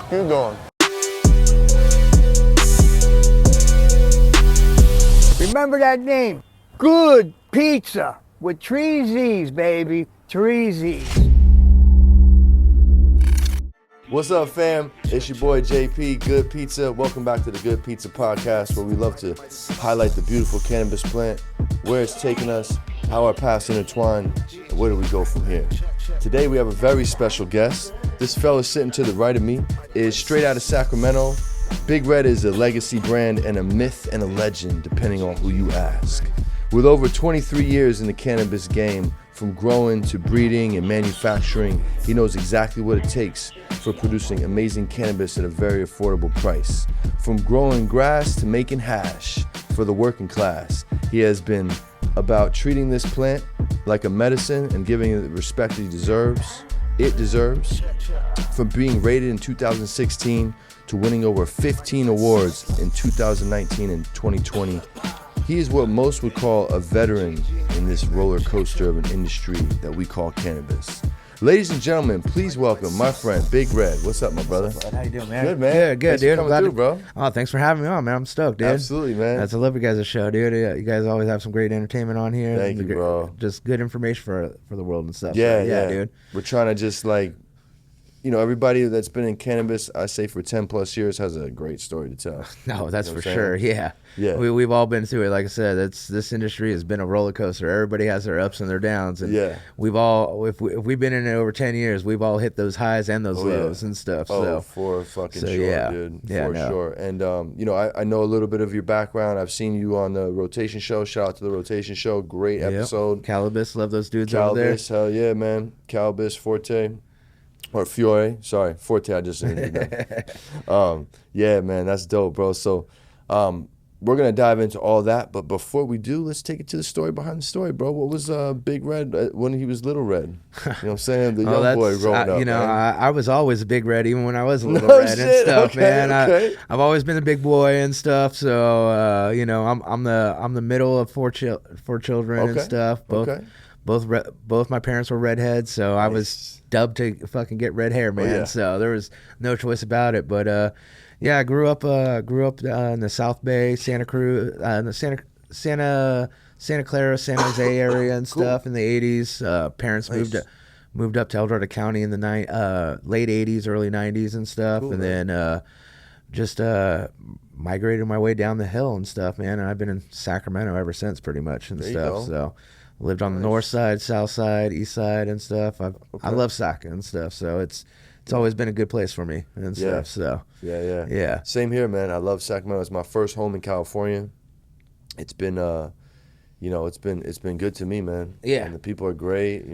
fuck you doing? Remember that name, Good Pizza, with 3 Z's, baby, 3 Z's. What's up, fam? It's your boy JP, Good Pizza. Welcome back to the Good Pizza Podcast, where we love to highlight the beautiful cannabis plant, where it's taken us, how our paths intertwine, and where do we go from here. Today we have a very special guest. This fella sitting to the right of me is straight out of Sacramento. Big Red is a legacy brand and a myth and a legend, depending on who you ask. With over 23 years in the cannabis game, from growing to breeding and manufacturing, he knows exactly what it takes for producing amazing cannabis at a very affordable price. From growing grass to making hash for the working class, he has been about treating this plant like a medicine and giving it the respect it deserves. From being rated in 2016 to winning over 15 awards in 2019 and 2020, he is what most would call a veteran in this roller coaster of an industry that we call cannabis. Ladies and gentlemen, please welcome my friend, Big Red. What's up, my brother? How you doing, man? Good, man. Good, Thanks dude. for coming through, bro. Oh, thanks for having me on, man. I'm stoked, dude. Absolutely, man. I love you guys' show, dude. You guys always have some great entertainment on here. Thank you, bro. Just good information for the world and stuff. Yeah, so, yeah, dude. We're trying to just everybody that's been in cannabis, I say for 10 plus years, has a great story to tell. No, that's for saying? sure. Yeah. Yeah. We've all been through it. Like I said, this industry has been a roller coaster. Everybody has their ups and their downs. And Yeah. we've all, if we've been in it over 10 years, we've all hit those highs and those lows and stuff. For fucking sure, yeah. dude. Yeah, for sure. And, I know a little bit of your background. I've seen you on the Rotation Show. Shout out to the Rotation Show. Great episode. Cannabis, love those dudes over there. Cannabis, hell yeah, man. Cannabis, Forte. Or Fiore. Sorry, Forte, I just interviewed them. Yeah, man, that's dope, bro. So, we're going to dive into all that. But before we do, let's take it to the story behind the story, bro. What was Big Red when he was Little Red? You know what I'm saying? The young boy growing up. I was always a Big Red, even when I was a Little Red shit. and stuff, Okay, man. okay. I've always been a big boy and stuff. So, I'm the middle of four children and stuff. Both my parents were redheads, so I was dubbed to fucking get red hair, man. So there was no choice about it. But I grew up in the South Bay, Santa Cruz, in the Santa Clara, San Jose area and stuff in the 80s. Parents moved up to El Dorado County in the late 80s, early 90s and stuff, and then just migrated my way down the hill and stuff, man. And I've been in Sacramento ever since, pretty much and stuff. So. Lived on the north side, south side, east side and stuff. I love Sac and stuff, so it's always been a good place for me and stuff. So yeah. Same here, man. I love Sacramento. It's my first home in California. It's been it's been good to me, man. Yeah. And the people are great.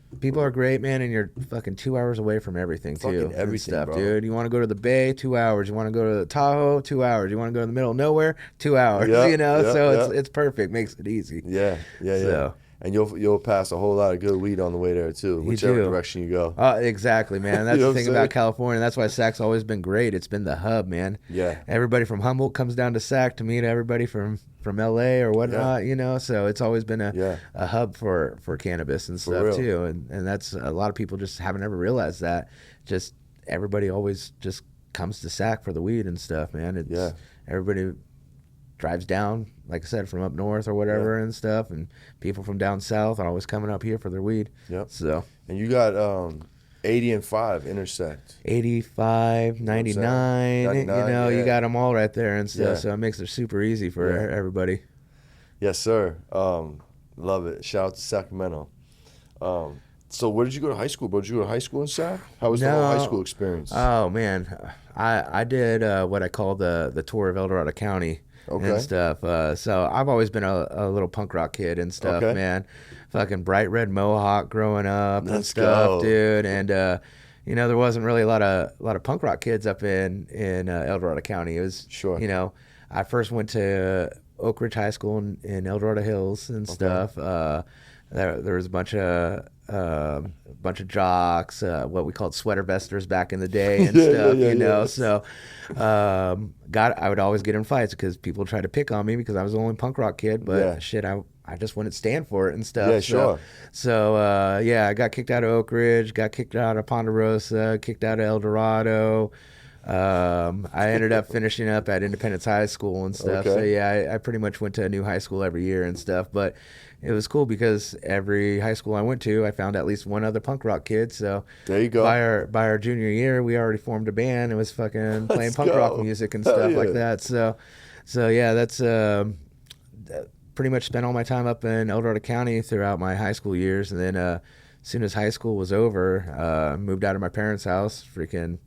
The people are great, man, and you're fucking 2 hours away from everything too. Fucking everything, and stuff, bro. dude. You want to go to the Bay, 2 hours. You want to go to the Tahoe, 2 hours. You want to go to the middle of nowhere, 2 hours. Yep, it's perfect. Makes it easy. Yeah. So. And you'll pass a whole lot of good weed on the way there too, whichever direction you go. Exactly, man. That's the thing about California. That's why Sac's always been great. It's been the hub, man. Yeah. Everybody from Humboldt comes down to Sac to meet everybody from LA or whatnot, So it's always been a hub for cannabis and stuff too. And that's a lot of people just haven't ever realized that. Just everybody always just comes to Sac for the weed and stuff, man. Everybody drives down, like I said, from up north or whatever and stuff, and people from down south are always coming up here for their weed. Yep. So. And you got 80 and 5 intersect. 85, 99, you got them all right there and stuff. So it makes it super easy for everybody. Yes, sir. Love it. Shout out to Sacramento. So where did you go to high school, bro? Did you go to high school in Sac? How was the whole high school experience? Oh, man. I did what I call the tour of El Dorado County. And stuff. So I've always been a little punk rock kid and stuff, man. Fucking bright red mohawk growing up and stuff, dude. And there wasn't really a lot of punk rock kids up in El Dorado County. It was I first went to Oak Ridge High School in El Dorado Hills and stuff. There was a bunch of jocks, what we called sweater vesters back in the day and stuff, So, I would always get in fights because people tried to pick on me because I was the only punk rock kid. But shit, I I just wouldn't stand for it and stuff. Yeah, sure. So yeah, I got kicked out of Oak Ridge, got kicked out of Ponderosa, kicked out of El Dorado. I ended up finishing up at Independence High School and stuff. Okay. So yeah, I pretty much went to a new high school every year and stuff. But it was cool because every high school I went to, I found at least one other punk rock kid. So there you go. By our junior year, we already formed a band and was fucking playing punk rock music and stuff like that. So yeah, that's pretty much spent all my time up in El Dorado County throughout my high school years. And then as soon as high school was over, moved out of my parents' house, freaking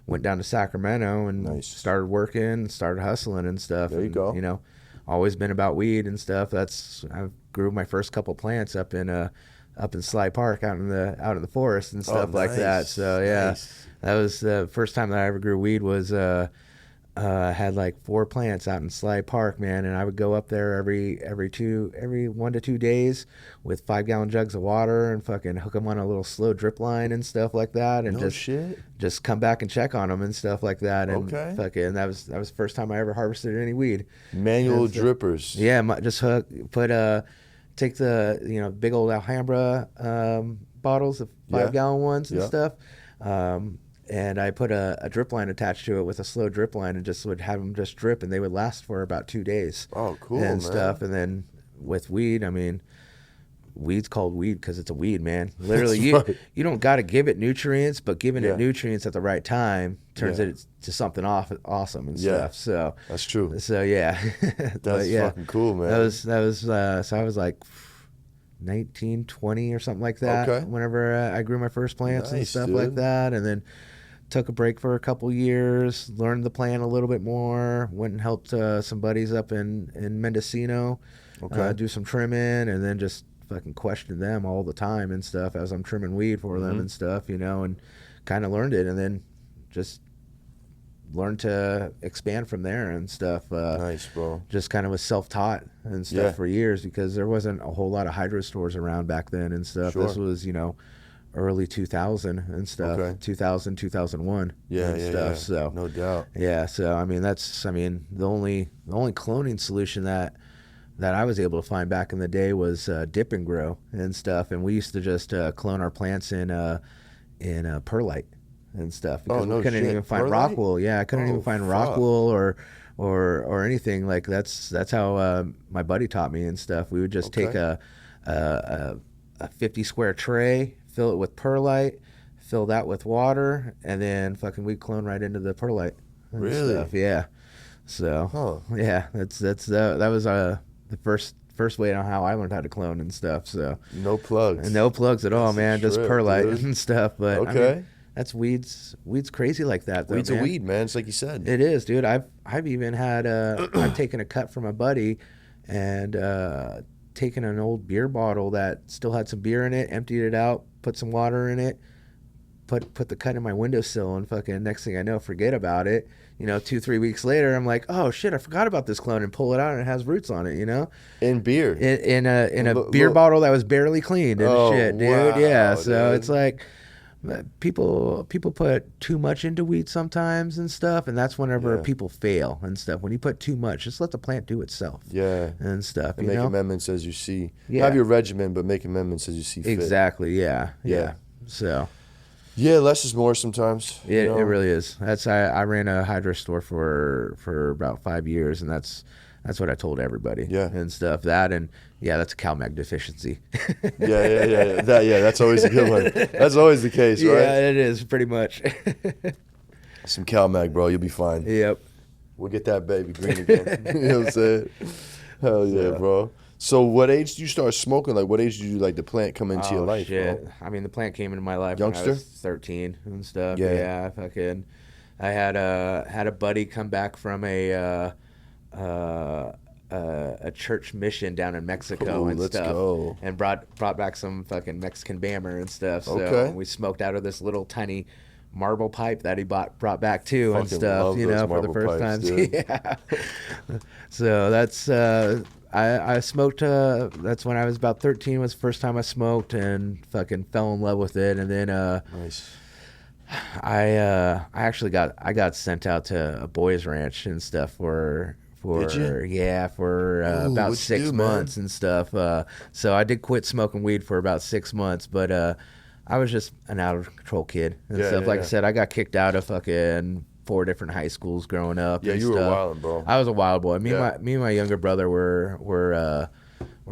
went down to Sacramento and started working, started hustling and stuff. There you go. You know, always been about weed and stuff. I grew my first couple plants up in Sly Park out in the forest and stuff like that. So yeah, that was the first time that I ever grew weed. Was had like 4 plants out in Sly Park, man, and I would go up there every 1 to 2 days with 5-gallon jugs of water and fucking hook them on a little slow drip line and stuff like that, and just come back and check on them and stuff like that. And fucking that was the first time I ever harvested any weed. Manual drippers. Yeah, just take the big old Alhambra bottles, of 5-gallon ones and stuff. And I put a drip line attached to it with a slow drip line and just would have them just drip, and they would last for about 2 days. Oh, cool, and man. Stuff. And then with weed, I mean, weed's called weed because it's a weed, man. Literally, you don't got to give it nutrients, but giving it nutrients at the right time turns it to something awesome and stuff. So that's true. So yeah, that's fucking cool, man. That was so I was like 19, 20 or something like that. Whenever I grew my first plants and stuff like that, and then took a break for a couple years, learned the plant a little bit more, went and helped some buddies up in Mendocino do some trimming, and then just fucking questioned them all the time and stuff as I'm trimming weed for them and stuff, and kind of learned it, and then just learned to expand from there and stuff. Nice, bro. Just kind of was self-taught and stuff for years because there wasn't a whole lot of hydro stores around back then and stuff. This was, early 2000 and stuff, 2000, 2001 and stuff. So no doubt. Yeah, so I mean the only cloning solution that I was able to find back in the day was dip and grow and stuff, and we used to just clone our plants in perlite and stuff because we couldn't even find rock wool. Yeah, I couldn't even find rock wool or anything. Like that's how my buddy taught me and stuff. We would just take a 50 square tray, fill it with perlite, fill that with water, and then fucking we'd clone right into the perlite. Really? Stuff. Yeah. So yeah, that was the first way on how I learned how to clone and stuff. So no plugs. No plugs at all, man. Just perlite and stuff. But I mean, that's weed's crazy like that. Though, weed's a weed, man. It's like you said. It is, dude. I've even had I've taken a cut from a buddy and taken an old beer bottle that still had some beer in it, emptied it out, put some water in it, put the cut in my windowsill, and fucking next thing I know, forget about it. 2-3 weeks later, I'm like, oh shit, I forgot about this clone, and pull it out, and it has roots on it. In beer, in a beer bottle that was barely cleaned and shit, dude. Wow, yeah, so dude. It's like people put too much into weed sometimes and stuff, and that's whenever people fail and stuff. When you put too much, just let the plant do itself. Yeah, and stuff. And make amendments as you see. Have your regimen, but make amendments as you see fit. Exactly. Yeah. So. Yeah, less is more sometimes. It really is. I ran a hydro store for about 5 years, and that's what I told everybody. Yeah. And stuff. That's a CalMag deficiency. Yeah. That's always a good one. That's always the case, right? Yeah, it is pretty much. Some CalMag, bro. You'll be fine. Yep. We'll get that baby green again. You know what I'm saying? Hell yeah, bro. So what age did you start smoking? Like, what age did you the plant come into your life, bro? I mean, the plant came into my life Youngster? when I was 13 and stuff. Yeah, I had a buddy come back from a church mission down in Mexico and stuff, and brought back some fucking Mexican bammer and stuff. So we smoked out of this little tiny marble pipe that he brought back too and stuff. For the first time. Yeah. So that's. I smoked, that's when I was about 13 was the first time I smoked, and fucking fell in love with it. And then nice. I actually got sent out to a boys ranch and stuff for for about 6 months and stuff. So I did quit smoking weed for about 6 months, but I was just an out of control kid and stuff. Like I said, I got kicked out of fucking 4 different high schools growing up. Yeah, and you stuff. were wild, bro. I was a wild boy. Me and my younger brother were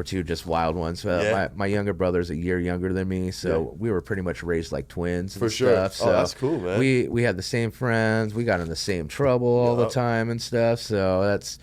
2 just wild ones. My younger brother's a year younger than me, so we were pretty much raised like twins. For sure. Stuff. So that's cool, man. We had the same friends. We got in the same trouble all the time and stuff. So that's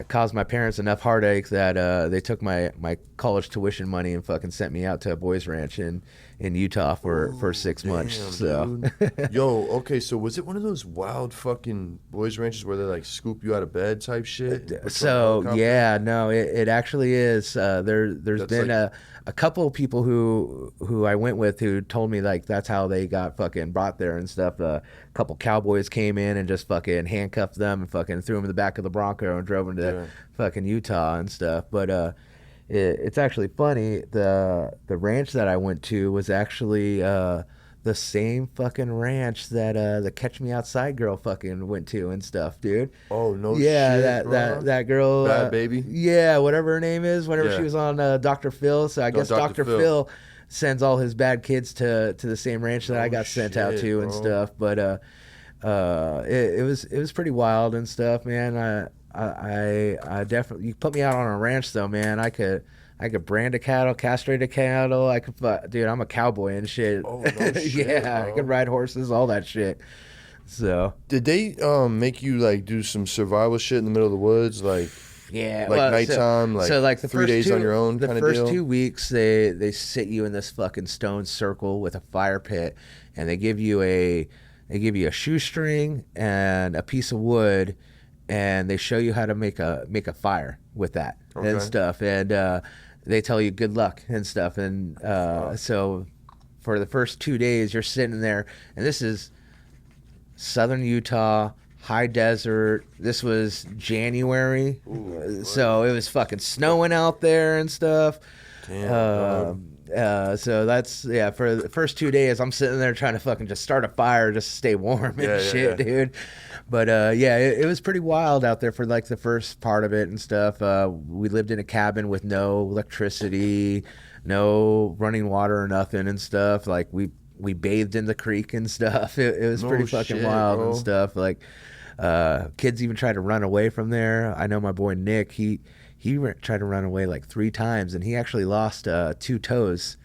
caused my parents enough heartache that they took my college tuition money and fucking sent me out to a boys ranch in Utah for 6 months. So yo, okay, so was it one of those wild fucking boys ranches where they like scoop you out of bed type shit? So yeah, no, it actually is. There's been like, a couple of people who I went with who told me like that's how they got fucking brought there and stuff. A couple cowboys came in and just fucking handcuffed them and fucking threw them in the back of the Bronco and drove them to fucking Utah and stuff. But it's actually funny. The ranch that I went to was actually the same fucking ranch that the Catch Me Outside girl fucking went to and stuff, dude. Oh no! Yeah, shit, that girl, Bad Baby. Yeah, whatever her name is. Whenever she was on Dr. Phil, so I guess Dr. Phil sends all his bad kids to the same ranch that I got sent out to and stuff. But it was pretty wild and stuff, man. I definitely, you put me out on a ranch though, man. I could brand a cattle, castrate a cattle. I could, dude, I'm a cowboy and shit. Oh, no shit, I could ride horses, all that shit. So did they make you like do some survival shit in the middle of the woods, like nighttime, like the 3 days on your own kind of deal? The first 2 weeks, they sit you in this fucking stone circle with a fire pit, and they give you a shoestring and a piece of wood, and they show you how to make a fire with that and stuff, and they tell you good luck and stuff, and so for the first 2 days you're sitting there, and this is southern Utah, high desert. This was January. So it was fucking snowing out there and stuff. Damn. So that's, for the first 2 days I'm sitting there trying to fucking just start a fire just to stay warm and shit, dude. But it was pretty wild out there for like the first part of it and stuff. We lived in a cabin with no electricity, no running water or nothing and stuff. Like we bathed in the creek and stuff. It was pretty fucking wild and stuff. Like kids even tried to run away from there. I know my boy Nick, he tried to run away like 3 times, and he actually lost 2 toes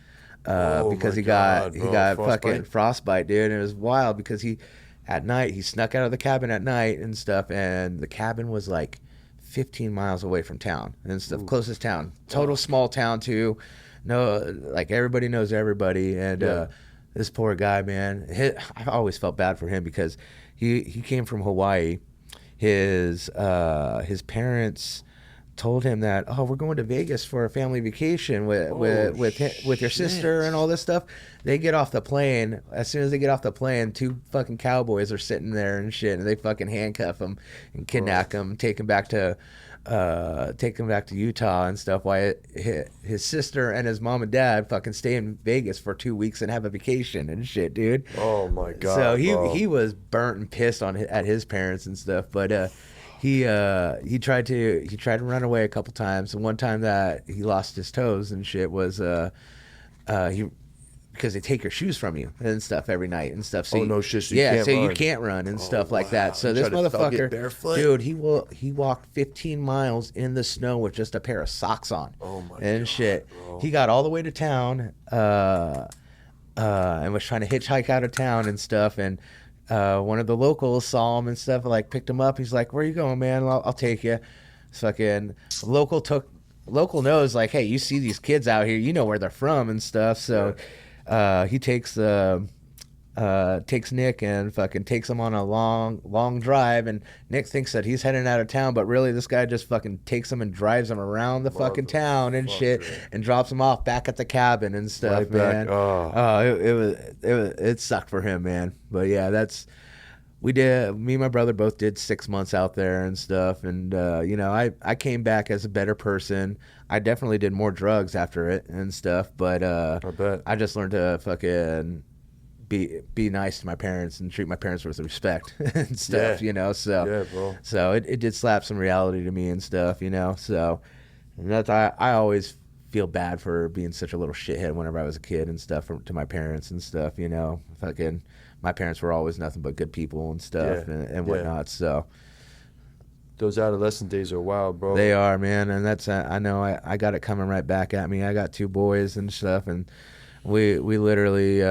because he got fucking frostbite, dude. And it was wild because at night he snuck out of the cabin at night and stuff, and the cabin was like 15 miles away from town and stuff. Closest town, total small town too. No, like everybody knows everybody, and this poor guy, man. I always felt bad for him because he came from Hawaii. His parents told him that, oh, we're going to Vegas for a family vacation with your sister and all this stuff. They get off the plane. As soon as they get off the plane, 2 fucking cowboys are sitting there and shit, and they fucking handcuff him and kidnap him, take him back to Utah and stuff. While his sister and his mom and dad fucking stay in Vegas for 2 weeks and have a vacation and shit, dude. Oh my god. So he was burnt and pissed at his parents and stuff, but he tried to run away a couple times, and one time that he lost his toes and shit was because they take your shoes from you and stuff every night and stuff. So no shit. So you can't run and stuff like that. So this motherfucker, dude, he walked 15 miles in the snow with just a pair of socks on. Oh my and god, shit. Bro. He got all the way to town and was trying to hitchhike out of town and stuff, and one of the locals saw him and stuff, like picked him up. He's like, "Where you going, man? I'll take you." Fucking local knows, like, hey, you see these kids out here, you know where they're from and stuff. So he takes Nick and fucking takes him on a long drive, and Nick thinks that he's heading out of town, but really this guy just fucking takes him and drives him around the fucking town and shit, and drops him off back at the cabin and stuff, right, man. It sucked for him, man. But yeah, me and my brother both did 6 months out there and stuff, and I came back as a better person. I definitely did more drugs after it and stuff, but I just learned to fucking be nice to my parents and treat my parents with respect and stuff, you know. So yeah, bro. So it did slap some reality to me and stuff, you know. So and that's I always feel bad for being such a little shithead whenever I was a kid and stuff to my parents and stuff, you know. Fucking my parents were always nothing but good people and stuff and whatnot. So those adolescent days are wild, bro. they are, man, and that's I know I got it coming right back at me. I got 2 boys and stuff, and we literally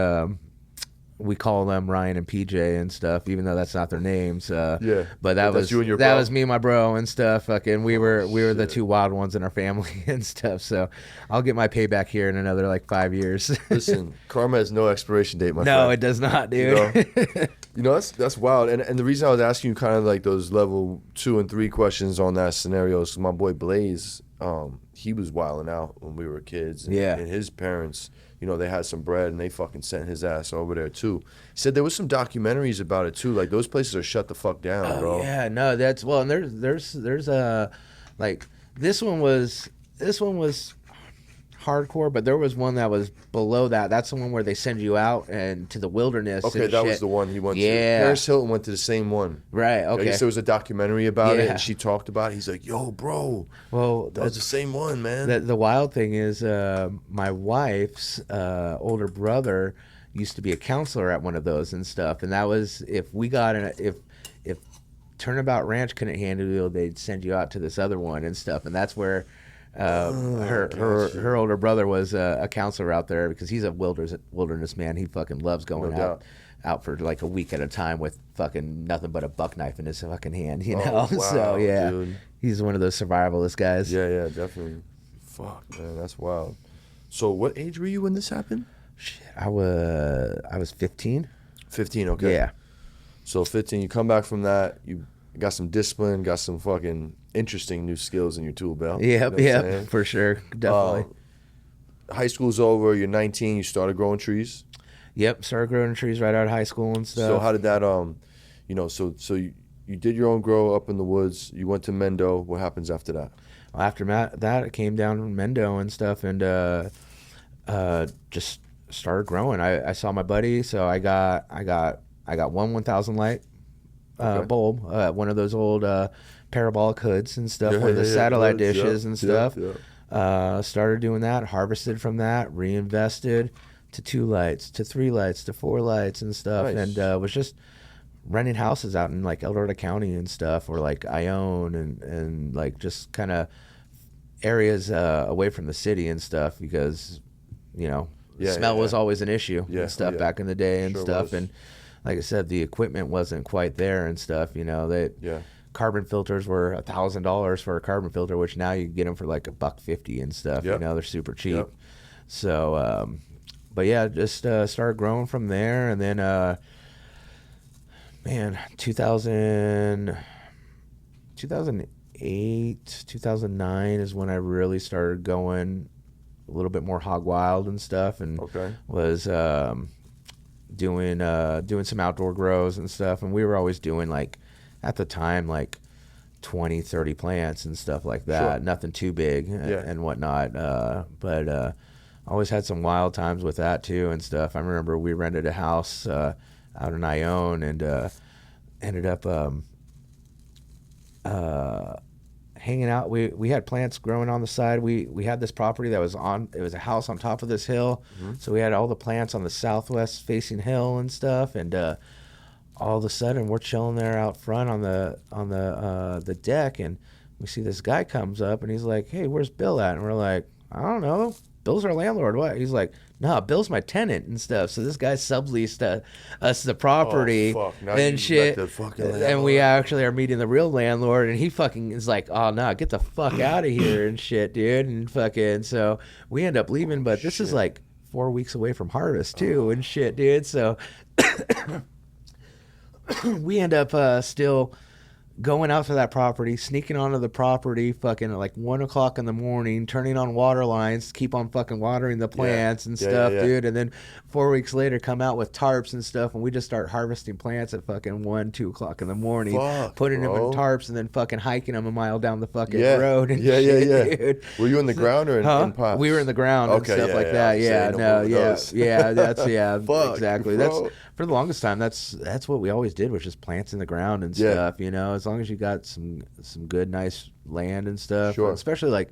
we call them Ryan and PJ and stuff, even though that's not their names. But that was you and your bro? That was me and my bro and stuff. Fucking, we were the 2 wild ones in our family and stuff. So I'll get my payback here in another like 5 years. Listen, karma has no expiration date, my friend. No, it does not, dude. You know, that's wild. And the reason I was asking you kind of like those level 2 and 3 questions on that scenario is my boy Blaze, he was wilding out when we were kids. And his parents, you know, they had some bread and they fucking sent his ass over there too. He said there was some documentaries about it too. Like those places are shut the fuck down, bro. Yeah, no, that's well, and there's like this one was hardcore, but there was one that was below that. That's the one where they send you out and to the wilderness. Okay, that was the one he went to. Paris Hilton went to the same one. Right, okay. I guess there was a documentary about it and she talked about it. He's like, yo, bro. Well, that was the same one, man. The wild thing is my wife's older brother used to be a counselor at one of those and stuff. And that was if Turnabout Ranch couldn't handle you, they'd send you out to this other one and stuff. And that's where her older brother was a counselor out there because he's a wilderness man. He fucking loves going out for like a week at a time with fucking nothing but a buck knife in his fucking hand, you know. Wow, so yeah, dude. He's one of those survivalist guys. Yeah, definitely. Fuck, man, that's wild. So what age were you when this happened? Shit, I was 15. 15, okay. Yeah. So 15, you come back from that, you got some discipline, got some fucking interesting new skills in your tool belt. Yep, you know for sure. Definitely. High school's over, you're 19, you started growing trees? Yep, started growing trees right out of high school and stuff. So how did that, you know, so you did your own grow up in the woods, you went to Mendo, what happens after that? Well, after that, I came down from Mendo and stuff and just started growing. I saw my buddy, so I got one 1,000 light bulb, one of those old parabolic hoods and stuff, one of the satellite dishes and stuff. Started doing that, harvested from that, reinvested to 2 lights, to 3 lights, to 4 lights and stuff, and was just renting houses out in like El Dorado County and stuff, or like Ione and like just kind of areas away from the city and stuff because, you know, smell was always an issue and stuff back in the day and stuff. And like I said, the equipment wasn't quite there and stuff, you know. Carbon filters were $1,000 for a carbon filter, which now you can get them for like $1.50 and stuff. You know, they're super cheap. So, but yeah, just started growing from there, and then, man, 2008, 2009 is when I really started going a little bit more hog wild and stuff, and was doing some outdoor grows and stuff. And we were always doing, like, at the time, like 20, 30 plants and stuff like that. Nothing too big and whatnot. But always had some wild times with that too and stuff. I remember we rented a house out in Ione and ended up hanging out. We had plants growing on the side. We had this property that was it was a house on top of this hill. So we had all the plants on the southwest facing hill and stuff, and all of a sudden we're chilling there out front on the deck, and we see this guy comes up and he's like, "Hey, where's Bill at?" And we're like, "I don't know. Bill's our landlord." What? He's like, "No, Bill's my tenant and stuff." So this guy subleased us the property and shit. And we actually are meeting the real landlord, and he fucking is like, "Oh no, get the fuck out of here and shit, dude." And fucking, so we end up leaving, but this is like 4 weeks away from harvest too and shit, dude. So we end up still going out to that property, sneaking onto the property, fucking at like 1 o'clock in the morning, turning on water lines, keep on fucking watering the plants and stuff, dude. And then 4 weeks later, come out with tarps and stuff, and we just start harvesting plants at fucking 1, 2 o'clock in the morning, putting them in tarps, and then fucking hiking them a mile down the fucking road. And shit, dude. Were you in the ground or in pots? We were in the ground and stuff like that. Exactly. Bro. That's for the longest time. That's what we always did, was just plants in the ground and stuff. You know, as long as you got some good, nice land and stuff. Sure. Especially like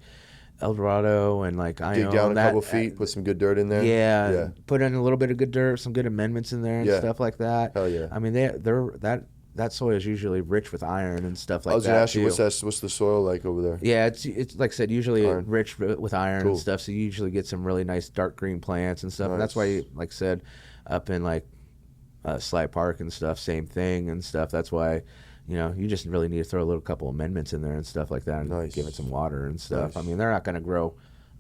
El Dorado and like dig down a couple feet, put some good dirt in there. Yeah. Put in a little bit of good dirt, some good amendments in there and stuff like that. Hell yeah. I mean, that soil is usually rich with iron and stuff like that. I was gonna ask you, what's the soil like over there? Yeah, it's like I said, usually rich with iron and stuff. So you usually get some really nice dark green plants and stuff. Nice. And that's why, like I said, up in like Sly Park and stuff, same thing and stuff. That's why, you know, you just really need to throw a little couple amendments in there and stuff like that, and give it some water and stuff. Nice. I mean, they're not going to grow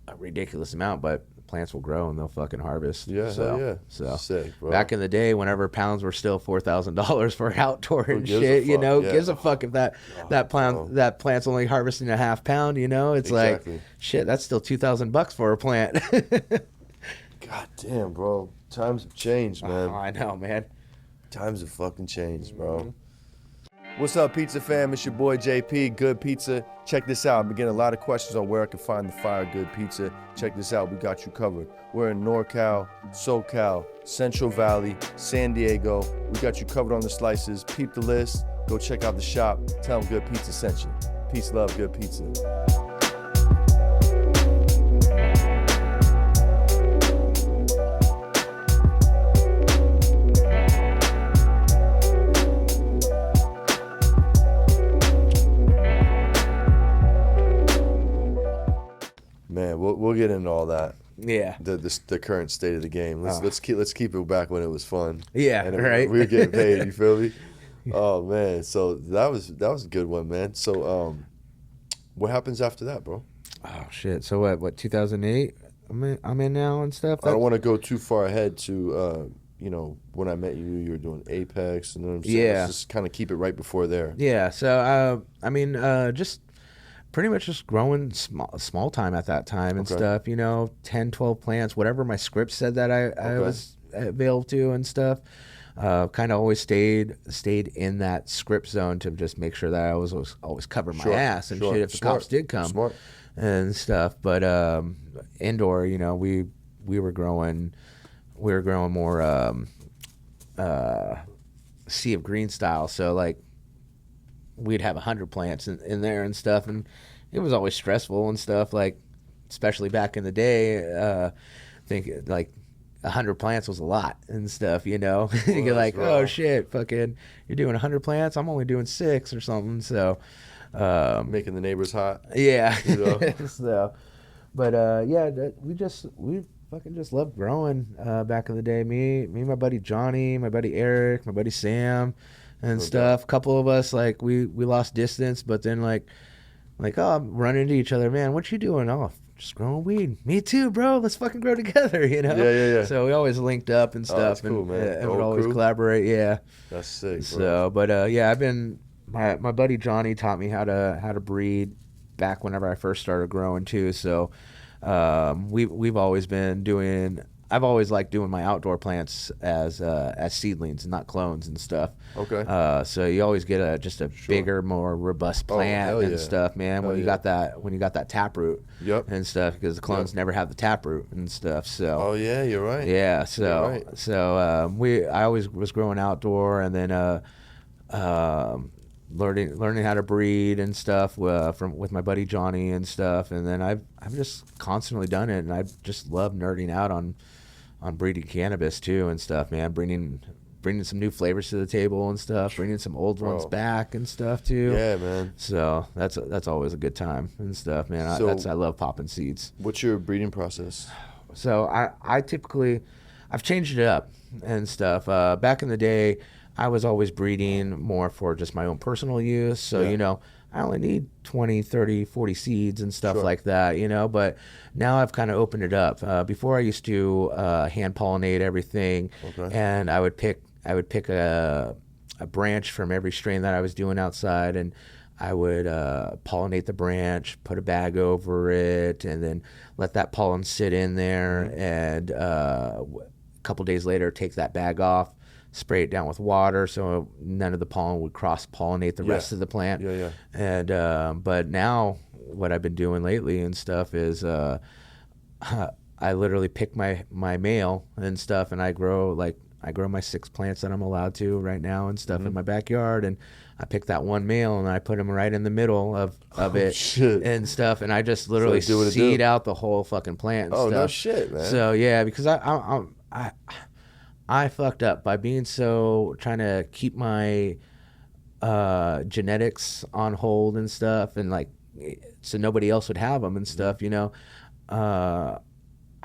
a ridiculous amount, but plants will grow and they'll fucking harvest. Yeah, so sick, bro. Back in the day, whenever pounds were still $4,000 for outdoor and shit, you know, gives a fuck if that plant's only harvesting a half pound. You know, it's like shit. That's still $2,000 for a plant. God damn, bro. Times have changed, man. Oh, I know, man. Times have fucking changed, bro. What's up, pizza fam? It's your boy JP, Good Pizza. Check this out. I've been getting a lot of questions on where I can find the fire good pizza. Check this out. We got you covered. We're in NorCal, SoCal, Central Valley, San Diego. We got you covered on the slices. Peep the list. Go check out the shop. Tell them Good Pizza sent you. Peace, love, Good Pizza. Man, we'll get into all that. Yeah. The current state of the game. Let's keep it back when it was fun. Yeah. And right. We were getting paid. You feel me? Oh man. So that was a good one, man. So what happens after that, bro? Oh shit. So what 2008? I'm in now and stuff. I don't want to go too far ahead to you know, when I met you, you were doing Apex, and you know what I'm saying? Yeah. Let's just kind of keep it right before there. Yeah. So I mean, just pretty much just growing small time at that time and stuff, you know, 10, 12 plants, whatever my script said that I was available to and stuff. Kind of always stayed in that script zone to just make sure that I was always covering my ass and shit if the cops did come and stuff. But indoor, you know, we were growing more sea of green style. So like we'd have 100 plants in there and stuff, and it was always stressful and stuff, like especially back in the day. I think like 100 plants was a lot and stuff, you know. You're like, oh shit, fucking you're doing 100 plants, I'm only doing 6 or something. So making the neighbors hot. Yeah, you know? So but we fucking just loved growing back in the day. Me my buddy Johnny, my buddy Eric, my buddy Sam and stuff. A couple of us, like we lost distance, but then like oh, I'm running into each other, man, what you doing? Oh, just growing weed. Me too, bro, let's fucking grow together, you know. Yeah. So we always linked up and stuff. That's cool, man. And would always collaborate. Yeah, that's sick, bro. So but yeah, I've been my buddy Johnny taught me how to breed back whenever I first started growing too. So we've always been doing. I've always liked doing my outdoor plants as seedlings and not clones and stuff. Okay. So you always get a bigger, more robust plant and stuff, man. When you got that taproot. Yep. And stuff, because the clones never have the taproot and stuff. So. Oh yeah, you're right. Yeah. So I always was growing outdoor, and then learning how to breed and stuff with my buddy Johnny and stuff, and then I've just constantly done it, and I just love nerding out on breeding cannabis too and stuff, man. Bringing some new flavors to the table and stuff, bringing some old ones back and stuff too. Yeah, man. So that's always a good time and stuff, man. I love popping seeds. What's your breeding process? So I've changed it up and stuff. Back in the day, I was always breeding more for just my own personal use. So, you know, I only need 20, 30, 40 seeds and stuff like that, you know. But now I've kind of opened it up. Before I used to hand pollinate everything, and I would pick a a branch from every strain that I was doing outside, and I would pollinate the branch, put a bag over it, and then let that pollen sit in there. And a couple days later, take that bag off, spray it down with water so none of the pollen would cross-pollinate the rest of the plant. And but now what I've been doing lately and stuff is I literally pick my male and stuff, and I grow my 6 plants that I'm allowed to right now and stuff in my backyard, and I pick that one male and I put him right in the middle of it and stuff, and I just literally seed out the whole fucking plant and stuff. No shit, man. So yeah, because I fucked up by being trying to keep my genetics on hold and stuff, and like so nobody else would have them and stuff, you know. I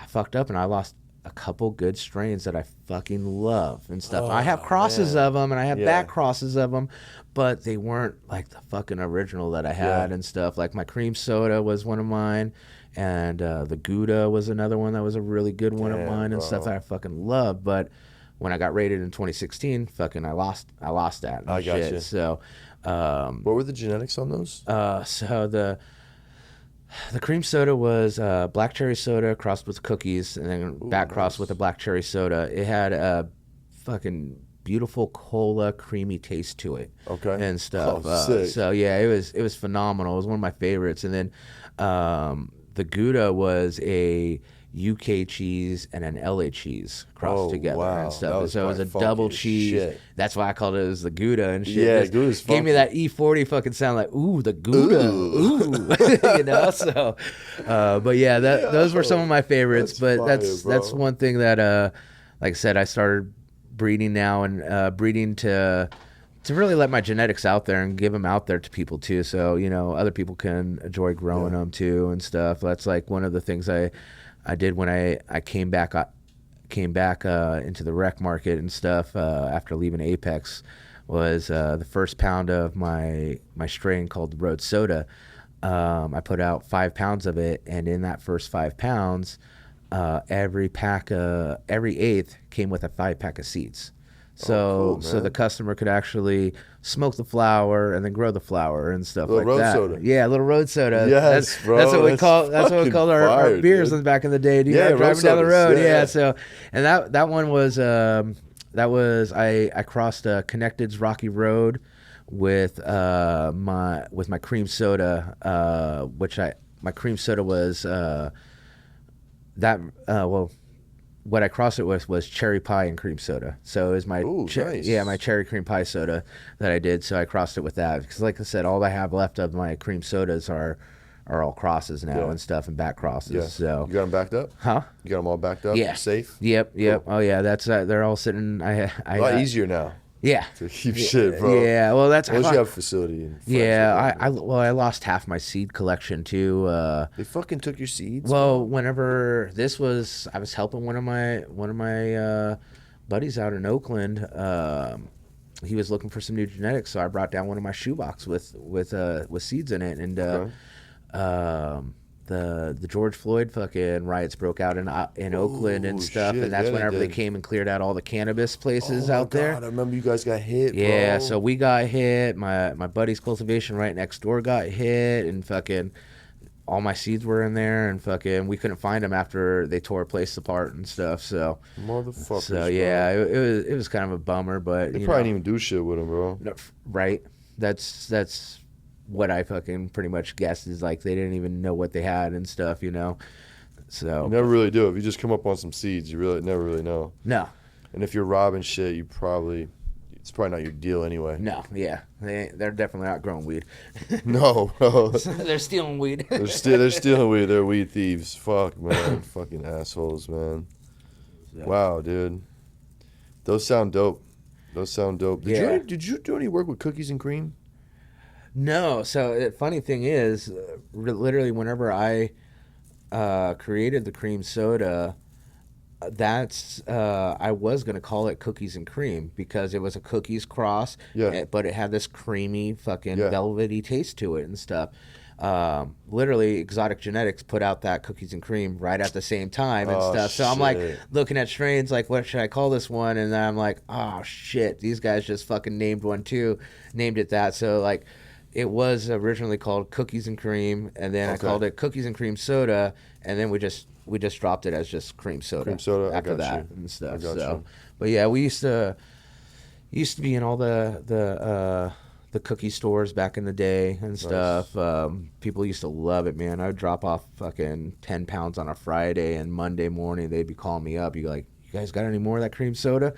fucked up and I lost a couple good strains that I fucking love and stuff. I have crosses of them, and I have back crosses of them, but they weren't like the fucking original that I had and stuff. Like my cream soda was one of mine, and the Gouda was another one that was a really good one of mine and stuff that I fucking love. But when I got rated in 2016, fucking I lost that. I got you. So, what were the genetics on those? So the cream soda was black cherry soda crossed with cookies, and then back crossed with a black cherry soda. It had a fucking beautiful cola creamy taste to it. Okay. And stuff. Sick. So yeah, it was phenomenal. It was one of my favorites. And then the Gouda was a UK cheese and an LA cheese crossed together and stuff. So it was a double cheese. Shit. That's why I called it as the Gouda and shit. Yeah, Gouda's funky. Gave me that E40 fucking sound, like ooh, the Gouda, ooh. You know. So, but yeah, those were some of my favorites. That's one thing that, like I said, I started breeding now and breeding to really let my genetics out there and give them out there to people too. So you know, other people can enjoy growing them too and stuff. That's like one of the things I did when I came back into the rec market and stuff after leaving Apex, was the first pound of my strain called the Road Soda. I put out 5 pounds of it, and in that first 5 pounds, every eighth came with a 5-pack of seeds. So cool, so the customer could actually smoke the flower and then grow the flower and stuff like road that. Soda. Yeah, little road soda. Yes, bro. That's what we called our beers back in the day. Driving down the road. Yeah. So, and that one was I crossed Connected's Rocky Road with my cream soda, my cream soda was what I crossed it with was cherry pie and cream soda. So it was my nice. my cherry cream pie soda that I did. So I crossed it with that because, like I said, all I have left of my cream sodas are all crosses now and stuff, and back crosses. Yeah. So you got them backed up? Huh? You got them all backed up? Yeah. Safe? Yep. Cool. Oh yeah, that's they're all sitting. A lot easier now. Yeah. To keep shit, bro. Yeah. Well, that's once you have a facility. I lost half my seed collection too. They fucking took your seeds. Well, whenever I was helping one of my buddies out in Oakland. He was looking for some new genetics, so I brought down one of my shoebox with seeds in it, and the George Floyd fucking riots broke out in Oakland and stuff, and that's whenever they came and cleared out all the cannabis places out there. I remember you guys got hit. Yeah, bro. so we got hit. My buddy's cultivation right next door got hit, and fucking all my seeds were in there, and fucking we couldn't find them after they tore a place apart and stuff. So motherfuckers. So yeah, it was kind of a bummer, but they probably didn't even do shit with them, bro. No, right? That's what I fucking pretty much guessed, is like they didn't even know what they had and stuff, you know. So you never really do. If you just come up on some seeds, you really never really know. No. And if you're robbing shit, it's probably not your deal anyway. No, yeah, they're definitely not growing weed. No, bro. They're stealing weed. they're stealing weed. They're weed thieves. Fuck, man. Fucking assholes, man. Yeah. Wow, dude. Those sound dope. Did you do any work with cookies and cream? No. So the funny thing is, literally whenever I created the cream soda, I was going to call it cookies and cream because it was a cookies cross, but it had this creamy fucking velvety taste to it and stuff. literally Exotic Genetics put out that cookies and cream right at the same time and Oh, stuff. So I'm like shit. looking at strains, like, what should I call this one? And then I'm like, oh shit, these guys just fucking named one too, named it that. So like, it was originally called Cookies and Cream, and then I called it Cookies and Cream Soda, and then we just dropped it as just cream soda. Cream soda, after I got that you. and stuff. I got So, you. but yeah, we used to be in all the cookie stores back in the day and stuff. Nice. People used to love it, man. I would drop off fucking 10 pounds on a Friday, and Monday morning they'd be calling me up. You like, you guys got any more of that cream soda?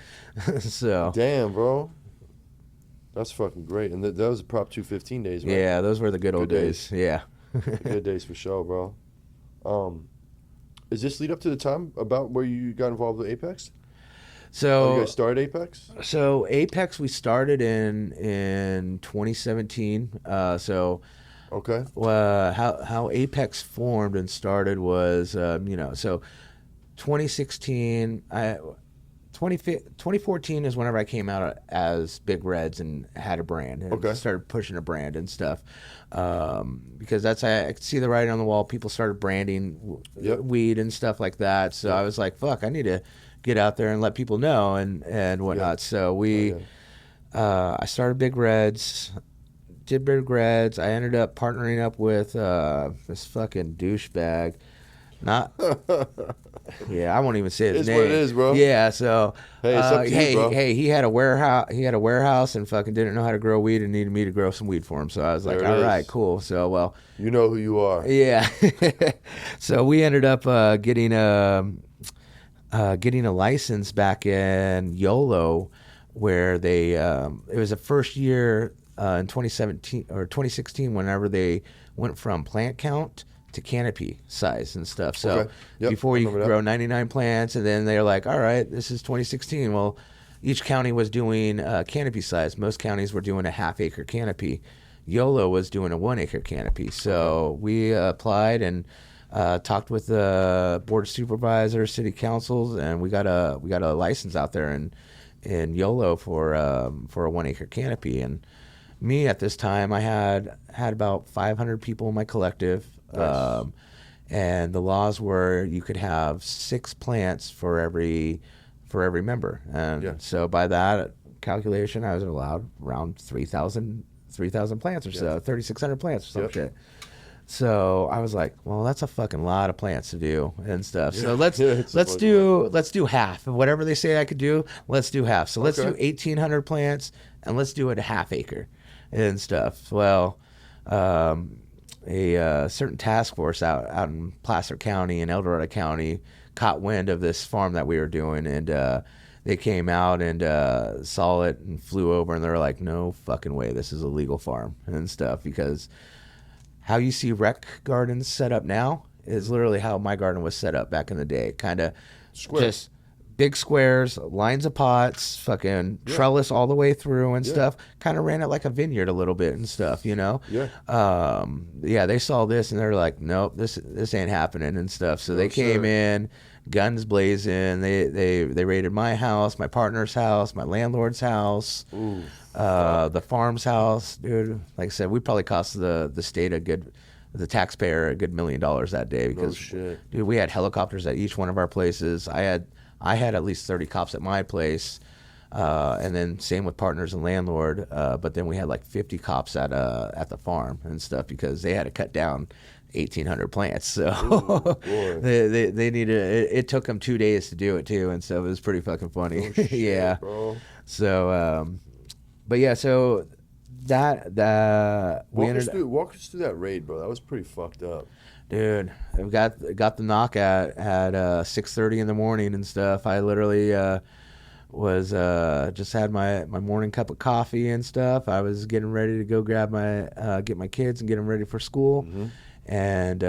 So Damn, bro. That's fucking great. And that was the Prop 215 days, right? yeah, those were the good old days. Yeah. The good days for sure, bro. Is this lead up to the time about where you got involved with Apex? So you guys started Apex? So Apex we started in 2017. Okay. How Apex formed and started was so 2016 2014 is whenever I came out as Big Reds and had a brand and started pushing a brand and stuff, because that's I could see the writing on the wall. People started branding weed and stuff like that. So I was like, fuck, I need to get out there and let people know and whatnot. So I started Big Reds, did Big Reds. I ended up partnering up with this fucking douchebag. I won't even say his name. It's what it is, bro. Yeah, so hey, it's up to you, bro. He had a warehouse and fucking didn't know how to grow weed and needed me to grow some weed for him. So I was like, all right, cool. So well, you know who you are. Yeah. So we ended up getting a license back in YOLO, where they it was the first year in 2017 or 2016 whenever they went from plant count to canopy size and stuff. So before you could grow 99 plants, and then they're like, all right, this is 2016. Well, each county was doing canopy size. Most counties were doing a half-acre canopy. YOLO was doing a 1 acre canopy. So we applied and talked with the board of supervisors, city councils, and we got a license out there in YOLO for a 1 acre canopy. And me at this time, I had about 500 people in my collective. Nice. And the laws were you could have 6 plants for every member. And so by that calculation, I was allowed around 3,000 plants or so, 3,600 plants or some shit. So I was like, well, that's a fucking lot of plants to do and stuff. So let's do half of whatever they say I could do. Let's do half. So let's do 1,800 plants and let's do it a half acre and stuff. Well, a certain task force out in Placer County and El Dorado County caught wind of this farm that we were doing, and they came out and saw it and flew over, and they were like, no fucking way, this is a legal farm and stuff, because how you see rec gardens set up now is literally how my garden was set up back in the day. Kind of just big squares, lines of pots, fucking trellis all the way through and stuff. Kind of ran it like a vineyard a little bit and stuff, you know? They saw this and they're like, nope, this ain't happening and stuff. So they came in, guns blazing. They raided my house, my partner's house, my landlord's house, the farm's house. Dude, like I said, we probably cost the state the taxpayer a good $1 million that day, because dude, we had helicopters at each one of our places. I had at least 30 cops at my place, and then same with partners and landlord. But then we had like 50 cops at the farm and stuff, because they had to cut down 1,800 plants. So they needed. It took them 2 days to do it too, and so it was pretty fucking funny. Yeah. Bro. So, but yeah, so that walk us through that raid, bro. That was pretty fucked up. Dude, I got the knock at 6:30 in the morning and stuff. I literally was just had my morning cup of coffee and stuff. I was getting ready to go grab get my kids and get them ready for school. Mm-hmm. And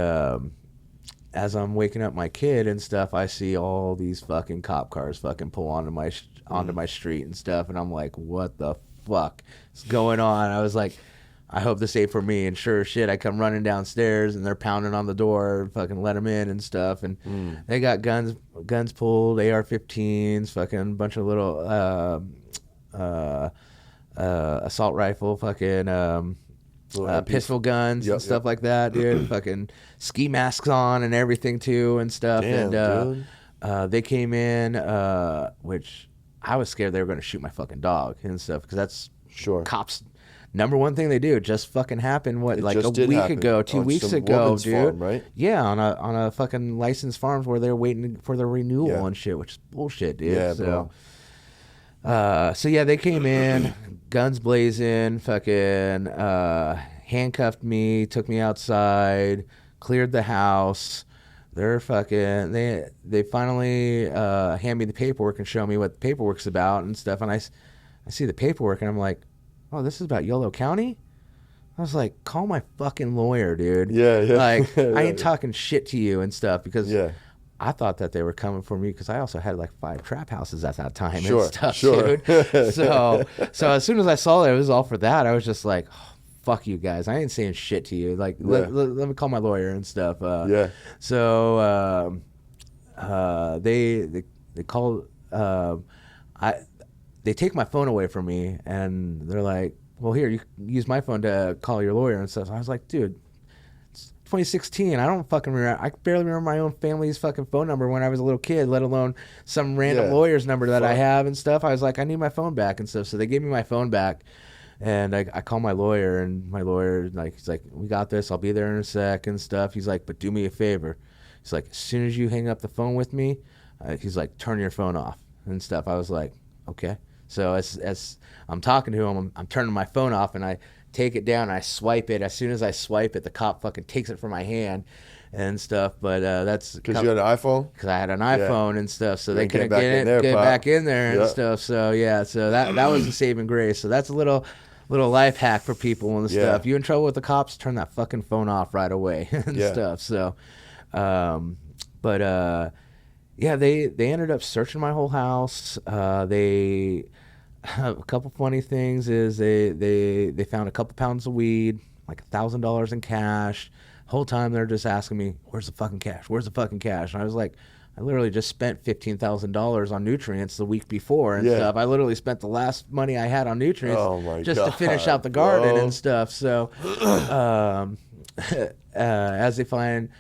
as I'm waking up my kid and stuff, I see all these fucking cop cars fucking pull onto my street and stuff, and I'm like, what the fuck is going on? I was like, I hope this ain't for me. And sure as shit, I come running downstairs and they're pounding on the door, fucking let them in and stuff. And they got guns pulled, AR-15s, fucking bunch of little assault rifle, fucking pistol guns and stuff like that, dude. Fucking ski masks on and everything too and stuff. Damn, and they came in, which I was scared they were going to shoot my fucking dog and stuff, because that's cops' number one thing they do. It just fucking happened like a week ago, 2 weeks ago, dude. Farm, right? Yeah, on a fucking licensed farms where they're waiting for the renewal and shit, which is bullshit, dude. Yeah, so. So yeah, they came in, guns blazing, fucking handcuffed me, took me outside, cleared the house. They're fucking they finally hand me the paperwork and show me what the paperwork's about and stuff. And I see the paperwork and I'm like, oh, this is about Yolo County? I was like, call my fucking lawyer, dude. Yeah. Like, I ain't talking shit to you and stuff, because I thought that they were coming for me, because I also had like 5 trap houses at that time and stuff, dude. So as soon as I saw that it was all for that, I was just like, oh, fuck you guys. I ain't saying shit to you. Like, let me call my lawyer and stuff. So they called. They take my phone away from me, and they're like, well, here, you can use my phone to call your lawyer and stuff. So I was like, dude, it's 2016. I don't fucking remember. I barely remember my own family's fucking phone number when I was a little kid, let alone some random lawyer's number that I have and stuff. I was like, I need my phone back and stuff. So they gave me my phone back, and I call my lawyer, and my lawyer, like, he's like, we got this. I'll be there in a sec and stuff. He's like, but do me a favor. He's like, as soon as you hang up the phone with me, he's like, turn your phone off and stuff. I was like, okay. So as I'm talking to him, I'm turning my phone off, and I take it down and I swipe it. As soon as I swipe it, the cop fucking takes it from my hand and stuff. But that's because you had an iPhone. Because I had an iPhone and stuff, so they couldn't get back in there and stuff. So so that was a saving grace. So that's a little life hack for people and stuff. You in trouble with the cops, turn that fucking phone off right away and stuff. So, yeah, they ended up searching my whole house. A couple funny things is they found a couple pounds of weed, like $1,000 in cash. Whole time they're just asking me, where's the fucking cash? Where's the fucking cash? And I was like, I literally just spent $15,000 on nutrients the week before and stuff. I literally spent the last money I had on nutrients to finish out the garden and stuff. So as they find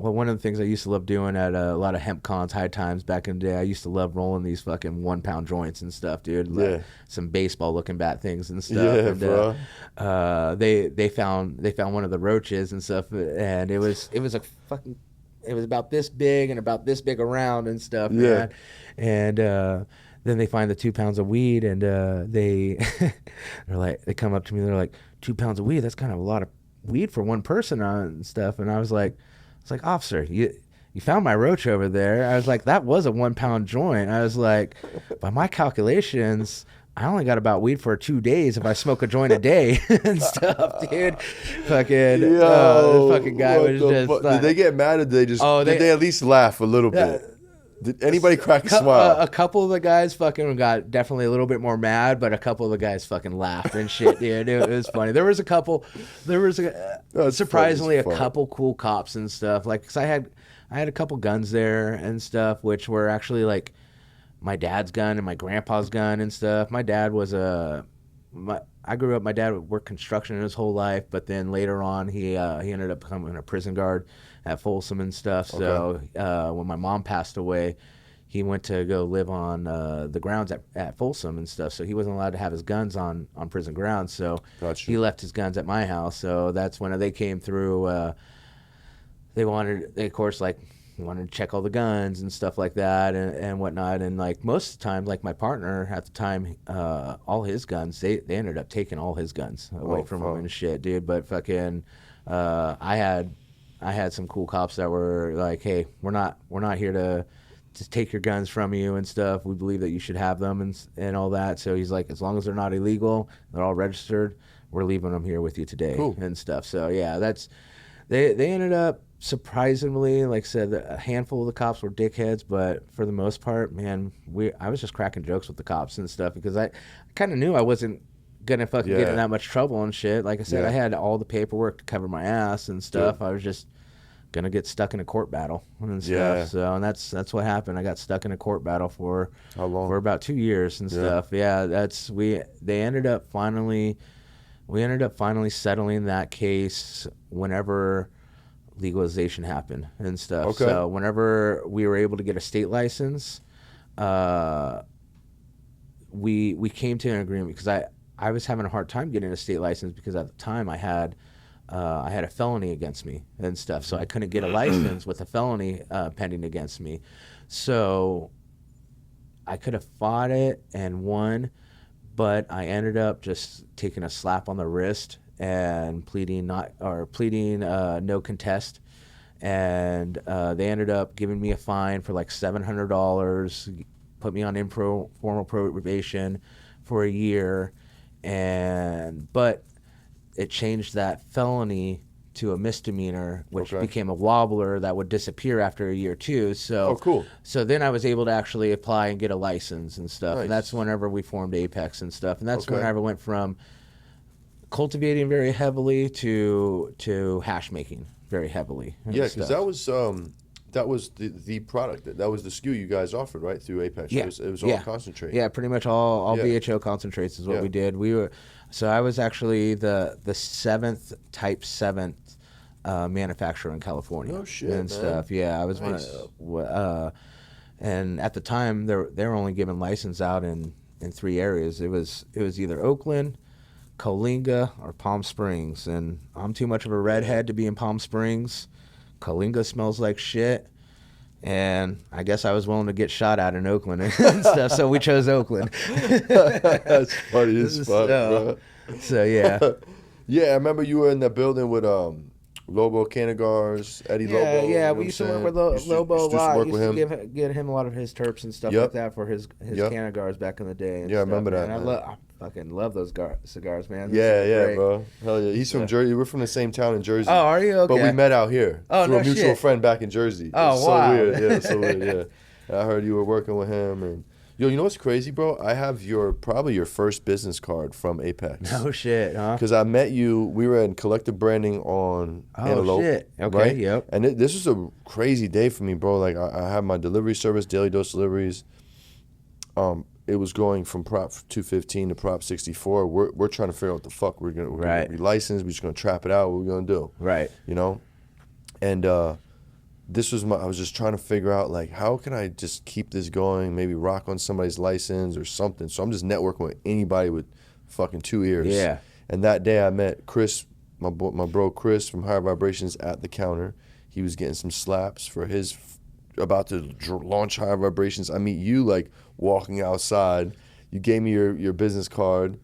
well, one of the things I used to love doing at a lot of hemp cons, high times back in the day, I used to love rolling these fucking 1 pound joints and stuff, dude. Like some baseball looking bat things and stuff. Yeah, and, bro. They found one of the roaches and stuff, and it was about this big and about this big around and stuff. Yeah. And then they find the 2 pounds of weed, and they come up to me and they're like, 2 pounds of weed, that's kind of a lot of weed for one person and stuff. And I was like, officer, you found my roach over there. I was like, that was a 1 pound joint. I was like, by my calculations, I only got about weed for 2 days if I smoke a joint a day and stuff, dude. Fucking, the fucking guy was just like, did they get mad or did they at least laugh a little bit? Did anybody crack a smile? A couple of the guys fucking got definitely a little bit more mad, but a couple of the guys fucking laughed and shit, dude. It was funny. There was surprisingly a couple cool cops and stuff. Like, 'cause I had a couple guns there and stuff, which were actually like my dad's gun and my grandpa's gun and stuff. My dad was I grew up, my dad worked construction his whole life, but then later on he ended up becoming a prison guard at Folsom and stuff. Okay. So when my mom passed away, he went to go live on the grounds at Folsom and stuff. So he wasn't allowed to have his guns on prison grounds. So he left his guns at my house. So that's when they came through. They wanted to check all the guns and stuff like that and whatnot. And like most of the time, like my partner at the time, all his guns, they ended up taking all his guns away from him and shit, dude. But fucking, I had some cool cops that were like, hey, we're not here to just take your guns from you and stuff. We believe that you should have them and all that. So he's like, as long as they're not illegal, they're all registered, we're leaving them here with you today and stuff. So yeah, they ended up, surprisingly, like I said, a handful of the cops were dickheads, but for the most part, man, I was just cracking jokes with the cops and stuff because I kind of knew I wasn't gonna fucking get in that much trouble and shit. Like I said, I had all the paperwork to cover my ass and stuff. I was just gonna get stuck in a court battle and stuff. Yeah. So, and that's what happened. I got stuck in a court battle for how long? For about 2 years and stuff. Yeah, they ended up finally settling that case whenever legalization happened and stuff. Okay. So whenever we were able to get a state license, we came to an agreement, because I was having a hard time getting a state license, because at the time I had a felony against me and stuff, so I couldn't get a license with a felony pending against me. So I could have fought it and won, but I ended up just taking a slap on the wrist and pleading no contest, and they ended up giving me a fine for like $700, put me on informal probation for a year, but it changed that felony to a misdemeanor, which became a wobbler that would disappear after a year too. So, cool. So then I was able to actually apply and get a license and stuff. Nice. And that's whenever we formed Apex and stuff. And that's whenever I went from cultivating very heavily to hash making very heavily. Yeah, because that was the product. That was the SKU you guys offered, right, through Apex. Yeah. It was all concentrate. Yeah, pretty much all BHO concentrates is what we did. So I was actually the type 7th manufacturer in California. Oh shit, and man. Stuff. Yeah, I was and at the time they were only giving license out in 3 areas. It was either Oakland, Coalinga, or Palm Springs, and I'm too much of a redhead to be in Palm Springs. Coalinga smells like shit, and I guess I was willing to get shot at in Oakland and stuff, so we chose Oakland. That's funny as fuck, bro. So yeah. Yeah, I remember you were in the building with Lobo Canagars, Eddie Lobo. Yeah, we used to work with Lobo a lot. Work Used with to him. get him a lot of his terps and stuff like that for his Canagars back in the day. And I remember that. I fucking love those cigars, man. Yeah, bro. Hell yeah. He's from Jersey. We're from the same town in Jersey. Oh, are you? Okay. But we met out here through a mutual friend back in Jersey. Oh, it's wow. So weird. Yeah, so weird. Yeah. I heard you were working with him, and you know what's crazy, bro? I have probably your first business card from Apex. No shit, huh? Because I met you. We were in collective branding on Antelope. Oh shit. Okay. Right? Yep. And this was a crazy day for me, bro. Like I had my delivery service, Daily Dose Deliveries. It was going from Prop 215 to Prop 64. We're trying to figure out what the fuck we're gonna be licensed. We're just gonna trap it out. What we're gonna do? Right. You know. And this was I was just trying to figure out, like, how can I just keep this going? Maybe rock on somebody's license or something. So I'm just networking with anybody with fucking 2 ears. Yeah. And that day I met Chris, my bro Chris from Higher Vibrations at the counter. He was getting some slaps for his about to launch Higher Vibrations. I meet you, like, walking outside. You gave me your business card,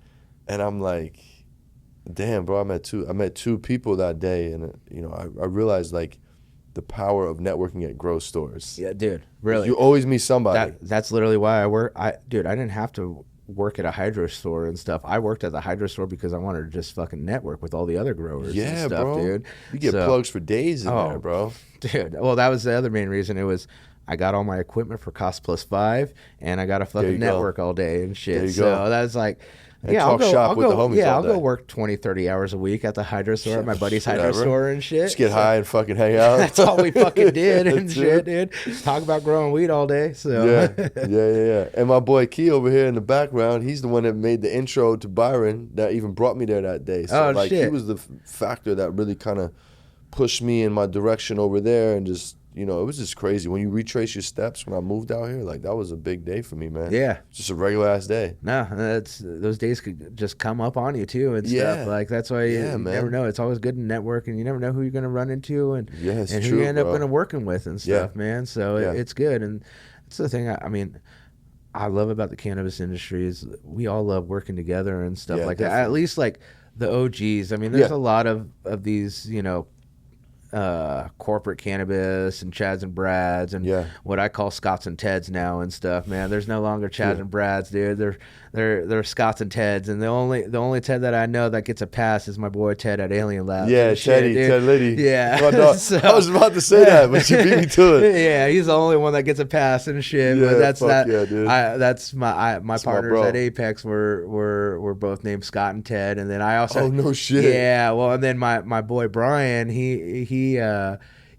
and I'm like, damn, bro, I met two people that day, and you know, I realized, like, the power of networking at grow stores. Yeah, dude, really. You always meet somebody. That's literally why I work. I didn't have to work at a hydro store and stuff. I worked at the hydro store because I wanted to just fucking network with all the other growers and stuff, bro. Dude. You get plugs for days in there, bro. Dude, well, that was the other main reason. It was, I got all my equipment for Cost Plus 5, and I got to fucking network all day and shit. There you so go. that's like, and I'll go with the homies yeah, all I'll day. go work 20, 30 hours a week at the hydro store, at my buddy's hydro store and shit. Just get high and fucking hang out. That's all we fucking did and shit, dude. Talk about growing weed all day. So yeah. And my boy Key over here in the background, he's the one that made the intro to Byron that even brought me there that day. So he was the factor that really kind of pushed me in my direction over there, and just, you know, it was just crazy. When you retrace your steps, when I moved out here, like, that was a big day for me, man. Yeah. Just a regular ass day. No, those days could just come up on you too and stuff. Like, that's why you never know. It's always good to network, and you never know who you're going to run into and who you end up working with and stuff, man. So it's good. And it's the thing, I mean, I love about the cannabis industry is we all love working together and stuff like that. At least, like, the OGs. I mean, there's a lot of these, you know, corporate cannabis and Chads and Brads and what I call Scots and Teds now and stuff, man. There's no longer Chads and Brads, dude. They're Scots and Teds, and the only Ted that I know that gets a pass is my boy Ted at Alien Lab. Yeah, Ted Liddy. Yeah. So, I was about to say that, but you beat me to it. Yeah, he's the only one that gets a pass and shit. Yeah, but that's dude. That's my partners at Apex were both named Scott and Ted, and then I also no shit. Yeah, well, and then my boy Brian, he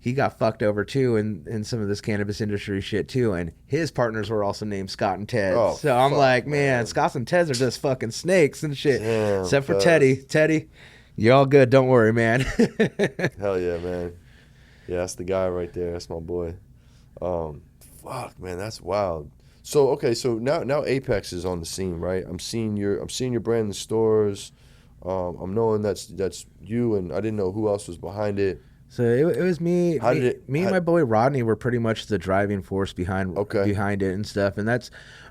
he got fucked over too in some of this cannabis industry shit too, and his partners were also named Scott and Ted. Oh, so I'm fuck, like, man, Scott and Teds are just fucking snakes and shit. Damn, except for Teddy, you're all good, don't worry, man. Hell yeah, man. Yeah, that's the guy right there. That's my boy. Fuck, man, that's wild. So okay, so now Apex is on the scene, right? I'm seeing your brand in the stores. I'm knowing that's you, and I didn't know who else was behind it. So it was me. Me and my boy Rodney were pretty much the driving force behind it and stuff. And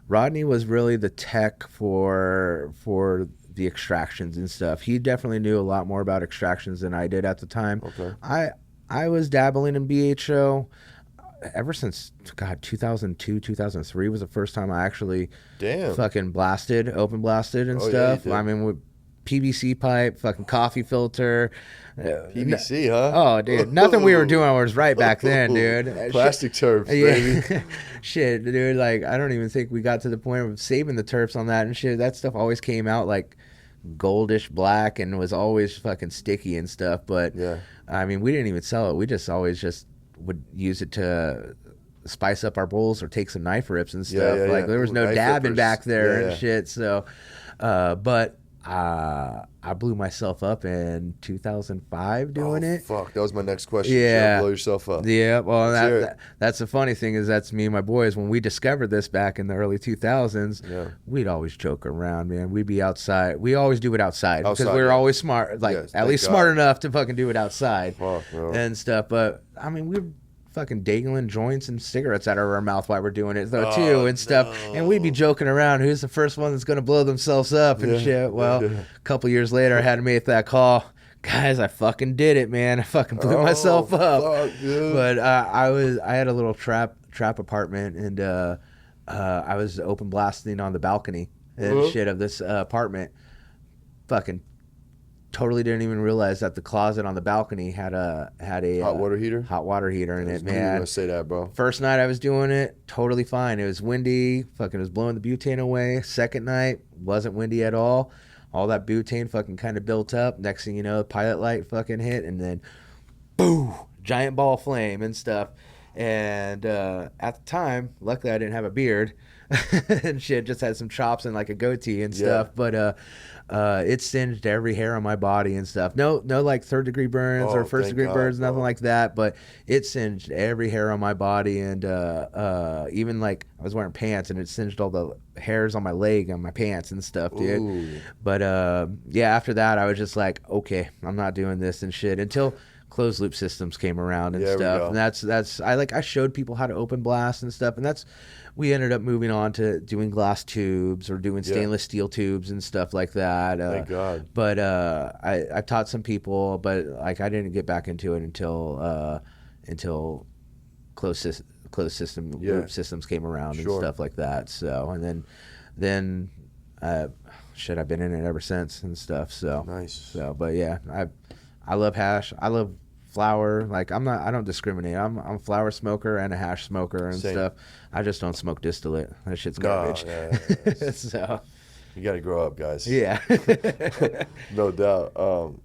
Rodney was really the tech for the extractions and stuff. He definitely knew a lot more about extractions than I did at the time. Okay. I was dabbling in BHO ever since 2002, 2003 was the first time I actually fucking open blasted and stuff. Yeah, I mean, with PVC pipe, fucking coffee filter. PVC, huh? Oh, dude. Nothing we were doing was right back then, dude. Plastic terps, baby. Shit, dude. Like, I don't even think we got to the point of saving the terps on that and shit. That stuff always came out like goldish black and was always fucking sticky and stuff. But, I mean, we didn't even sell it. We just always would use it to spice up our bowls or take some knife rips and stuff. Like, there was no dabbing back there and shit. So, but I blew myself up in 2005 doing it. Fuck, that was my next question. Yeah. Blow yourself up. Yeah, well, that's the funny thing is that's me and my boys. When we discovered this back in the early 2000s, we'd always joke around, man. We'd be outside. We always do it outside because we were always smart, like at least smart enough to fucking do it outside and stuff. But I mean, we were fucking dangling joints and cigarettes out of our mouth while we're doing it though too and stuff, and we'd be joking around who's the first one that's gonna blow themselves up and shit. Well, a couple years later I had to make that call. Guys, I fucking did it, man. I fucking blew myself up. But I had a little trap apartment, and I was open blasting on the balcony and shit of this apartment. Fucking totally didn't even realize that the closet on the balcony had a hot water heater in it, man. You gonna say that, bro? First night I was doing it, totally fine. It was windy, fucking was blowing the butane away. Second night wasn't windy at all. All that butane fucking kind of built up. Next thing you know, pilot light fucking hit, and then boom, giant ball flame and stuff. And at the time, luckily I didn't have a beard and shit, just had some chops and like a goatee and stuff. But it singed every hair on my body and stuff. No like third degree burns or first degree burns, nothing like that. But it singed every hair on my body, and even like I was wearing pants and it singed all the hairs on my leg and my pants and stuff, dude. Ooh. But after that I was just like, okay, I'm not doing this and shit until closed loop systems came around and stuff. And that's I showed people how to open blast and stuff, and we ended up moving on to doing glass tubes or doing stainless steel tubes and stuff like that. Thank God. But I taught some people, but like I didn't get back into it until closed system loop systems came around and stuff like that. So and then I've been in it ever since and stuff. So nice. So but yeah, I love hash. I love flower. Like I don't discriminate. I'm a flower smoker and a hash smoker and stuff. I just don't smoke distillate. That shit's garbage. So you gotta grow up, guys. Yeah. No doubt.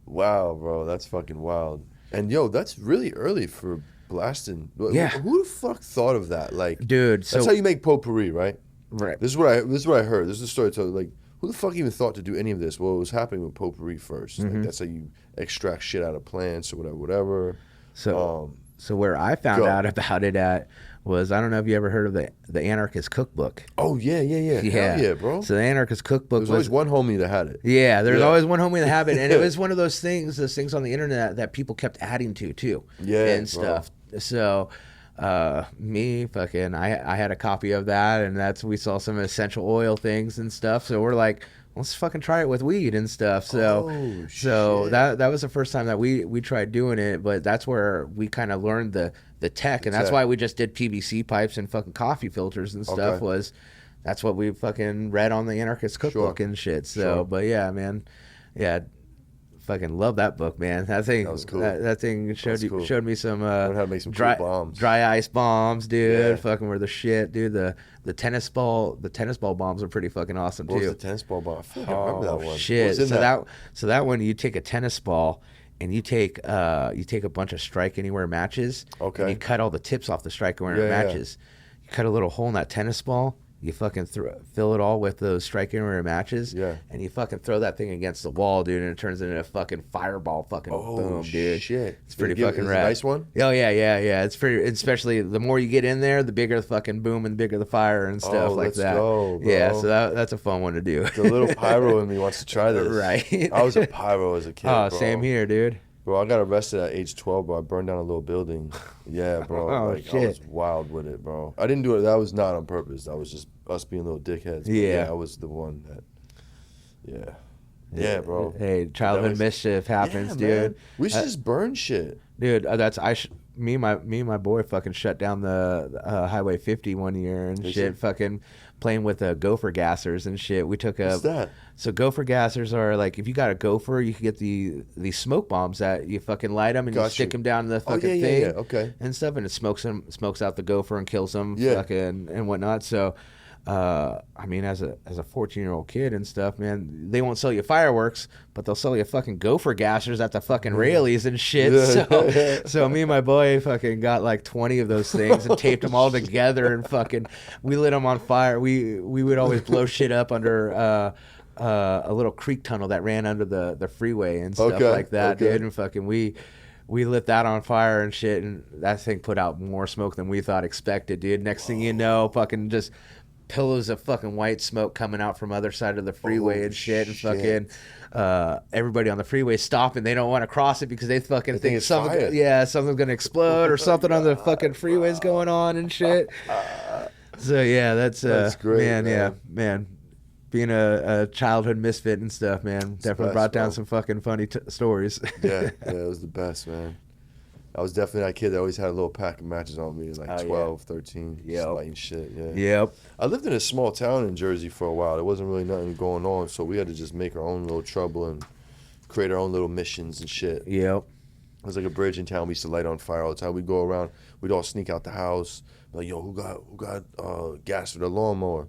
Wow, bro, that's fucking wild. And yo, that's really early for blasting. Yeah. Who the fuck thought of that? Like, dude, that's how you make potpourri, right? Right. This is what I heard. This is a story. So like, who the fuck even thought to do any of this? Well, it was happening with potpourri first. Like, that's how you extract shit out of plants or whatever. So where I found out about it at was, I don't know if you ever heard of the Anarchist Cookbook. Oh yeah. Hell yeah, bro. So the Anarchist Cookbook was always one homie that had it. Yeah, there's always one homie that had it, and it was one of those things on the internet that people kept adding to too. Yeah, and stuff. So me fucking I had a copy of that, and we saw some essential oil things and stuff. So we're like, let's fucking try it with weed and stuff. So that was the first time that we tried doing it, but that's where we kind of learned the tech, and that's why we just did PVC pipes and fucking coffee filters and stuff. That's what we fucking read on the Anarchist Cookbook and shit. So but yeah, man, fucking love that book, man. That was cool. That thing showed me some how to make some dry bombs. Dry ice bombs, dude. Fucking were the shit, dude. The tennis ball bombs are pretty fucking awesome too. What was the tennis ball bomb? I remember that one. Shit. So that one, you take a tennis ball and you take a bunch of strike anywhere matches. Okay. And you cut all the tips off the strike anywhere matches. You cut a little hole in that tennis ball. You fucking fill it all with those strike anywhere matches. Yeah. And you fucking throw that thing against the wall, dude, and it turns into a fucking fireball. Fucking boom, dude. Shit. It's pretty fucking rad. A nice one. Oh yeah. It's pretty. Especially the more you get in there, the bigger the fucking boom and the bigger the fire and stuff like that. Go, bro. Yeah. So that's a fun one to do. The little pyro in me wants to try this. Right. I was a pyro as a kid. Oh, bro. same here, dude. Bro, I got arrested at age 12, bro. I burned down a little building. Yeah, bro. Oh, like, shit. I was wild with it, bro. I didn't do it. That was not on purpose. That was just us being little dickheads. But yeah. I was the one that, Yeah, bro. Hey, childhood mischief happens, dude. Man. We should just burn shit. Dude, me and my boy fucking shut down the Highway 50 one year and shit. Fucking playing with gopher gassers and shit. We took What's that? So gopher gassers are like, if you got a gopher, you can get the smoke bombs that you fucking light them and you stick them down the fucking thing okay. and stuff, and it smokes out the gopher and kills them fucking and whatnot. So I mean, as a 14-year-old kid and stuff, man, they won't sell you fireworks, but they'll sell you fucking gopher gassers at the fucking Raley's and shit. So me and my boy fucking got like 20 of those things and taped them all together and fucking we lit them on fire. We would always blow shit up under a little creek tunnel that ran under the freeway and stuff like that, dude. And fucking we lit that on fire and shit, and that thing put out more smoke than we thought expected, dude. Next thing you know, fucking just pillows of fucking white smoke coming out from other side of the freeway and shit. And fucking everybody on the freeway stopping. They don't want to cross it because they fucking think something's gonna explode or something on the fucking freeways going on and shit. So yeah, that's great, man. Being a childhood misfit and stuff, man, definitely brought down some fucking funny stories. Yeah, it was the best, man. I was definitely that kid that always had a little pack of matches on me, like 12, 13, just lighting shit. Yep. I lived in a small town in Jersey for a while. There wasn't really nothing going on, so we had to just make our own little trouble and create our own little missions and shit. Yep. It was like a bridge in town we used to light on fire all the time. We'd go around, we'd all sneak out the house, be like, yo, who got gas for the lawnmower?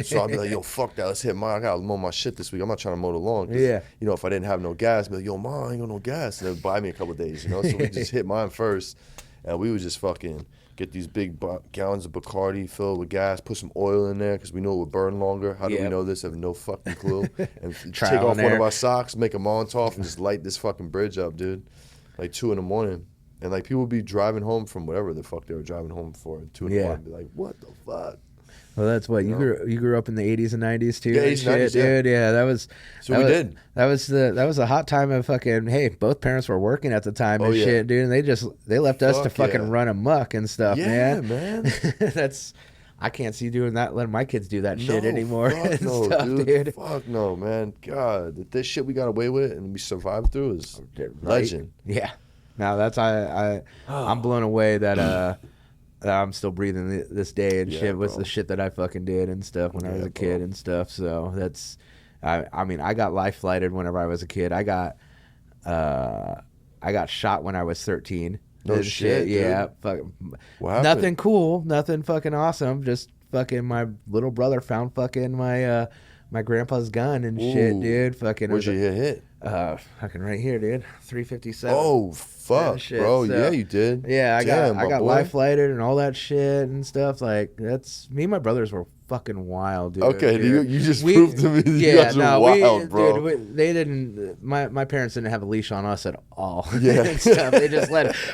So I'd be like, yo, fuck that, let's hit mine. I gotta mow my shit this week. I'm not trying to mow the lawn. You know, if I didn't have no gas, I'd be like, yo, mom, I ain't got no gas. And they'd buy me a couple of days, you know? So we just hit mine first, and we would just fucking get these big gallons of Bacardi filled with gas, put some oil in there because we knew it would burn longer. How do we know this? I have no fucking clue. And take off one of our socks, make a Molotov, and just light this fucking bridge up, dude. Like 2 a.m. And like people would be driving home from whatever the fuck they were driving home for at 2 a.m. Be like, what the fuck? Well, that's what you grew up in the 80s and 90s too. Yeah, 80s and 90s, dude. Yeah, that was. That was a hot time of fucking. Hey, both parents were working at the time and shit, dude. And they left us to fucking run amok and stuff, man. That's. I can't see doing that, letting my kids do that shit anymore. Fuck no, stuff, dude. Fuck no, man. God, this shit we got away with and we survived through is legend. Yeah. Now that's I'm blown away that I'm still breathing this day and shit with the shit that I fucking did and stuff when I was a kid and stuff. So that's, I mean, I got life flighted whenever I was a kid. I got shot when I was 13. No shit, dude. Yeah. Nothing cool, nothing fucking awesome. Just fucking my little brother found fucking my grandpa's gun and shit, dude. Fucking. Where'd you hit? Fucking right here, dude. 357. Oh fuck, bro. So, yeah, you did. Yeah, I got life flighted and all that shit and stuff. Like that's me and my brothers were fucking wild, dude. Okay, you just proved to me that you guys were wild, bro. Dude, they didn't. My parents didn't have a leash on us at all. Yeah, and stuff. They just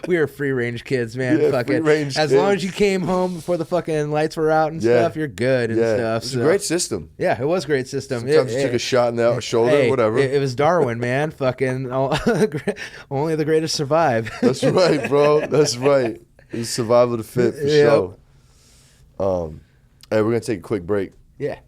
we were free range kids, man. Yeah, fucking as long as you came home before the fucking lights were out and stuff, you're good and stuff. It's a great system. Yeah, it was a great system. Sometimes you took a shot in the shoulder, whatever. It was Darwin, man. Fucking only the greatest survive. That's right, bro. That's right. It's survival of the fit for sure. Hey, we're going to take a quick break. Yeah.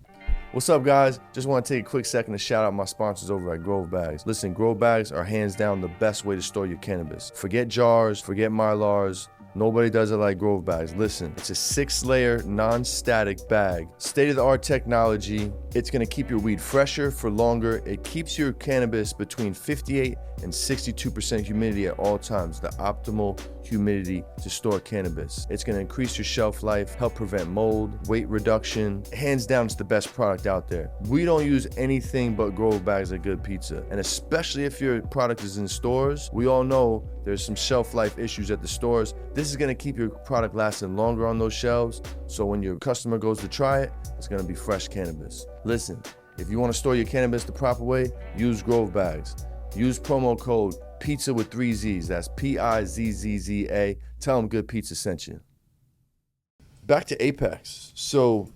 What's up, guys? Just want to take a quick second to shout out my sponsors over at Grove Bags. Listen, Grove Bags are hands down the best way to store your cannabis. Forget jars, forget Mylars. Nobody does it like Grove Bags. Listen, it's a 6-layer, non-static bag. State-of-the-art technology, It's going to keep your weed fresher for longer. It keeps your cannabis between 58 and 62% humidity at all times, the optimal humidity to store cannabis. It's going to increase your shelf life, help prevent mold, weight reduction. Hands down, it's the best product out there. We don't use anything but Grove bags at Good Pizza. And especially if your product is in stores, we all know there's some shelf life issues at the stores. This is going to keep your product lasting longer on those shelves. So when your customer goes to try it, it's going to be fresh cannabis. Listen, if you want to store your cannabis the proper way, use Grove bags. Use promo code PIZZA with 3 Z's. That's PIZZZA. Tell them Good Pizza sent you. Back to Apex. So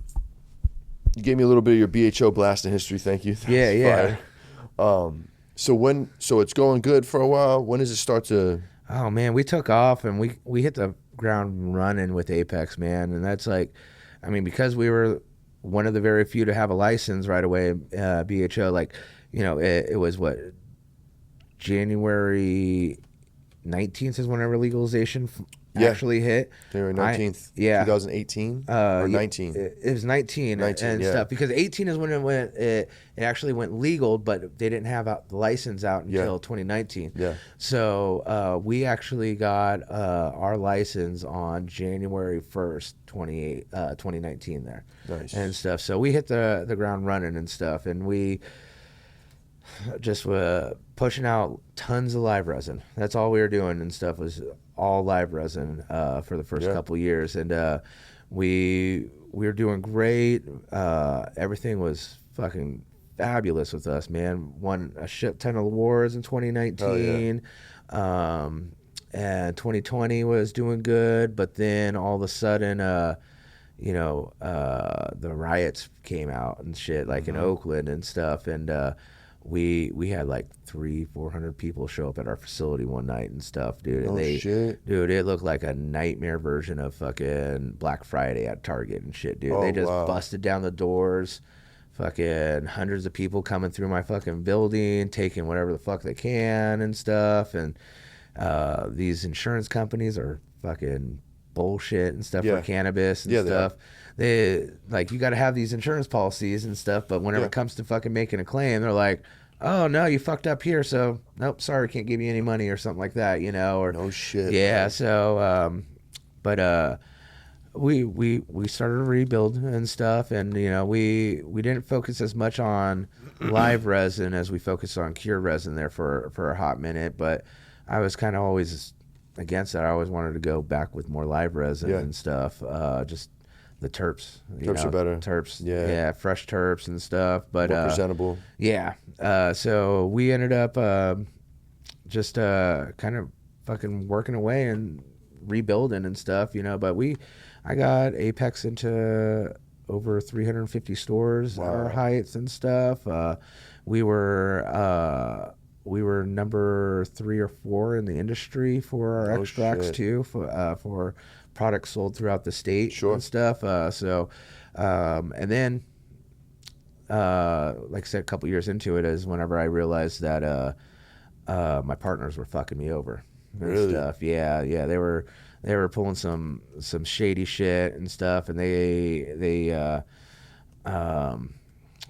you gave me a little bit of your BHO blasting history. Thank you. Yeah. So it's going good for a while. When does it start to? Oh man, we took off and we hit the ground running with Apex, man. And that's like, I mean, because we were one of the very few to have a license right away, BHO, like, you know, it was what, January 19th is whenever legalization actually hit. January 19th, 2018 or 19? It was 19 and stuff, because 18 is when it actually went legal, but they didn't have the license out until 2019. Yeah. So we actually got our license on January 1st, 2019 there. Nice. And stuff. So we hit the ground running and stuff, and we just pushing out tons of live resin. That's all we were doing and stuff, was all live resin for the first couple of years. And we were doing great. Everything was fucking fabulous with us, man. Won a shit ton of awards in 2019. And 2020 was doing good, but then all of a sudden you know, the riots came out and shit, like in Oakland and stuff, and we had like 300-400 people show up at our facility one night and stuff, dude. And dude, it looked like a nightmare version of fucking Black Friday at Target and shit, dude. They just busted down the doors, fucking hundreds of people coming through my fucking building, taking whatever the fuck they can and stuff. And these insurance companies are fucking bullshit and stuff for cannabis and stuff. They like, you got to have these insurance policies and stuff, but whenever it comes to fucking making a claim, they're like, oh no, you fucked up here, so nope, sorry, can't give you any money or something like that, you know. Or no shit. Yeah, man. So but we started to rebuild and stuff, and you know, we didn't focus as much on live resin as we focused on cure resin there for a hot minute. But I was kind of always against that. I always wanted to go back with more live resin and stuff. Just the terps. Terps are better. Terps. Yeah, fresh terps and stuff. But more presentable. Yeah. So we ended up just kind of fucking working away and rebuilding and stuff, you know. But I got Apex into over 350 stores, our heights and stuff. We were number 3 or 4 in the industry for our extracts too, for products sold throughout the state and stuff. And then, like I said, a couple years into it is whenever I realized that my partners were fucking me over and stuff. Yeah, they were pulling some shady shit and stuff, and they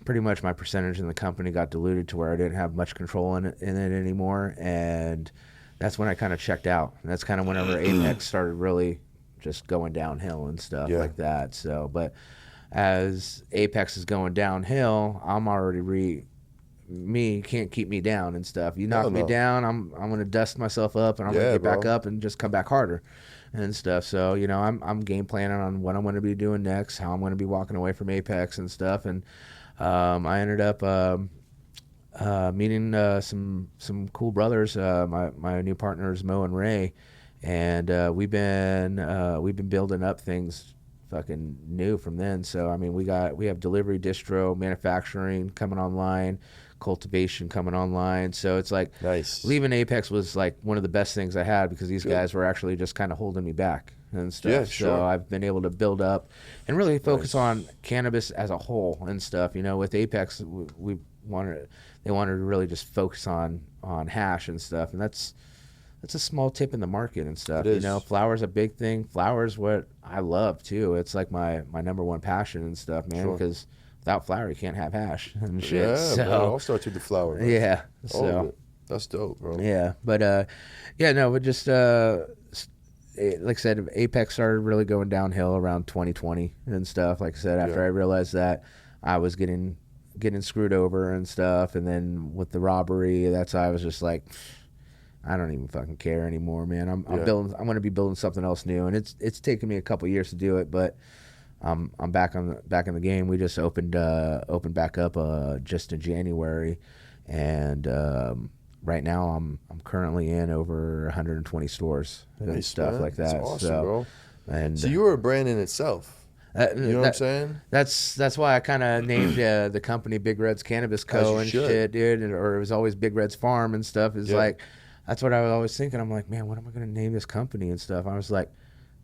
pretty much my percentage in the company got diluted to where I didn't have much control in it anymore, and that's when I kind of checked out. And that's kind of whenever Apex started really just going downhill and stuff like that. So, but as Apex is going downhill, I'm already me can't keep me down and stuff. You knock me down, I'm gonna dust myself up, and I'm gonna get back up and just come back harder and stuff. So, you know, I'm game planning on what I'm gonna be doing next, how I'm gonna be walking away from Apex and stuff. And I ended up meeting some cool brothers. My new partners Mo and Ray, and we've been building up things fucking new from then. So I mean, we have delivery, distro, manufacturing coming online, cultivation coming online. So it's like leaving Apex was like one of the best things I had, because these guys were actually just kind of holding me back and stuff. Yeah, sure. So I've been able to build up and really focus on cannabis as a whole and stuff. You know, with Apex, they wanted to really just focus on hash and stuff, and that's a small tip in the market and stuff. You know, flower's a big thing. Flower's what I love too. It's like my number one passion and stuff, man. Because without flower, you can't have hash and shit. Yeah, so man, it all starts with the flower, man. Yeah. So that's dope, bro. Yeah, but yeah, no, but just like I said, Apex started really going downhill around 2020 and stuff. Like I said, after I realized that I was getting screwed over and stuff, and then with the robbery, that's why I was just like, I don't even fucking care anymore, man. I'm building. I'm going to be building something else new, and it's taken me a couple years to do it, but I'm back in the game. We just opened back up just in January, and right now I'm currently in over 120 stores and stuff like that. That's awesome, bro. And so you were a brand in itself. You know what I'm saying? That's why I kind of named the company Big Red's Cannabis Co. and shit, dude. Or it was always Big Red's Farm and stuff. It's like, that's what I was always thinking. I'm like, man, what am I gonna name this company and stuff? I was like,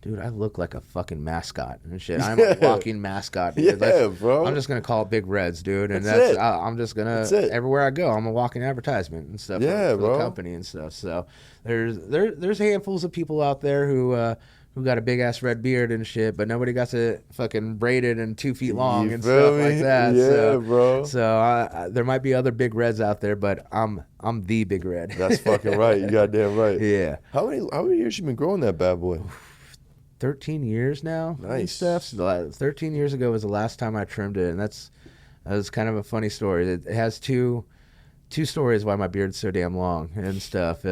dude, I look like a fucking mascot and shit. I'm a walking mascot. Dude. Bro. I'm just gonna call it Big Reds, dude, and I'm just gonna everywhere I go, I'm a walking advertisement and stuff for the company and stuff. So there's handfuls of people out there who got a big ass red beard and shit, but nobody got to fucking braid it and 2 feet long and stuff like that. Yeah, bro. So there might be other Big Reds out there, but I'm the Big Red. That's fucking right. You goddamn right. Yeah. How many years you been growing that bad boy? 13 years now. Nice. Stuff. So 13 years ago was the last time I trimmed it, and that was kind of a funny story. It has two stories why my beard's so damn long and stuff.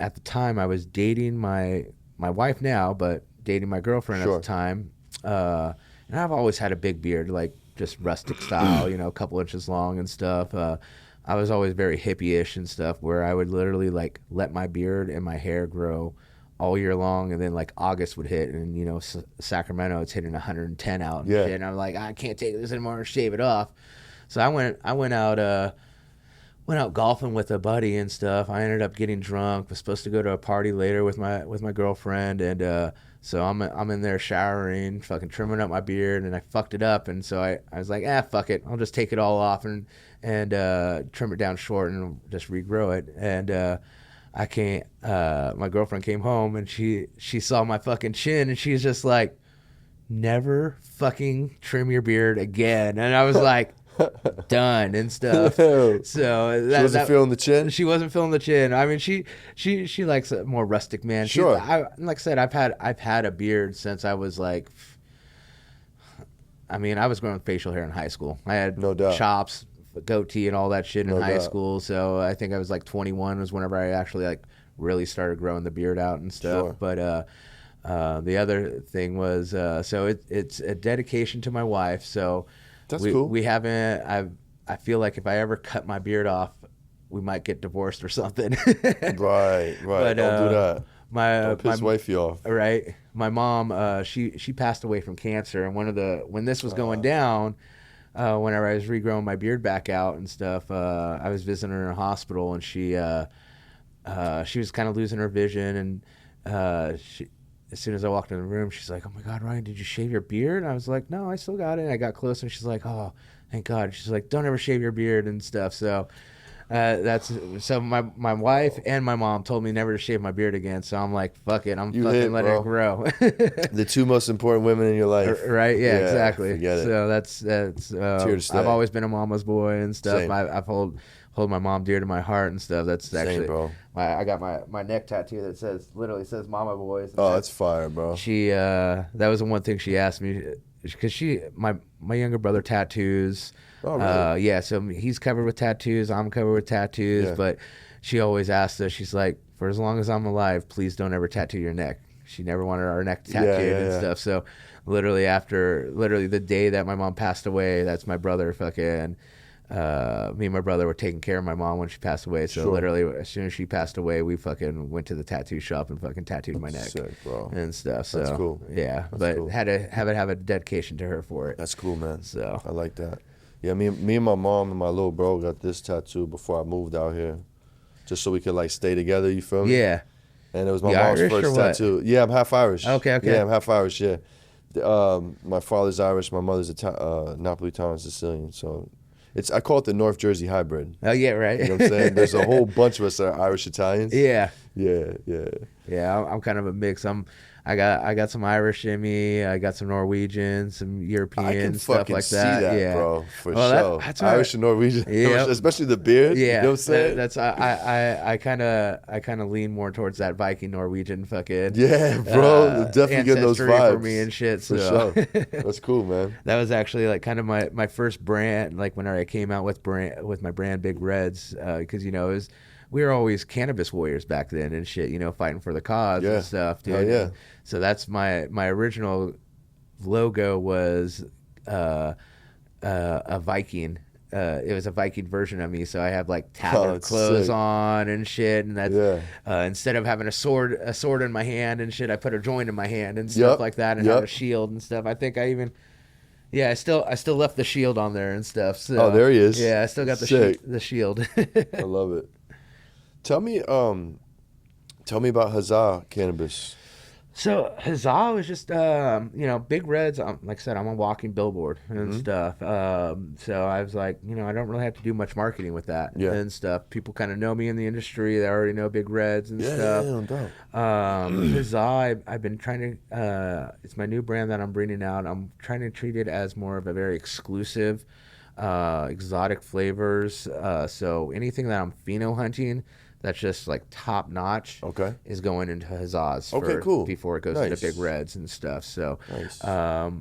At the time I was dating my wife now, but dating my girlfriend at the time. And I've always had a big beard, like just rustic style, a couple inches long and stuff. I was always very hippie-ish and stuff, where I would literally like let my beard and my hair grow all year long, and then like August would hit, and Sacramento, it's hitting 110 out and shit, and I'm like, I can't take this anymore and shave it off. So I went out golfing with a buddy and stuff. I ended up getting drunk. Was supposed to go to a party later with my girlfriend, and so I'm in there showering, fucking trimming up my beard, and I fucked it up, and so I was like, fuck it, I'll just take it all off and trim it down short and just regrow it. And I can't. My girlfriend came home and she saw my fucking chin, and she's just like, never fucking trim your beard again. And I was like, done and stuff. So she wasn't feeling the chin. She wasn't feeling the chin. I mean, she likes a more rustic man. Sure. Like I said, I've had a beard since I was like. I mean, I was growing facial hair in high school. I had no doubt chops, goatee, and all that shit in high school. So I think I was like 21 was whenever I actually like really started growing the beard out and stuff. Sure. But the other thing was so it's a dedication to my wife. So. That's cool. We haven't. I feel like if I ever cut my beard off, we might get divorced or something. Right. But, don't do that. Don't piss wifey off. Right. My mom, she passed away from cancer, and when this was going down, whenever I was regrowing my beard back out and stuff, I was visiting her in a hospital, and she was kind of losing her vision, and as soon as I walked in the room, she's like, "Oh my God, Ryan, did you shave your beard?" And I was like, "No, I still got it." And I got closer, and she's like, "Oh, thank God." She's like, "Don't ever shave your beard and stuff." So my wife and my mom told me never to shave my beard again. So I'm like, fuck it, I'm fucking letting it grow. The two most important women in your life, right? Yeah, exactly. Forget it. So that's I've always been a mama's boy and stuff. Same. I've hold my mom dear to my heart and stuff. That's actually Same, bro. I got my neck tattoo that literally says "Mama Boys." Oh, that's fire, bro. She that was the one thing she asked me, because my younger brother tattoos. Oh, really? Yeah, so he's covered with tattoos. I'm covered with tattoos, but she always asked us. She's like, for as long as I'm alive, please don't ever tattoo your neck. She never wanted our neck tattooed and stuff. So literally the day that my mom passed away, that's my brother fucking. Me and my brother were taking care of my mom when she passed away. So literally, as soon as she passed away, we fucking went to the tattoo shop and fucking tattooed my neck. Sick, bro. And stuff. So that's cool. Yeah, but cool. Had to have a dedication to her for it. That's cool, man. So I like that. Yeah, me and my mom and my little bro got this tattoo before I moved out here, just so we could like stay together. You feel me? Yeah. And it was my mom's Irish first tattoo. Yeah, I'm half Irish. Okay. Yeah, I'm half Irish. Yeah. My father's Irish. My mother's Napolitan and Sicilian. So. I call it the North Jersey hybrid. Oh, yeah, right. You know what I'm saying? There's a whole bunch of us that are Irish Italians. Yeah. Yeah, yeah. Yeah, I'm kind of a mix. I got some Irish in me. I got some Norwegian, some I can European stuff fucking like see that. that, Yeah. bro, for Well, sure. that's Irish what. and Norwegian, Yeah. especially the beard. You know Yeah. what I'm saying? That's I kind of lean more towards that Viking Norwegian fucking Yeah, bro. Definitely getting those ancestry for me vibes. and shit. For So sure. That's cool, man. that was actually like kind of my first brand. Like when I came out with my brand Big Reds, because you know it was. We were always cannabis warriors back then and shit, you know, fighting for the cause Yeah. and stuff, dude. Hell yeah. And so that's my original logo was a Viking. It was a Viking version of me, so I have like tattered clothes sick. on and shit. And that's Yeah. instead of having a sword in my hand and shit, I put a joint in my hand and stuff like that, and have a shield and stuff. I think I even, yeah, I still left the shield on there and stuff. So Oh, there he is. yeah, I still got Sick. the shield. I love it. Tell me about Huzzah Cannabis. So Huzzah was just, you know, Big Reds. Like I said, I'm a walking billboard and stuff. So I was like, you know, I don't really have to do much marketing with that and stuff. People kind of know me in the industry. They already know Big Reds and stuff. Yeah, no doubt. Huzzah, I've been trying to. It's my new brand that I'm bringing out. I'm trying to treat it as more of a very exclusive, exotic flavors. So anything that I'm pheno hunting, that's just like top notch. Okay. Is going into Huzzahs. Cool. Before it goes Nice. into Big Reds and stuff. So, Nice.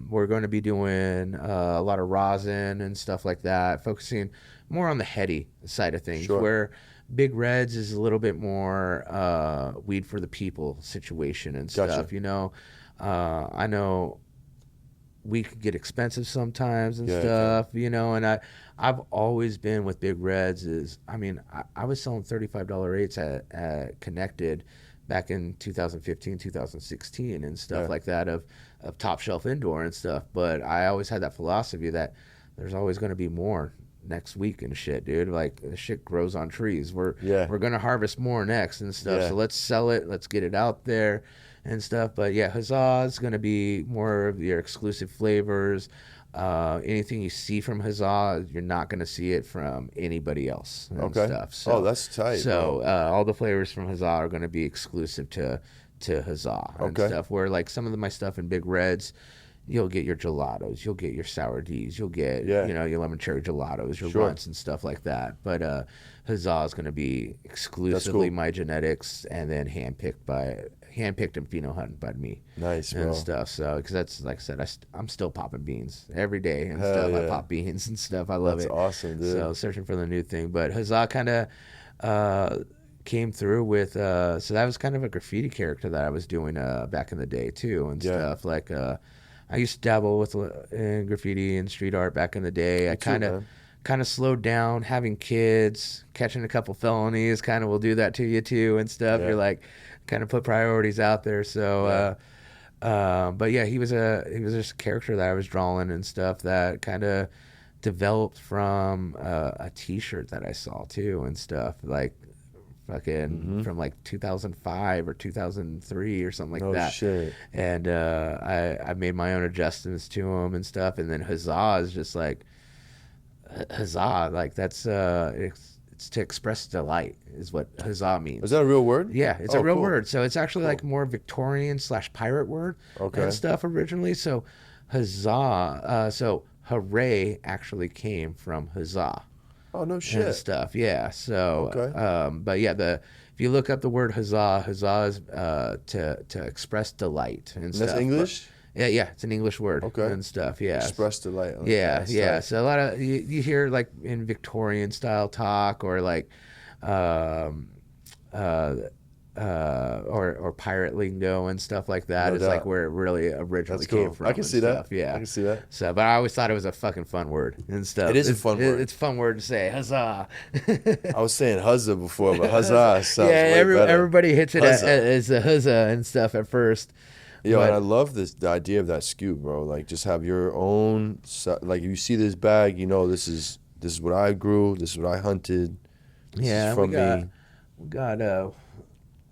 we're going to be doing a lot of rosin and stuff like that, focusing more on the heady side of things. Sure. Where Big Reds is a little bit more weed for the people situation and stuff. Gotcha. You know, I know we could get expensive sometimes and stuff, you know, and I've always been with Big Reds I was selling $35 rates at Connected back in 2015, 2016 and stuff like that of top shelf indoor and stuff. But I always had that philosophy that there's always going to be more next week and shit, dude. Like the shit grows on trees. We're going to harvest more next and stuff. So let's sell it. Let's get it out there and stuff. But yeah, Huzzah is going to be more of your exclusive flavors. Anything you see from Huzzah, you're not going to see it from anybody else and stuff. So, that's tight. So all the flavors from Huzzah are going to be exclusive to Huzzah and stuff. Where like some of my stuff in Big Reds, you'll get your gelatos, you'll get your sour D's, you'll get you know, your lemon cherry gelatos, your runts and stuff like that. But Huzzah is going to be exclusively my genetics, and then handpicked and pheno hunted by me. Nice, and bro. stuff. So because that's like I said, I'm still popping beans every day and stuff. I pop beans and stuff. I love it. That's awesome, dude. So searching for the new thing, but Huzzah kind of came through with so that was kind of a graffiti character that I was doing back in the day too and stuff. Like I used to dabble with in graffiti and street art back in the day. I kind of slowed down, having kids, catching a couple felonies kind of will do that to you too and stuff. You're like kind of put priorities out there. So but yeah, he was just a character that I was drawing and stuff that kind of developed from a t-shirt that I saw too and stuff, like fucking from like 2005 or 2003 or something like that. Shit. And I made my own adjustments to him and stuff. And then Huzzah is just like Huzzah, like that's it's to express delight is what Huzzah means. Is that a real word? Yeah, it's a real cool. word. So it's actually like more Victorian / pirate word and stuff originally. So Huzzah, so hooray actually came from Huzzah. Oh, no shit. And stuff, yeah. So, but yeah, if you look up the word Huzzah, Huzzah is to express delight and stuff. That's English? Yeah, it's an English word and stuff. Yeah, express delight. Yeah. So a lot of you hear like in Victorian style talk or like, or pirate lingo and stuff like that. It's like where it really originally came from. I can see that. Yeah, I can see that. So, but I always thought it was a fucking fun word and stuff. It is a fun word. It's a fun word to say. Huzzah. I was saying Huzzah before, but Huzzah sounds yeah, way better. Everybody hits it as a Huzzah and stuff at first. Yo, and I love the idea of that scoop, bro. Like, just have your own. Like, you see this bag, you know, this is what I grew. This is what I hunted. This is from me. We got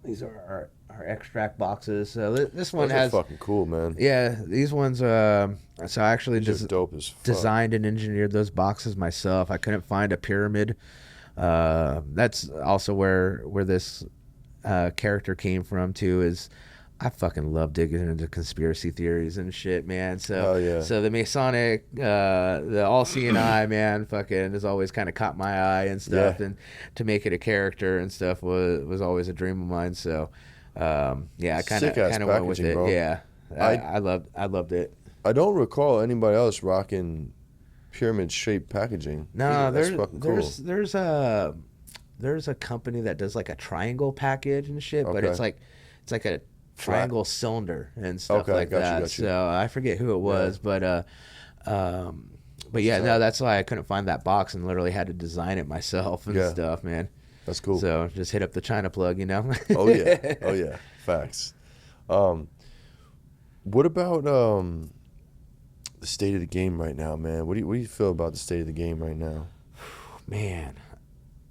these are our extract boxes. So this one Those has are fucking cool, man. Yeah, these ones. So I actually dope as fuck. Designed and engineered those boxes myself. I couldn't find a pyramid. That's also where this character came from too is I fucking love digging into conspiracy theories and shit, man. So the Masonic, the all-seeing eye, man, fucking has always kind of caught my eye and stuff. And to make it a character and stuff was always a dream of mine. So I kind of went with it. Bro. Yeah, I loved it. I don't recall anybody else rocking pyramid-shaped packaging. No, there's a company that does like a triangle package and shit, but it's like a triangle cylinder and stuff like that. Got you. So I forget who it was, but yeah, no, that's why I couldn't find that box and literally had to design it myself and stuff, man. That's cool. So just hit up the China plug, you know. Oh yeah, facts. What about the state of the game right now, man? What do you feel about the state of the game right now? Man,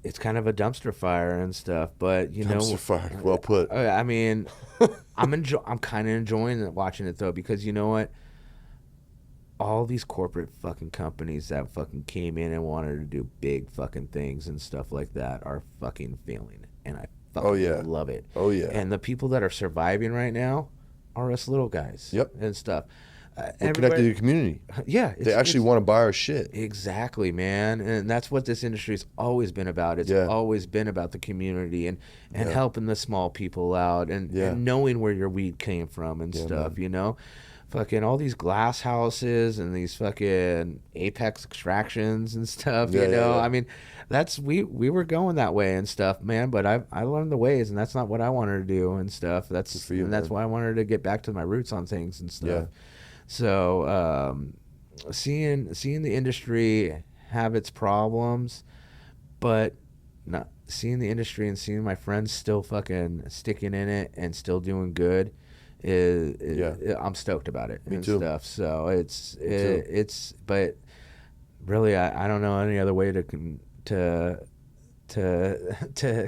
it's kind of a dumpster fire and stuff, but dumpster fire. Well put. I mean, I'm kind of enjoying watching it though, because you know what? All these corporate fucking companies that fucking came in and wanted to do big fucking things and stuff like that are fucking failing, and I fucking love it. Oh yeah. And the people that are surviving right now are us little guys. Yep. And stuff. We're connected to the community. Yeah. They actually want to buy our shit. Exactly, man. And that's what this industry's always been about. It's always been about the community and helping the small people out and knowing where your weed came from and stuff, man. You know? Fucking all these glass houses and these fucking Apex extractions and stuff, you know? I mean, that's we were going that way and stuff, man, but I learned the ways, and that's not what I wanted to do and stuff. That's for you, and that's why I wanted to get back to my roots on things and stuff. Yeah. So seeing the industry have its problems, but not seeing the industry and seeing my friends still fucking sticking in it and still doing good I'm stoked about it. Me and too. Stuff. So it's but really I don't know any other way to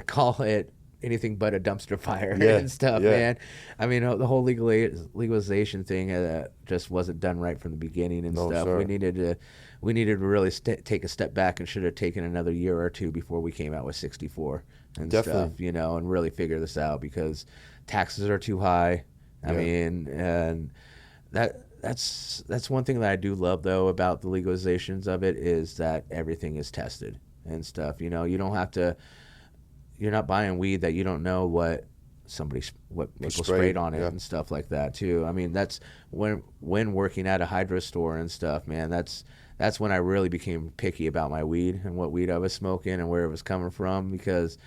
call it anything but a dumpster fire and stuff, man. I mean, the whole legalization thing just wasn't done right from the beginning and stuff. Sir. We needed to really take a step back and should have taken another year or two before we came out with 64 and stuff, you know, and really figure this out because taxes are too high. I mean, and that's one thing that I do love though about the legalizations of it is that everything is tested and stuff. You know, you don't have to. You're not buying weed that you don't know what people sprayed on it and stuff like that too. I mean, that's when working at a hydro store and stuff, man. That's when I really became picky about my weed and what weed I was smoking and where it was coming from, because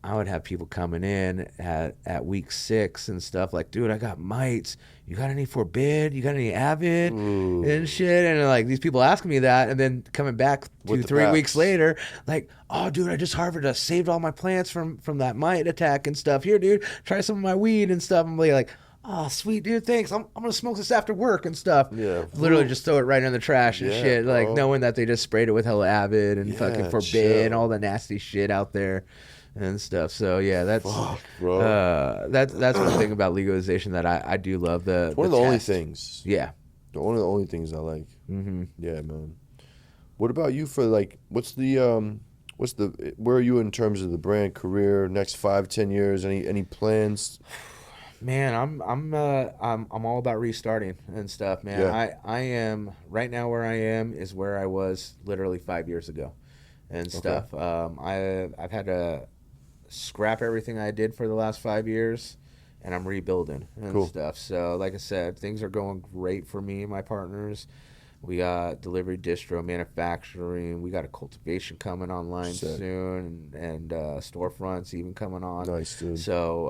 I would have people coming in at week 6 and stuff like, dude, I got mites. You got any Forbid? You got any Avid? Ooh. And shit? And like these people asking me that, and then coming back 2-3 weeks later, like, oh, dude, I just harvested. I saved all my plants from that mite attack and stuff. Here, dude, try some of my weed and stuff. I'm like, oh, sweet, dude, thanks. I'm gonna smoke this after work and stuff. Yeah. Literally just throw it right in the trash and shit. Like knowing that they just sprayed it with hella Avid and fucking Forbid and all the nasty shit out there. And stuff. So yeah, that's that's one thing about legalization that I do love. It's one of the only things. Yeah, one of the only things I like. Mm-hmm. Yeah, man. What about you? For like, where are you in terms of the brand career? Next 5-10 years? Any plans? Man, I'm all about restarting and stuff, man. Yeah. I am right now where I am is where I was literally 5 years ago, and stuff. I've had to scrap everything I did for the last 5 years, and I'm rebuilding and stuff. So like I said, things are going great for me and my partners. We got delivery, distro, manufacturing. We got a cultivation coming online soon, and storefronts even coming on. Nice, dude. So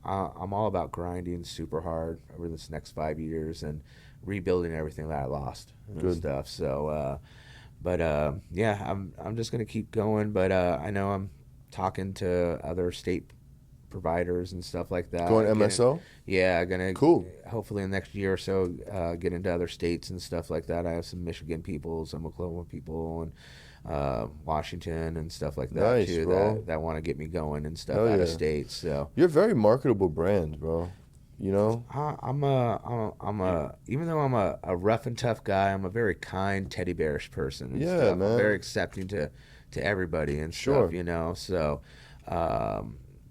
I'm all about grinding super hard over this next 5 years and rebuilding everything that I lost and stuff. So I'm just gonna keep going, but I know I'm talking to other state providers and stuff like that. Going MSO? Gonna hopefully in the next year or so get into other states and stuff like that. I have some Michigan people, some Oklahoma people, and Washington and stuff like that too, that want to get me going and stuff out of state. So you're a very marketable brand, bro. You know, even though I'm a rough and tough guy, I'm a very kind teddy bearish person and stuff. Man. I'm very accepting to everybody and stuff, you know. So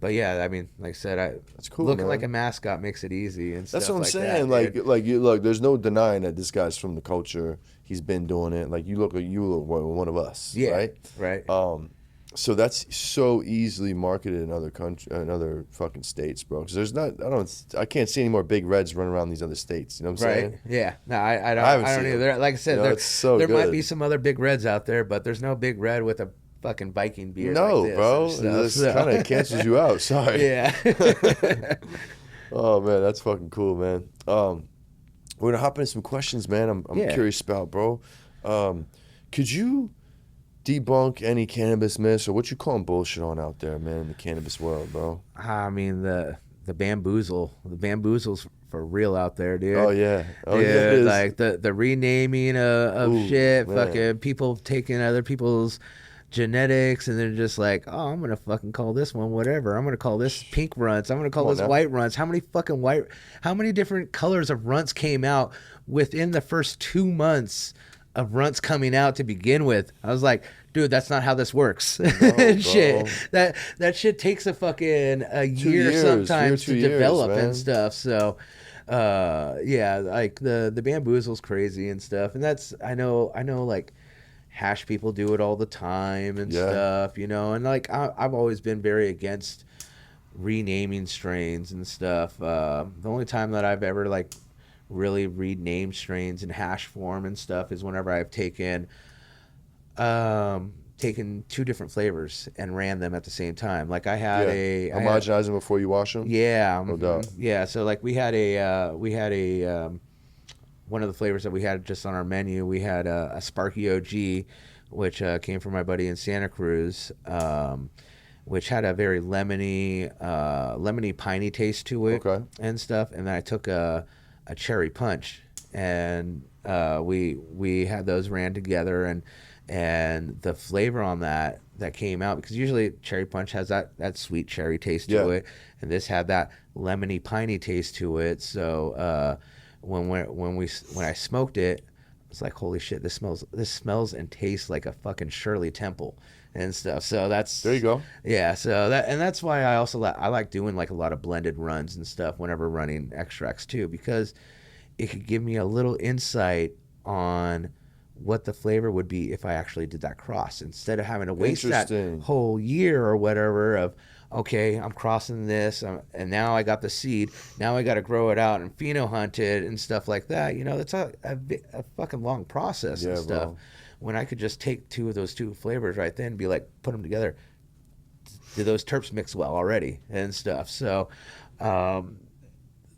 But yeah, I mean, like I said, that's cool. Looking man. like a mascot makes it easy and stuff. That's what I'm like saying. That, like you look. There's no denying that this guy's from the culture. He's been doing it. Like you look one of us, yeah, right? right. So that's so easily marketed in other in other fucking states, bro. Because I can't see any more big reds running around these other states. You know what I'm saying? Yeah. No, I haven't don't seen either. them. Like I said, it's so there good. might be some other big reds out there, but there's no big red with a fucking Viking beard No, like this. bro. Stuff, This kind of cancels you out. Sorry. Yeah. Oh man, that's fucking cool, man. We're gonna hop into some questions, man. I'm curious about, bro. Could you debunk any cannabis myths or what you calling bullshit on out there, man, in the cannabis world, bro? I mean the bamboozle's for real out there, dude. Oh yeah, dude, yeah, it is. like the renaming of shit, man. fucking people taking other people's genetics and they're just like, oh, I'm gonna fucking call this one whatever. I'm gonna call this pink runts. I'm gonna call this white runts. How many different colors of runts came out within the first 2 months of runts coming out to begin with? I was like, dude, that's not how this works. No, shit. That shit takes a fucking year sometimes to develop and stuff. So yeah, like the bamboozle's crazy and stuff. And that's I know like hash people do it all the time and stuff, you know. And like I've always been very against renaming strains and stuff. The only time that I've ever like really renamed strains in hash form and stuff is whenever I've taken 2 different flavors and ran them at the same time. Like I had homogenize them before you wash them. Yeah, no doubt. Yeah, so like we had a one of the flavors that we had just on our menu. We had a Sparky OG, which came from my buddy in Santa Cruz, which had a very lemony piney taste to it, and stuff. And then I took a cherry punch, and we had those ran together, and the flavor on that came out, because usually cherry punch has that sweet cherry taste to it, and this had that lemony piney taste to it. So when I smoked it, I was like, holy shit, this smells and tastes like a fucking Shirley Temple and stuff. So there you go. Yeah, so that's why I also I like doing like a lot of blended runs and stuff whenever running extracts too, because it could give me a little insight on what the flavor would be if I actually did that cross, instead of having to waste that whole year or whatever of, okay, I'm crossing this, and now I got the seed, now I got to grow it out and pheno hunt it and stuff like that. You know, that's a fucking long process and stuff. Bro. When I could just take 2 of those 2 flavors right then and be like, put them together, do those terps mix well already and stuff? So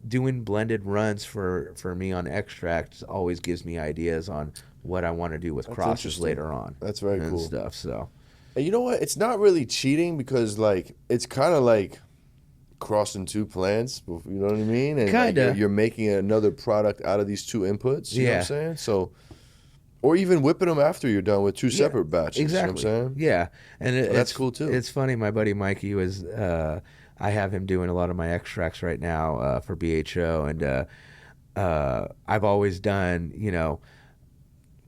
doing blended runs for me on extracts always gives me ideas on what I want to do with crosses later on. That's very cool stuff. So, and you know what? It's not really cheating, because like it's kind of like crossing 2 plants. You know what I mean? And kinda. Like you're making another product out of these 2 inputs. You know what I'm saying? So, or even whipping them after you're done with 2 separate batches. Exactly. You know what I'm saying? Yeah, and that's cool too. It's funny. My buddy Mikey was. I have him doing a lot of my extracts right now for BHO, and I've always done, you know,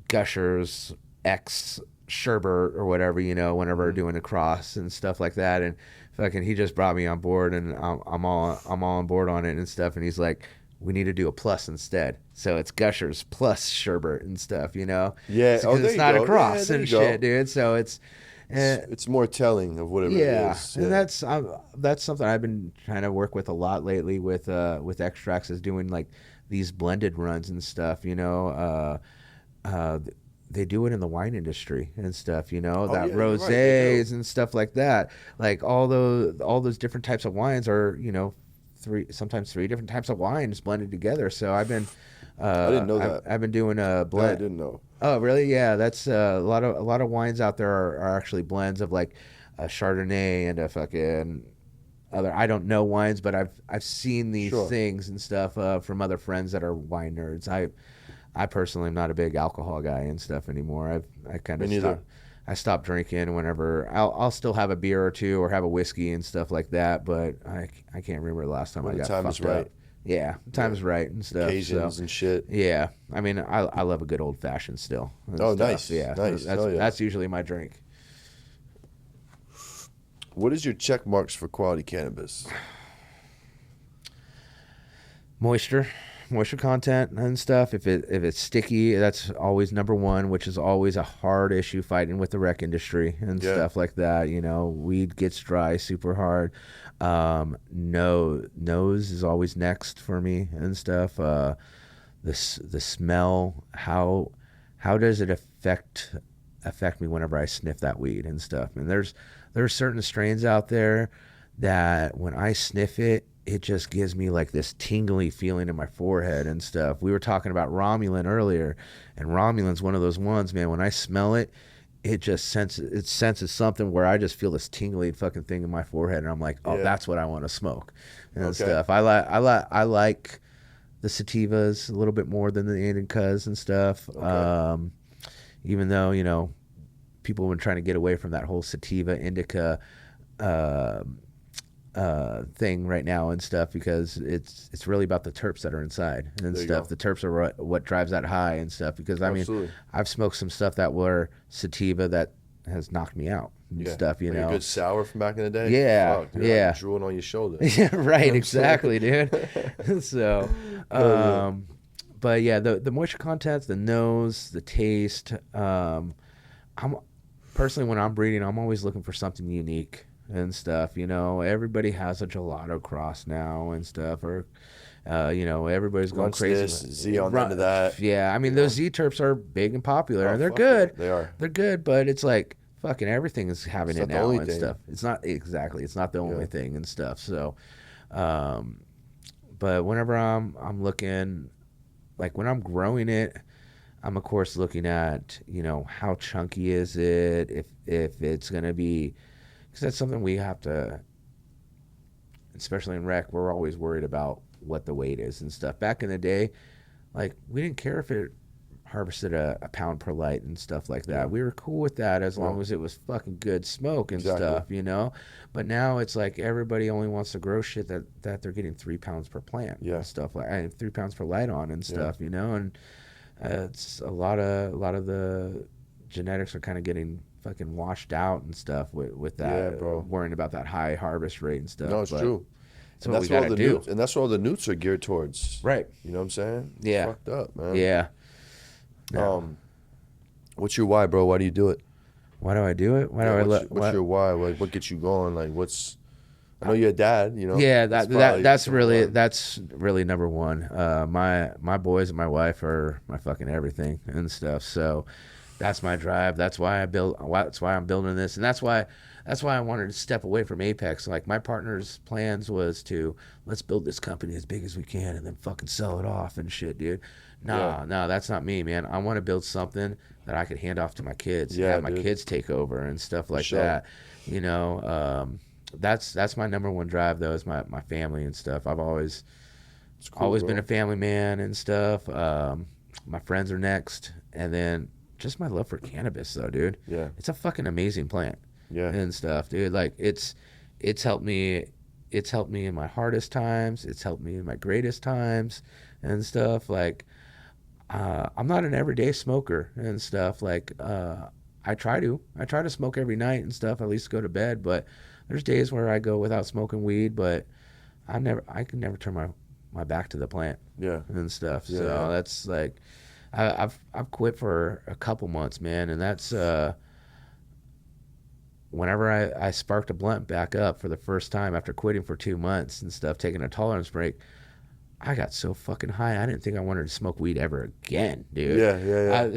gushers, X, sherbet, or whatever, you know, whenever doing a cross and stuff like that. And fucking, he just brought me on board, and I'm all on board on it and stuff. And he's like, we need to do a plus instead. So it's gushers plus sherbet and stuff, you know? Yeah. So, it's not a cross and shit, dude. So it's more telling of whatever it is. Yeah, and that's something I've been trying to work with a lot lately with extracts, is doing like these blended runs and stuff, you know. They do it in the wine industry and stuff, you know, rosés and stuff like that. Like all those different types of wines are, you know, sometimes 3 different types of wines blended together. So I've been I didn't know that. I've been doing a blend. I didn't know. Oh, really? Yeah, that's a lot of wines out there are actually blends of like a Chardonnay and a fucking other. I don't know wines, but I've seen these things and stuff from other friends that are wine nerds. I personally am not a big alcohol guy and stuff anymore. I kind of stopped drinking whenever I'll still have a beer or 2 or have a whiskey and stuff like that, but I can't remember the last time I got fucked up. Yeah, time's right and stuff. Occasions and shit. Yeah, I mean, I love a good old fashioned still. Oh, stuff. nice. Yeah, nice. That's usually my drink. What is your check marks for quality cannabis? Moisture content and stuff. If it's sticky, that's always number one, which is always a hard issue fighting with the rec industry and stuff like that. You know, weed gets dry super hard. Nose is always next for me and stuff. The smell, how does it affect me whenever I sniff that weed and stuff? And there's certain strains out there that when I sniff it, it just gives me like this tingly feeling in my forehead and stuff. We were talking about Romulan earlier, and Romulan's one of those ones, man. When I smell it, it senses something where I just feel this tingly fucking thing in my forehead, and I'm like, oh, that's what I want to smoke and stuff. I like the sativas a little bit more than the indicas and stuff. Even though, you know, people have been trying to get away from that whole sativa indica thing right now and stuff, because it's really about the terps that are inside and stuff. The terps are what drives that high and stuff, because I mean, I've smoked some stuff that were sativa that has knocked me out and stuff, you know. A good sour from back in the day. Fuck, dude, like drooling on your shoulder. Yeah, right, exactly, dude. So but yeah, the moisture content, the nose, the taste, I'm personally, when I'm breeding, I'm always looking for something unique and stuff. You know, everybody has a gelato cross now and stuff, or you know, everybody's going crazy. Z on the end of that. Yeah, I mean, those Z terps are big and popular, and they're good. They are. They're good, but it's like fucking everything is having it now and stuff. It's not exactly. It's not the only thing and stuff. So, but whenever I'm looking, like when I'm growing it, I'm of course looking at, you know, how chunky is it, if it's gonna be, because that's something we have to, especially in rec, we're always worried about what the weight is and stuff. Back in the day, like, we didn't care if it harvested a pound per light and stuff like that. We were cool with that as long as it was fucking good smoke and stuff, you know. But now it's like everybody only wants to grow shit that they're getting 3 pounds per plant and stuff, like 3 pounds per light on and stuff, you know. And it's a lot of the genetics are kind of getting fucking washed out and stuff with that, worrying about that high harvest rate and stuff. No, it's true. And that's what we gotta do. And that's what all the newts are geared towards. Right. You know what I'm saying? Yeah. It's fucked up, man. Yeah. What's your why, bro? Why do you do it? Why do I do it? What's your why? Like, what gets you going? Like, I know you're a dad, you know. Yeah, that's really number one. My boys and my wife are my fucking everything and stuff. So that's my drive. That's why I'm building this, and that's why I wanted to step away from Apex. Like, my partner's plans was to, let's build this company as big as we can and then fucking sell it off and shit, dude. No, that's not me, man. I want to build something that I could hand off to my kids and have my kids take over and stuff like that. You know, that's my number one drive, though, is my family and stuff. I've always been a family man and stuff. My friends are next, and then just my love for cannabis, though, dude. Yeah, it's a fucking amazing plant. Yeah, and stuff, dude. Like, it's helped me. It's helped me in my hardest times. It's helped me in my greatest times and stuff. Like, I'm not an everyday smoker and stuff. Like, I try to smoke every night and stuff, at least go to bed. But there's days where I go without smoking weed, but I can never turn my back to the plant. Yeah, and stuff. Yeah. So that's like, I've quit for a couple months, man, and that's whenever I sparked a blunt back up for the first time after quitting for 2 months and stuff, taking a tolerance break, I got so fucking high, I didn't think I wanted to smoke weed ever again, dude. Yeah.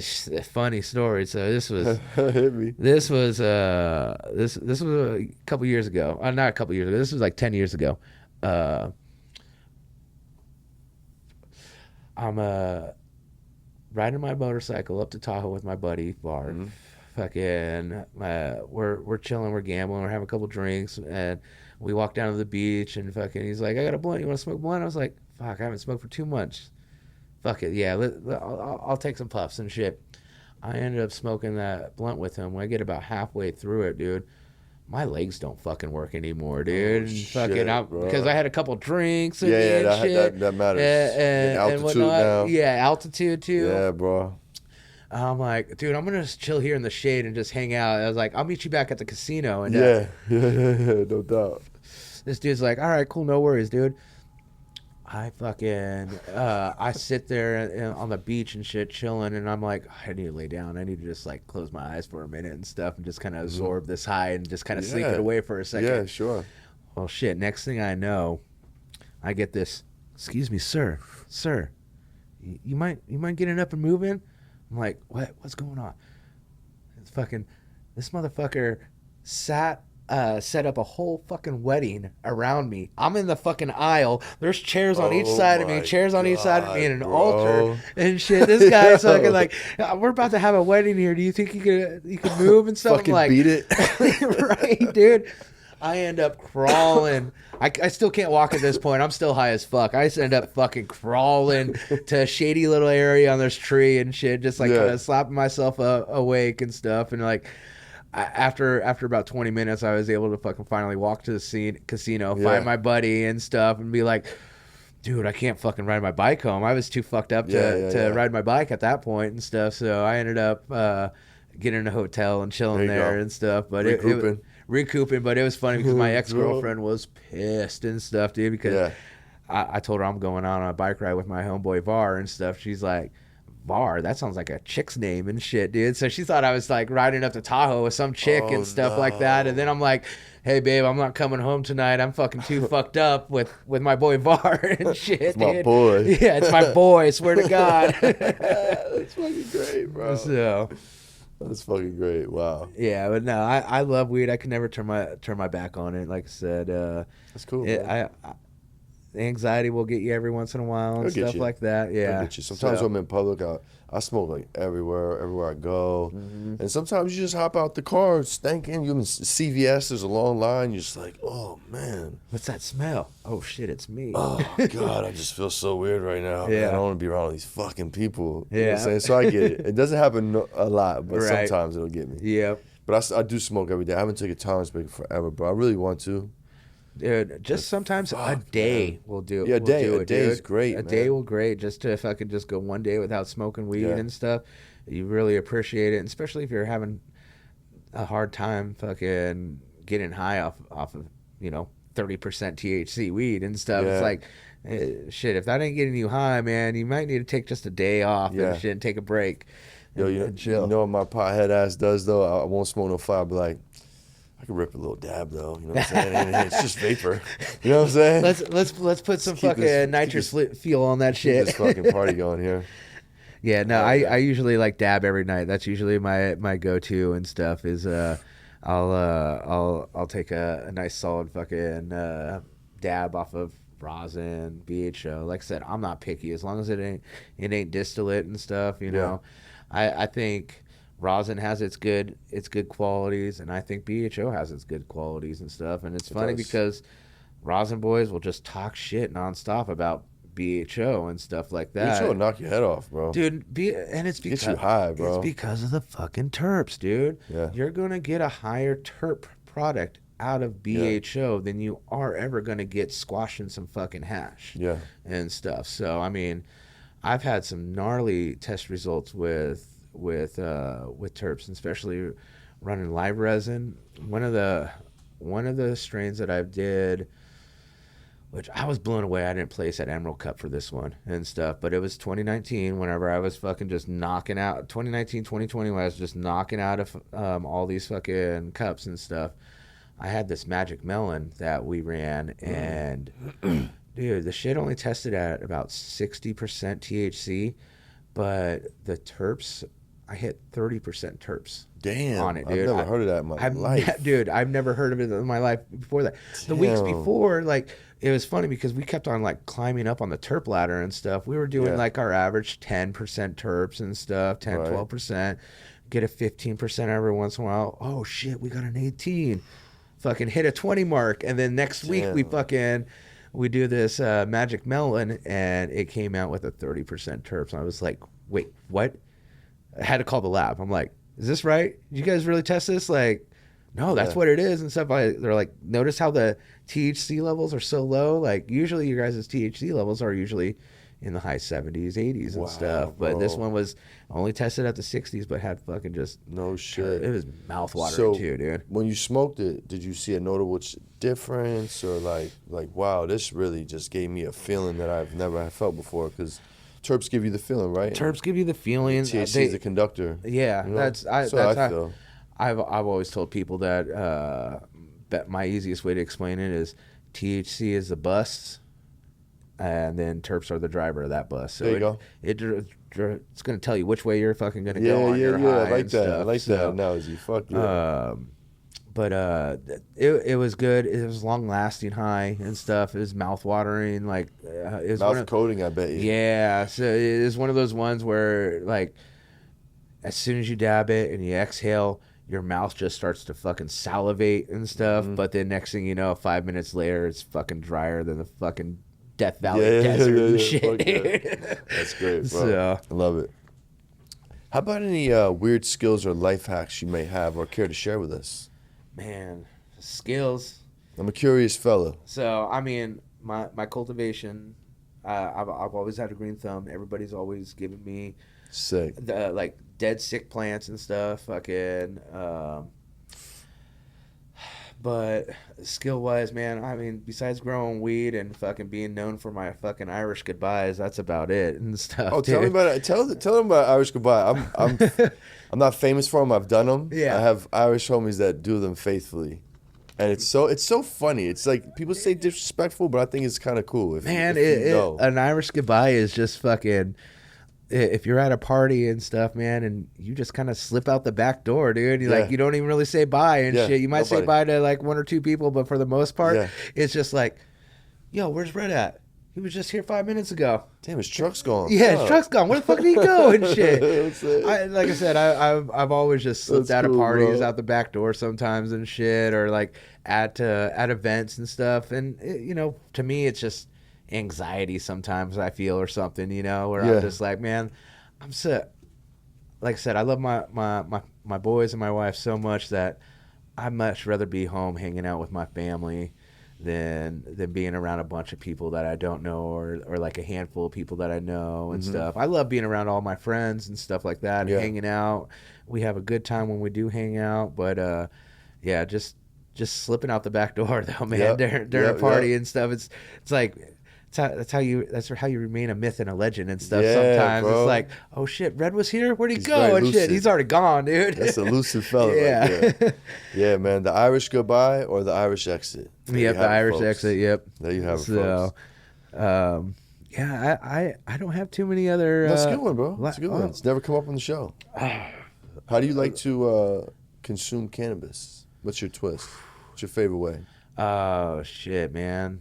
Funny story. So this was hit me. This was a couple years ago. Not a couple years ago. This was like 10 years ago. I'm riding my motorcycle up to Tahoe with my buddy Bart. Mm-hmm. Fucking, we're chilling, we're gambling, we're having a couple drinks, and we walk down to the beach, and fucking, he's like, I got a blunt, you want to smoke a blunt? I was like, fuck, I haven't smoked for 2 months. Fuck it, yeah, I'll take some puffs and shit. I ended up smoking that blunt with him. When I get about halfway through it, dude, my legs don't fucking work anymore, dude. Because I had a couple drinks. And that matters. And altitude now. Yeah, altitude too. Yeah, bro. I'm like, dude, I'm gonna just chill here in the shade and just hang out. I was like, I'll meet you back at the casino. And yeah, no doubt. This dude's like, all right, cool, no worries, dude. I fucking I sit there on the beach and shit, chilling, and I'm like, I need to lay down. I need to just like close my eyes for a minute and stuff, and just kind of absorb this high and just kind of sleep it away for a second. Yeah, sure. Well, shit. Next thing I know, I get this. Excuse me, sir. You mind getting up and moving? I'm like, what? What's going on? It's fucking this motherfucker set up a whole fucking wedding around me. I'm in the fucking aisle. There's chairs on each side of me, and an altar and shit. This guy's fucking like, we're about to have a wedding here. Do you think you could move and stuff? Fucking I'm like, beat it, right, dude. I end up crawling. I still can't walk at this point. I'm still high as fuck. I just end up fucking crawling to a shady little area on this tree and shit, just like kind of slapping myself awake and stuff. And like after about 20 minutes, I was able to fucking finally walk to the casino, find my buddy and stuff, and be like, dude, I can't fucking ride my bike home. I was too fucked up to ride my bike at that point and stuff. So I ended up getting in a hotel and chilling there and stuff. But recouping, but it was funny because my ex-girlfriend was pissed and stuff, dude, because I told her I'm going out on a bike ride with my homeboy Var and stuff. She's like, Var, that sounds like a chick's name and shit, dude. So she thought I was like riding up to Tahoe with some chick and stuff like that. And then I'm like, hey babe, I'm not coming home tonight. I'm fucking too fucked up with my boy Var and shit, it's dude. My boy. Yeah, it's my boy, I swear to God. That's fucking great, bro. So that's fucking great. Wow. Yeah, but no, I love weed. I can never turn my back on it. Like I said, that's cool. Anxiety will get you every once in a while and stuff like that. Yeah. I'll get you. Sometimes when I'm in public, I smoke like everywhere I go. Mm-hmm. And sometimes you just hop out the car stinking. You're in CVS, there's a long line. You're just like, oh, man. What's that smell? Oh, shit, it's me. Oh, God, I just feel so weird right now. Yeah. Man, I don't want to be around all these fucking people. Yeah. You know what I'm saying? So I get it. It doesn't happen a lot, but sometimes it'll get me. Yeah. But I do smoke every day. I haven't taken time smoking forever, but I really want to. Dude, just sometimes a day will do it. Yeah, a day is great. A day will great. Just to if I could just go one day without smoking weed and stuff, you really appreciate it. And especially if you're having a hard time fucking getting high off of 30% THC weed and stuff. Yeah. It's like, shit, if that ain't getting you high, man, you might need to take just a day off and shit and take a break. Yo, and chill. You know what my pothead ass does though? I won't smoke no fire. I'll be like, I could rip a little dab though, you know what I'm saying? It's just vapor. You know what I'm saying? Let's put some fucking nitrous fuel on that shit. Keep this fucking party going here. Yeah, no, I usually like dab every night. That's usually my go-to and stuff. Is I'll take a nice solid fucking dab off of rosin, BHO. Like I said, I'm not picky as long as it ain't distillate and stuff. You know, I think rosin has its good qualities, and I think BHO has its good qualities and stuff. And it's funny because rosin boys will just talk shit nonstop about BHO and stuff like that. BHO will knock your head off, bro. Dude, and it's because gets you high, bro. It's because of the fucking terps, dude. Yeah. You're gonna get a higher terp product out of BHO than you are ever gonna get squashing some fucking hash. Yeah. And stuff. So I mean, I've had some gnarly test results with terps, and especially running live resin. One of the strains that I did, which I was blown away. I didn't place at Emerald Cup for this one and stuff, but it was 2019 whenever I was fucking just knocking out 2020 when I was just knocking out of all these fucking cups and stuff. I had this Magic Melon that we ran, and dude, the shit only tested at about 60% THC, but the terps, I hit 30% terps. Damn, on it, dude. I've never heard of that in my life. Dude, I've never heard of it in my life before that. Damn. The weeks before, like, it was funny because we kept on, like, climbing up on the terp ladder and stuff. We were doing, like, our average 10% terps and stuff, 10, 12%. Get a 15% every once in a while. Oh, shit, we got an 18. Fucking hit a 20 mark. And then next week, we do this Magic Melon, and it came out with a 30% terps. And I was like, wait, what? I had to call the lab. I'm like, is this right? Did you guys really test this? Like, No, that's what it is and stuff. They're like, notice how the THC levels are so low. Like usually your guys' THC levels are usually in the high 70s, 80s and stuff. But this one was only tested at the 60s, but had fucking just no shit. It was mouthwatering too, dude. When you smoked it, did you see a notable difference, or like wow, this really just gave me a feeling that I've never felt before? Because terps give you the feeling, right? Terps give you the feeling. THC is a conductor. Yeah, you know? that's I feel. I've always told people that my easiest way to explain it is THC is the bus, and then terps are the driver of that bus. So there you go. It's going to tell you which way you're fucking going to go on your high. I like that. I like that analogy. Fuck yeah. But it was good. It was long lasting high and stuff. It was mouth watering, like it was mouth coating. I bet you. Yeah, so it was one of those ones where like as soon as you dab it and you exhale, your mouth just starts to fucking salivate and stuff. But then next thing you know, 5 minutes later, it's fucking drier than the fucking Death Valley desert and shit. That's great, bro. So, I love it. How about any weird skills or life hacks you may have or care to share with us? Man, skills. I'm a curious fella. So, I mean, my cultivation, I've always had a green thumb. Everybody's always given me sick, like dead sick plants and stuff. Fucking. But skill wise, man, I mean, besides growing weed and fucking being known for my fucking Irish goodbyes, that's about it and stuff. Oh, tell me about it. Tell them about Irish goodbye. I'm not famous for them. I've done them. Yeah. I have Irish homies that do them faithfully, and it's so funny. It's like people say disrespectful, but I think it's kind of cool. An Irish goodbye is just fucking. If you're at a party and stuff, man, and you just kind of slip out the back door, dude, you don't even really say bye and shit. You might say bye to like one or two people, but for the most part, it's just like, yo, where's Red at? He was just here 5 minutes ago. Damn, his truck's gone. Yeah, his truck's gone. Where the fuck did he go and shit? Like I said, I've always just slipped out of parties out the back door sometimes and shit, or like at events and stuff. And to me, it's just anxiety sometimes I feel or something, where I'm just like, man, I'm so, like I said, I love my boys and my wife so much that I'd much rather be home hanging out with my family than being around a bunch of people that I don't know or like a handful of people that I know and stuff. I love being around all my friends and stuff like that and hanging out. We have a good time when we do hang out, but just slipping out the back door though, man, during a party and stuff. It's like that's how you remain a myth and a legend and stuff. Sometimes bro. It's like, oh shit, Red was here. Where'd he go? And shit, he's already gone, dude. That's a lucid fella. Right there. Yeah, man. The Irish goodbye or the Irish exit. Yep, the Irish exit. Yep. There you have it, folks. I don't have too many other. That's a good one, bro. That's a good one. It's never come up on the show. How do you like to consume cannabis? What's your twist? What's your favorite way? Oh shit, man.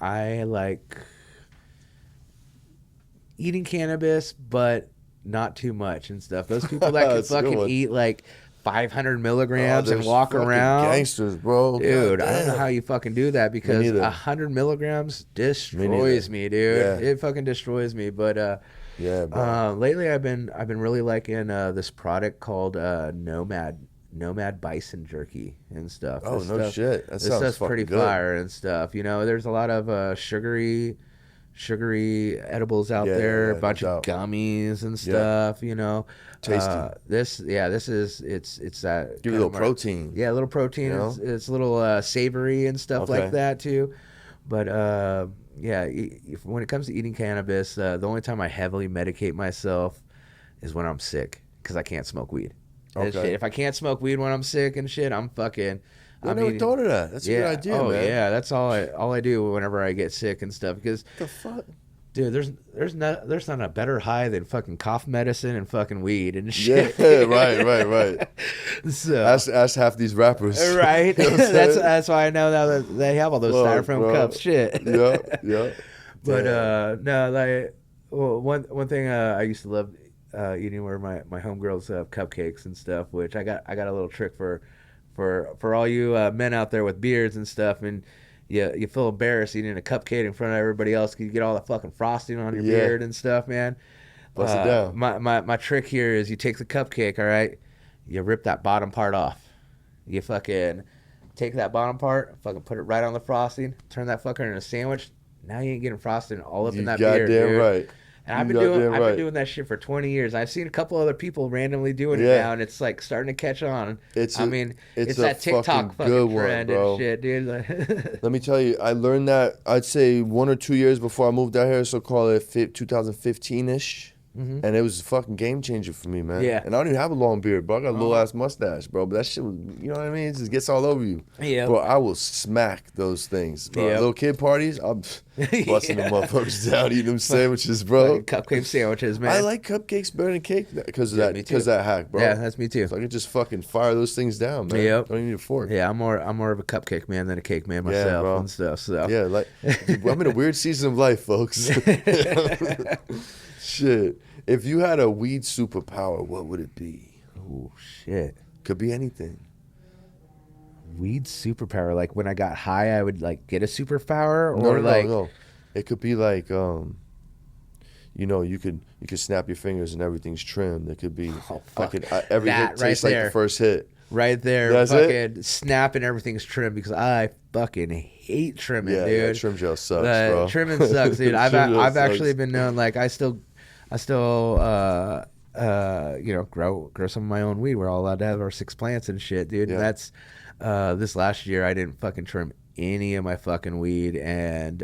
I like eating cannabis, but not too much and stuff. Those people that can fucking eat like 500 milligrams and walk around. Gangsters, bro. Dude, I don't know how you fucking do that because 100 milligrams destroys me, dude. Yeah. It fucking destroys me. But lately I've been really liking this product called Nomad Bison Jerky and stuff. Oh, no shit. That sounds stuff's pretty good. fire and stuff. There's a lot of sugary edibles out there, a bunch of gummies and stuff, Tasty. This is it's that give you a little protein. Yeah, a little protein. It's a little savory and stuff like that too. But when it comes to eating cannabis, the only time I heavily medicate myself is when I'm sick because I can't smoke weed. Okay. If I can't smoke weed when I'm sick and shit, I'm fucking. I never thought of that. That's a good idea, man. Oh yeah, that's all I do whenever I get sick and stuff. Because the fuck, dude, there's not a better high than fucking cough medicine and fucking weed and shit. Yeah, right. So ask half these rappers, right? That's why I know now that they have all those styrofoam cups, shit. Yeah. But no, like one thing I used to love. Eating where my homegirls have cupcakes and stuff, which I got a little trick for all you men out there with beards and stuff, and you feel embarrassed eating a cupcake in front of everybody else because you get all the fucking frosting on your beard and stuff, man. Bust it down. My trick here is you take the cupcake, all right, You rip that bottom part off. You fucking take that bottom part, fucking put it right on the frosting, turn that fucker into a sandwich. Now you ain't getting frosting all up in that beer, dude. Right. And I've been doing that shit for 20 years. I've seen a couple other people randomly doing it now, and it's like starting to catch on. It's that TikTok fucking trend and shit, dude. Let me tell you, I learned that I'd say 1 or 2 years before I moved out here, so call it 2015-ish. Mm-hmm. And it was a fucking game changer for me, man. Yeah. And I don't even have a long beard, bro. I got a little ass mustache, bro. But that shit was, you know what I mean? It just gets all over you. Yeah. Bro, I will smack those things, bro. Little kid parties, I'm busting the motherfuckers down, eating them sandwiches, bro. Cupcake sandwiches, man. I like cupcakes better than cake because of that. Because that hack, bro. Yeah, that's me too. So I can just fucking fire those things down, man. Yep. Don't even need a fork. Yeah, I'm more of a cupcake man than a cake man myself and stuff. So yeah, like I'm in a weird season of life, folks. Shit. If you had a weed superpower, what would it be? Oh, shit. Could be anything. Weed superpower? Like when I got high, I would like get a superpower? Or no. It could be like, you know, you could snap your fingers and everything's trimmed. It could be every hit tastes like the first hit. Right there. That's fucking snap and everything's trimmed because I fucking hate trimming, dude. Yeah, trim gel sucks, bro. Trimming sucks, dude. I've actually been known, like I still you know, grow some of my own weed. We're all allowed to have our 6 plants and shit, dude. Yeah. That's this last year I didn't fucking trim any of my fucking weed, and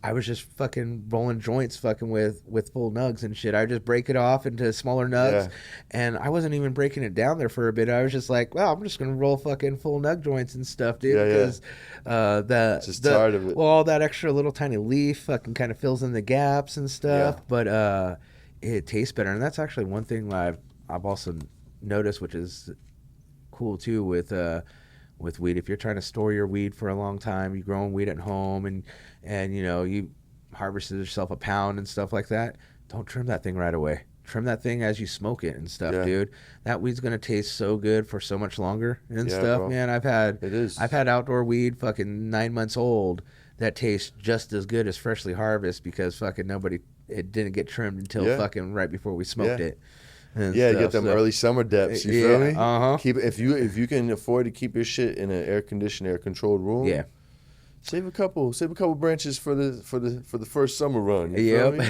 I was just fucking rolling joints fucking with full nugs and shit. I would just break it off into smaller nugs, and I wasn't even breaking it down there for a bit. I was just like, well, I'm just going to roll fucking full nug joints and stuff, dude, because tired of it. Well, all that extra little tiny leaf fucking kind of fills in the gaps and stuff, but it tastes better. And that's actually one thing I've also noticed, which is cool too with weed. If you're trying to store your weed for a long time, you're growing weed at home, and you know, you harvested yourself a pound and stuff like that, don't trim that thing right away. Trim that thing as you smoke it and stuff, dude. That weed's gonna taste so good for so much longer and stuff, bro. Man. I've had outdoor weed fucking 9 months old that tastes just as good as freshly harvested because fucking it didn't get trimmed until fucking right before we smoked it. You get them early summer depths. You feel me? Keep if you can afford to keep your shit in an air controlled room. Yeah. Save a couple branches for the first summer run. You feel me?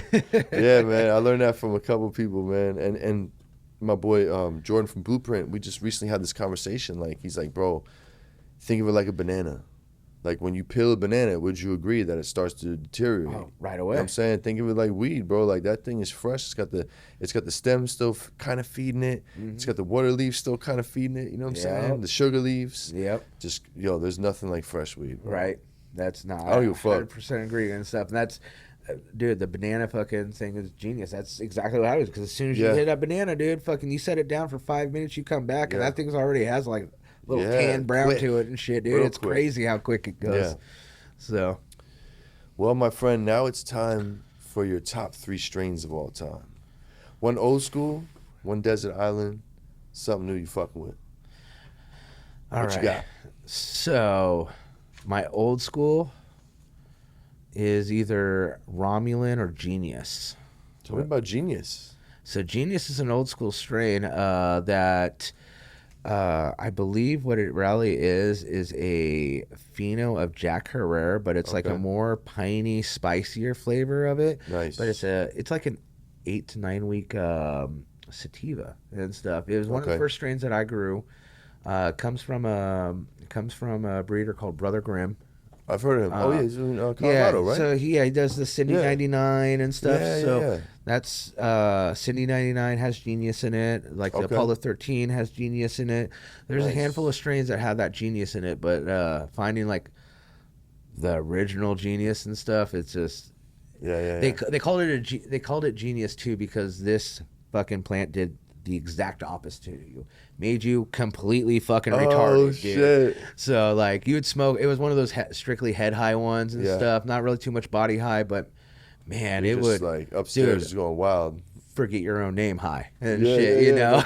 Yeah, man. I learned that from a couple people, man. And my boy Jordan from Blueprint, we just recently had this conversation. Like, he's like, bro, think of it like a banana. Like, when you peel a banana, would you agree that it starts to deteriorate? Oh, right away. You know what I'm saying? Think of it like weed, bro. Like, that thing is fresh. It's got the stem still kind of feeding it. Mm-hmm. It's got the water leaves still kind of feeding it. You know what I'm saying? The sugar leaves. Yep. Just, there's nothing like fresh weed, bro. Right. That's not. I don't give a fuck. 100% agree and stuff. And that's, dude, the banana fucking thing is genius. That's exactly what I was. Because as soon as you hit that banana, dude, fucking, you set it down for 5 minutes, you come back, and that thing's already has like little tan brown to it and shit, dude. It's crazy how quick it goes. So, well, my friend, now it's time for your top 3 strains of all time. One old school, one desert island, something new you fucking with. What you got? So, my old school is either Romulan or Genius. Tell me about Genius. So Genius is an old school strain that I believe what it really is a pheno of Jack Herrera, but it's like a more piney, spicier flavor of it. Nice. But it's like an 8 to 9 week sativa and stuff. It was one of the first strains that I grew. Comes from a breeder called Brother Grimm. I've heard of him. He's in Colorado, right? So he does the Cindy 99 and stuff. That's Cindy 99 has Genius in it. Like the Apollo 13 has Genius in it. There's a handful of strains that have that Genius in it, but finding like the original Genius and stuff, it's just They called it Genius too because this fucking plant did the exact opposite to you. Made you completely fucking retarded, dude. Shit. So like you would smoke. It was one of those strictly head high ones and stuff. Not really too much body high, but man, You're it just would like upstairs just going wild. Forget your own name high and shit. You know.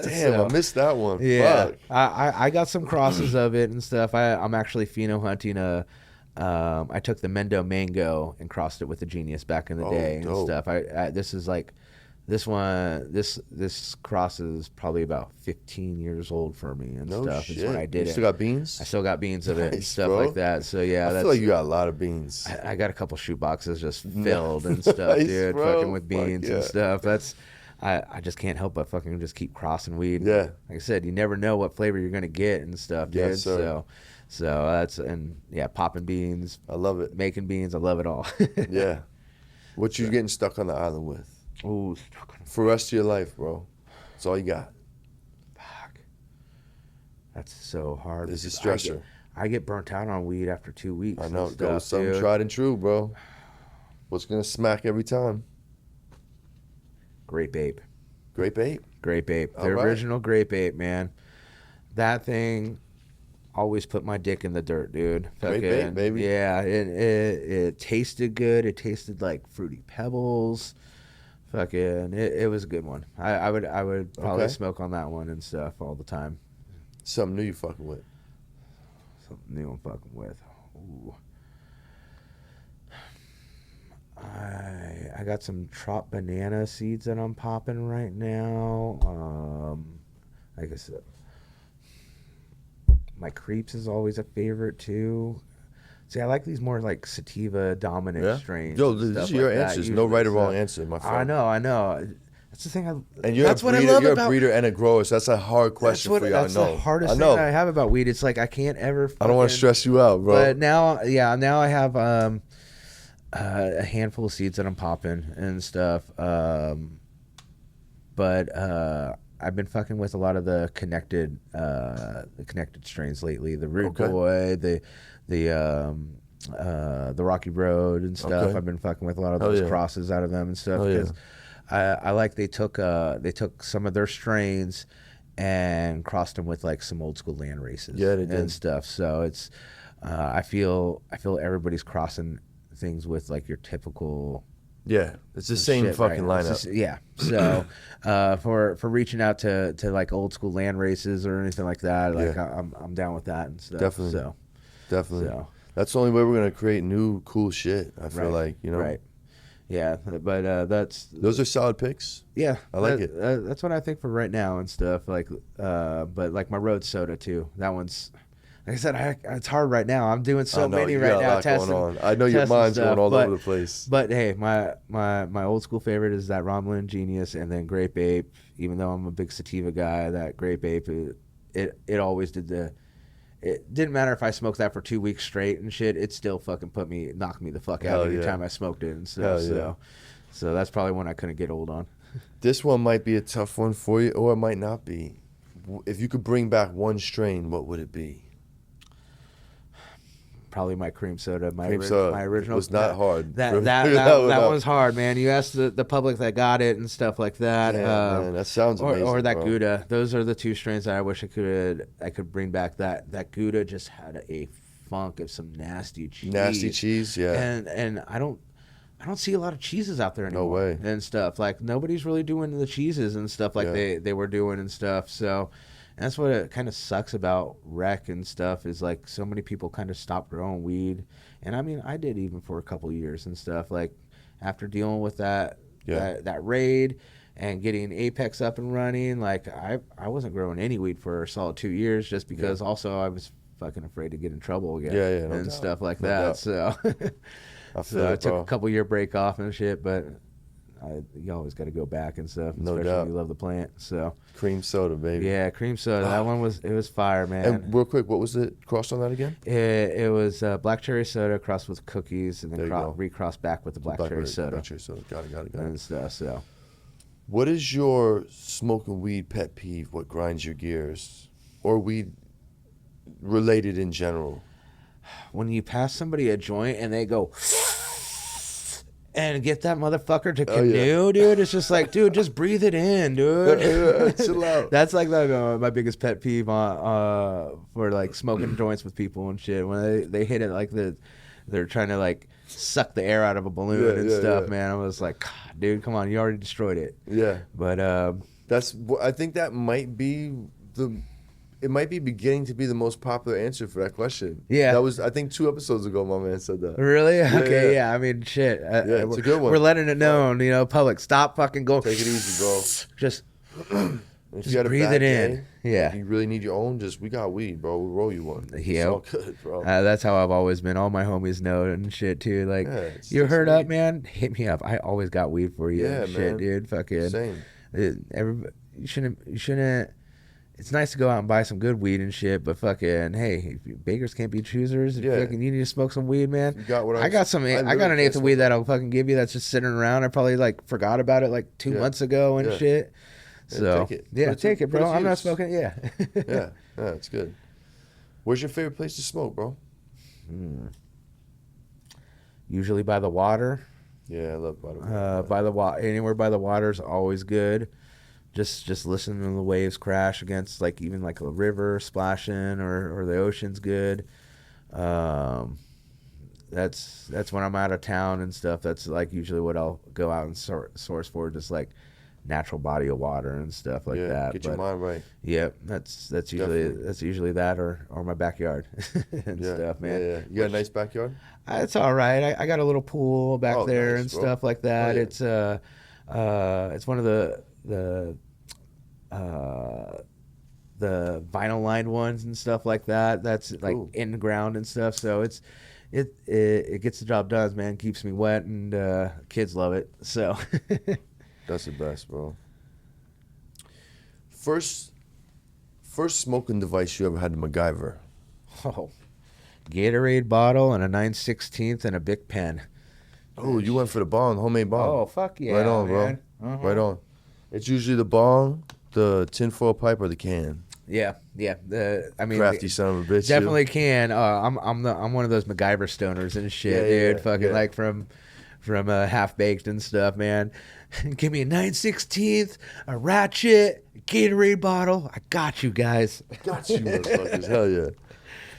Damn, I missed that one. Yeah, fuck. I got some crosses of it and stuff. I'm actually pheno hunting I took the Mendo Mango and crossed it with the Genius back in the day and stuff. This is like This cross is probably about 15 years old for me and stuff. Shit. It's when I did you still got beans? I still got beans of it and stuff bro. like that. So yeah, I feel like you got a lot of beans. I got a couple shoe boxes just filled and stuff, dude. Bro. Fucking with beans and stuff. I just can't help but fucking just keep crossing weed. Yeah. Like I said, you never know what flavor you're gonna get and stuff, dude. Yes, sir. So that's popping beans. I love it. Making beans, I love it all. Yeah. What you getting stuck on the island with? Ooh, for the rest of your life, bro. That's all you got. Fuck. That's so hard. It's a stressor. I get burnt out on weed after 2 weeks. I know. Stuff, something tried and true, bro. What's gonna smack every time? Grape ape. Grape ape? Grape ape. The original grape ape, man. That thing always put my dick in the dirt, dude. Grape ape, baby. Yeah, it tasted good. It tasted like Fruity Pebbles. Fucking, it was a good one. I would probably smoke on that one and stuff all the time. Something new you fucking with. Something new I'm fucking with. Ooh. I got some Trop banana seeds that I'm popping right now. Like I said, my creeps is always a favorite too. See, I like these more like sativa dominant strains. Yo, this is your answers. No right or wrong answer, my friend. I know. That's the thing. And you're a breeder and a grower, so that's a hard question for you. That's the hardest thing that I have about weed. It's like I can't ever. I don't want to stress you out, bro. But now I have a handful of seeds that I'm popping and stuff. But I've been fucking with a lot of the connected strains lately. The Root Boy, the Rocky Road and stuff. I've been fucking with a lot of those crosses out of them and stuff because I like they took some of their strains and crossed them with like some old school land races and stuff. So it's I feel everybody's crossing things with like your typical it's the same fucking lineup. So for reaching out to like old school land races or anything like that, like I'm down with that and stuff. Definitely. So that's the only way we're gonna create new cool shit. I feel like, you know. Right. Yeah, but those are solid picks. Yeah, I like it. That's what I think for right now and stuff. Like, but like my road soda too. That one's, like I said, it's hard right now. I'm doing so many right now. Testing. I know your mind's going all over the place. But hey, my old school favorite is that Romulan Genius, and then Grape Ape. Even though I'm a big sativa guy, that Grape Ape, it always did the. It didn't matter if I smoked that for 2 weeks straight and shit. It still fucking knocked me the fuck out every time I smoked it and stuff. So that's probably one I couldn't get old on. This one might be a tough one for you, or it might not be. If you could bring back one strain, what would it be? Probably my cream soda. My original. It was not hard. That was hard, man. You asked the public that got it and stuff like that. Yeah, man, that sounds amazing. Or that bro. Gouda. Those are the two strains that I wish I could bring back. That Gouda just had a funk of some nasty cheese. Nasty cheese, yeah. And I don't see a lot of cheeses out there anymore. No way. And stuff. Like nobody's really doing the cheeses and stuff like they were doing and stuff. So. And that's what it kind of sucks about rec and stuff is like so many people kind of stopped growing weed. And I mean, I did even for a couple years and stuff. Like after dealing with that raid and getting Apex up and running, like I wasn't growing any weed for a solid 2 years just because also I was fucking afraid to get in trouble again and stuff like that. So, I took a couple year break off and shit, but you always got to go back and stuff, especially when you love the plant. So cream soda, baby. Yeah, cream soda. That one was fire, man. And real quick, what was it crossed on that again? It was black cherry soda crossed with cookies, and then recrossed back with the black cherry soda. Black cherry soda. Got it. And stuff. So, what is your smoking weed pet peeve? What grinds your gears, or weed related in general? When you pass somebody a joint and they go. And get that motherfucker to canoe, dude. It's just like, dude, just breathe it in, dude. Chill out. That's like my biggest pet peeve for like smoking joints with people and shit. When they hit it like they're trying to like suck the air out of a balloon and stuff, man. I was like, God, dude, come on, you already destroyed it. Yeah. But I think that might be it might be beginning to be the most popular answer for that question. Yeah. That was, I think, 2 episodes ago my man said that. Really? Yeah, Okay, yeah. I mean, shit. Yeah, it's a good one. We're letting it known, you know, public. Stop fucking going. Take it easy, bro. Just if you got breathe a bad it in. Day, Yeah. if you really need your own, we got weed, bro. We'll roll you one. Yeah. It's all good, bro. That's how I've always been. All my homies know and shit too. Like, you're hurt up, man? Hit me up. I always got weed for you. Yeah, shit, man. Dude. Fucking. Same. You shouldn't. It's nice to go out and buy some good weed and shit, but fucking, hey, beggars can't be choosers. Yeah. Fucking, you need to smoke some weed, man. You got what I got an eighth of weed that I'll fucking give you that's just sitting around. I probably like forgot about it like 2 months ago and shit. So take it. Yeah, take it, bro. I'm not smoking. Yeah. Yeah, it's good. Where's your favorite place to smoke, bro? Usually by the water. Yeah, I love by the water. By the water, anywhere by the water is always good. Just listening to the waves crash against like even like a river splashing or the ocean's good. That's when I'm out of town and stuff. That's like usually what I'll go out and source for, just like natural body of water and stuff like that. Get your mind right. Yep, that's usually that or my backyard and stuff, man. Yeah. You got a nice backyard? It's all right. I got a little pool back there and stuff like that. Oh, yeah. It's one of the vinyl lined ones and stuff like that. That's like in the ground and stuff. So it gets the job done, man. Keeps me wet and kids love it. So that's the best, bro. First smoking device you ever had to MacGyver? Oh, Gatorade bottle and a 9/16 and a Bic pen. Oh, you went for the bong, homemade bong. Oh, fuck yeah, right on, man. bro. Right on. It's usually the bong, the tinfoil pipe, or the can. Yeah. I mean, crafty son of a bitch. Definitely can. I'm one of those MacGyver stoners and shit, dude. Fucking like from Half Baked and stuff, man. Give me a 9/16, a ratchet, a Gatorade bottle. I got you guys. Got you, motherfuckers. Hell yeah.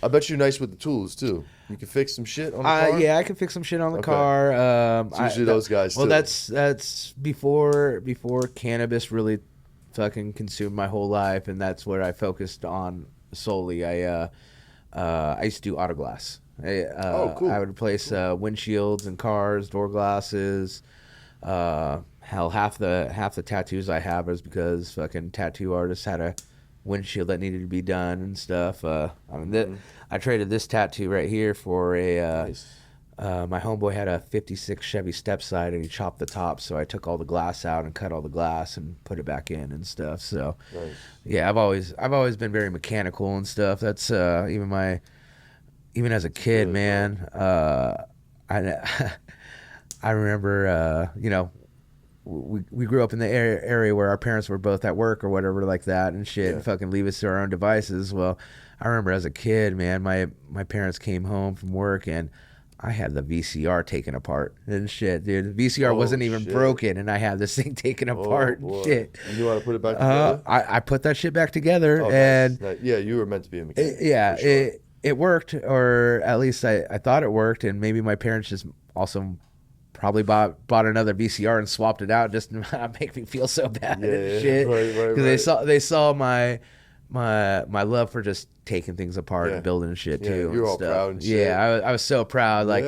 I bet you're nice with the tools too. You can fix some shit on the car. Yeah, I can fix some shit on the car. It's usually those guys too. Well, that's before cannabis really fucking consumed my whole life, and that's what I focused on solely. I used to do auto glass. Cool. I would replace windshields and cars, door glasses. Hell, half the tattoos I have is because fucking tattoo artists had a windshield that needed to be done and stuff. I traded this tattoo right here for a. Nice. My homeboy had a '56 Chevy stepside and he chopped the top, so I took all the glass out and cut all the glass and put it back in and stuff. So, nice. Yeah, I've always been very mechanical and stuff. That's even as a kid, man. I remember, we grew up in the area where our parents were both at work or whatever like that and shit, and fucking leave us to our own devices. Well, I remember as a kid, man, my parents came home from work and I had the VCR taken apart and shit, dude. The VCR wasn't even broken, and I had this thing taken apart. And shit. You knew how to put it back together? I put that shit back together, and nice. Yeah, you were meant to be a mechanic. It worked, or at least I thought it worked, and maybe my parents just also probably bought another VCR and swapped it out just to make me feel so bad and shit. Because they saw my love for just taking things apart and building shit too. You're all proud and shit. Yeah, I was so proud. Like,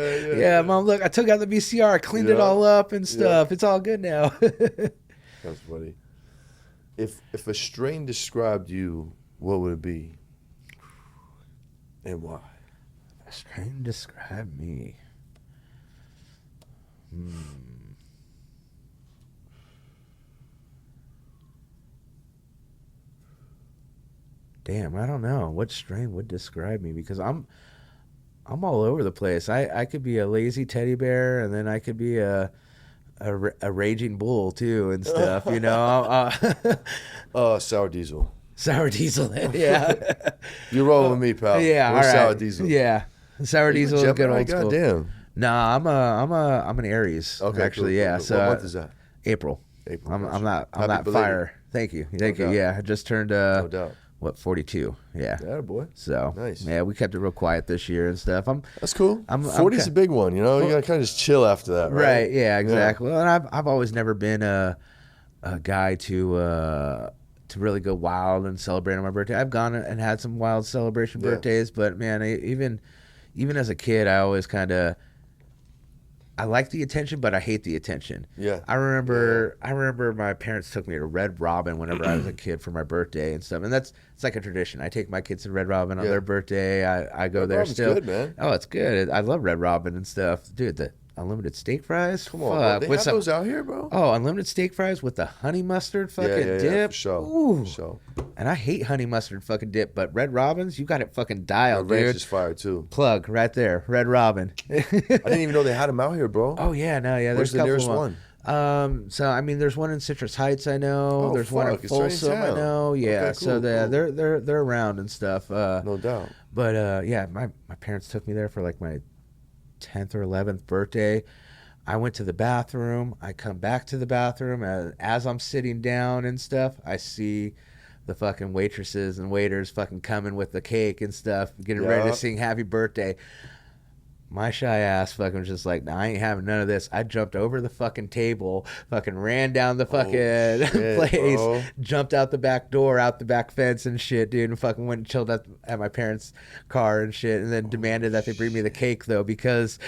Mom, look, I took out the VCR, I cleaned it all up and stuff. It's all good now. That's funny. If a strain described you, what would it be? And why? A strain described me. Damn, I don't know what strain would describe me, because I'm all over the place. I could be a lazy teddy bear, and then I could be a raging bull too and stuff. Sour diesel. Sour diesel. Yeah. You're rolling with me, pal. Yeah. We're sour diesel. Yeah. Sour diesel is good old school. Goddamn. Nah, I'm an Aries. Okay, actually, cool, cool. So what month is that? April. I'm not belated. fire. Thank you. Yeah, I just turned no doubt. 42? Yeah. Yeah, boy. So nice. Yeah, we kept it real quiet this year and stuff. That's cool. 40's a big one, you know. You gotta kind of just chill after that, right? Right. Yeah. Exactly. Yeah. And I've always never been a guy to to really go wild and celebrate on my birthday. I've gone and had some wild celebration birthdays, but man, even as a kid, I always kind of I like the attention, but I hate the attention. Yeah. I remember my parents took me to Red Robin whenever I was a kid for my birthday and stuff, and it's like a tradition. I take my kids to Red Robin on their birthday. I go Red there Robin's still. Good, man. Oh, it's good. I love Red Robin and stuff, dude. The unlimited steak fries. Come on, bro. They have those out here, bro. Oh, unlimited steak fries with the honey mustard fucking dip. Yeah, for sure. Ooh. For sure. And I hate honey mustard fucking dip, but Red Robin's, you got it fucking dialed, dude. Ranch is fire too. Plug right there, Red Robin. I didn't even know they had them out here, bro. Oh yeah, no, yeah. Where's There's the nearest one? So I mean, there's one in Citrus Heights, I know. Oh, there's one in Folsom, I know. Yeah, okay, cool, so they're around and stuff. No doubt. But yeah, my parents took me there for like my 10th or 11th birthday. I went to the bathroom. I come back to the bathroom, and as I'm sitting down and stuff, I see the fucking waitresses and waiters fucking coming with the cake and stuff, getting ready to sing happy birthday. My shy ass fucking was just like, nah, I ain't having none of this. I jumped over the fucking table, fucking ran down the fucking place, bro. jumped out the back door, out the back fence and shit, dude, and fucking went and chilled at my parents' car and shit, and then demanded that they bring me the cake though, because